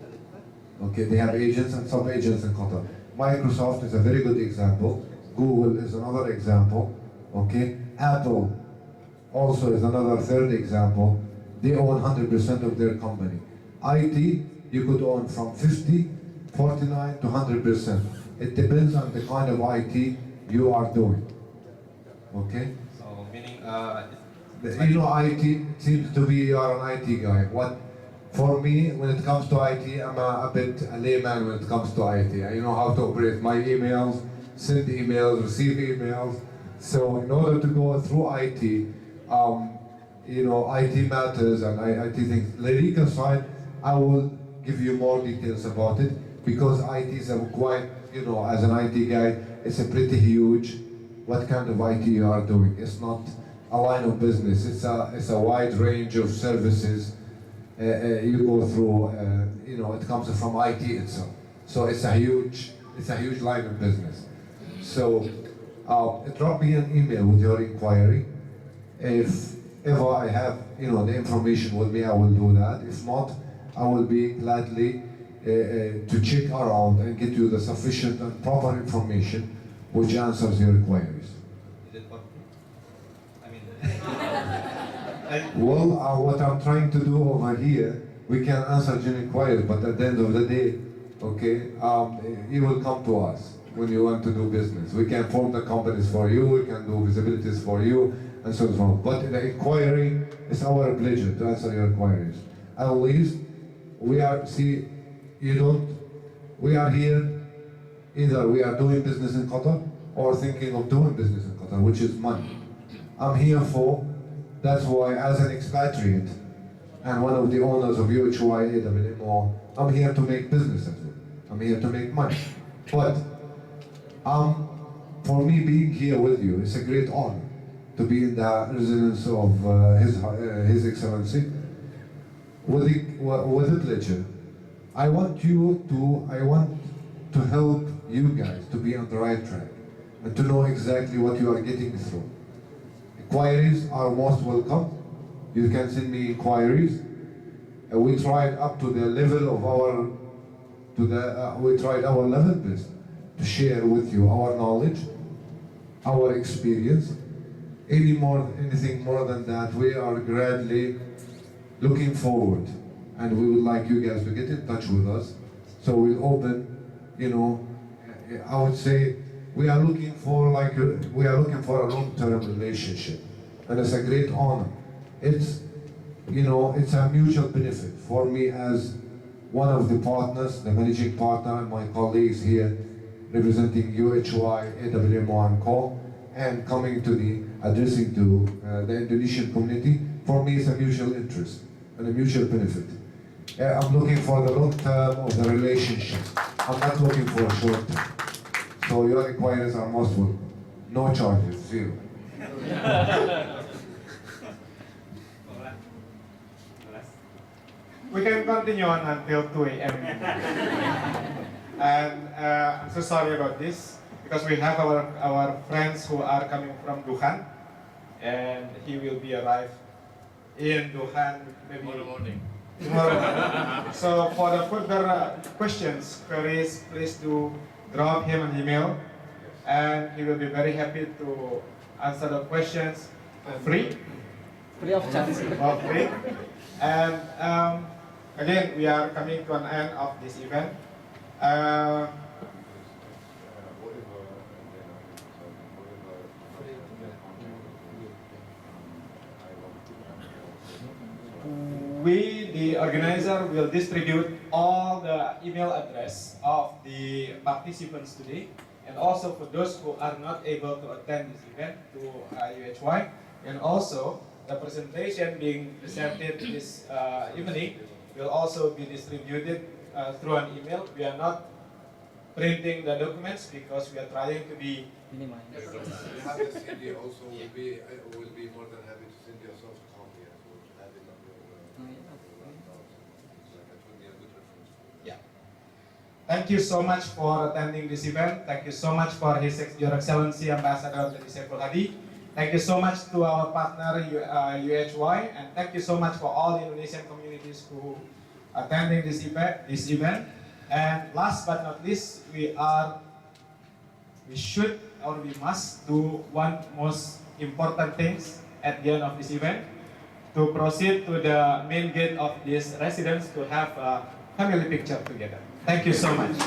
S3: Okay, they have agents and sub-agents in Qatar. Microsoft is a very good example. Google is another example. Okay, Apple also is another third example. They own 100% of their company. IT, you could own from 50, 49 to 100%. It depends on the kind of IT you are doing. Okay?
S1: So meaning,
S3: you know, IT seems to be you are an IT guy. For me, when it comes to IT, I'm a bit a layman when it comes to IT. I know how to operate my emails, send emails, receive emails. So in order to go through IT, you know, IT matters and IT things. The legal side, I will give you more details about it. because IT is a quite, you know, as an IT guy, it's a pretty huge, what kind of IT you are doing. It's not a line of business, it's a wide range of services you go through, you know, it comes from IT itself. So it's a huge line of business. So drop me an email with your inquiry. If ever I have, you know, the information with me, I will do that. If not, I will be gladly to check around and get you the sufficient and proper information which answers your inquiries. Well, what I'm trying to do over here, we can answer your inquiry, but at the end of the day, okay, you will come to us when you want to do business. We can form the companies for you, we can do visibilities for you, and so on. But the inquiry is our pleasure to answer your inquiries. At least we are, see, we are here, either we are doing business in Qatar or thinking of doing business in Qatar, which is money. I'm here for, that's why as an expatriate and one of the owners of UHY AWMO, I'm here to make business as well. I'm here to make money. But for me being here with you, it's a great honor to be in the residence of His Excellency. With the pleasure, I want to help you guys to be on the right track and to know exactly what you are getting through. Inquiries are most welcome. You can send me inquiries. We tried up to the level of we tried our level best to share with you our knowledge, our experience. Anything more than that, we are gladly looking forward, and we would like you guys to get in touch with us. So we'll open, you know, I would say we are looking for a long-term relationship, and it's a great honor. It's, you know, it's a mutual benefit for me as one of the partners, the managing partner, and my colleagues here representing UHY, AWMO and Co, and coming to addressing to the Indonesian community. For me, it's a mutual interest and a mutual benefit. I'm looking for the long term of the relationship. I'm not looking for a short term. So your inquiries are most welcome. No charges, zero.
S1: We can continue on until 2 a.m. And I'm so sorry about this, because we have our friends who are coming from Duhan, and he will be arrived in Duhan maybe tomorrow morning. So for the further questions, queries, please do drop him an email, and he will be very happy to answer the questions for free.
S8: Free of charge.
S1: For free. And again, we are coming to an end of this event. We, the organizer, will distribute all the email address of the participants today, and also for those who are not able to attend this event to UHY, and also the presentation being presented this evening will also be distributed through an email. We are not printing the documents because we are trying to be minimized.
S3: You have the CD also. Will be more than happy to send you a soft copy as well to have it on your laptop. That would be a good reference.
S1: Yeah. Thank you so much for attending this event. Thank you so much for Your Excellency Ambassador Saiful Hadi. Thank you so much to our partner UHY, and thank you so much for all the Indonesian communities who are attending this event. And last but not least, we must do one most important things at the end of this event, to proceed to the main gate of this residence to have a family picture together. Thank you so much.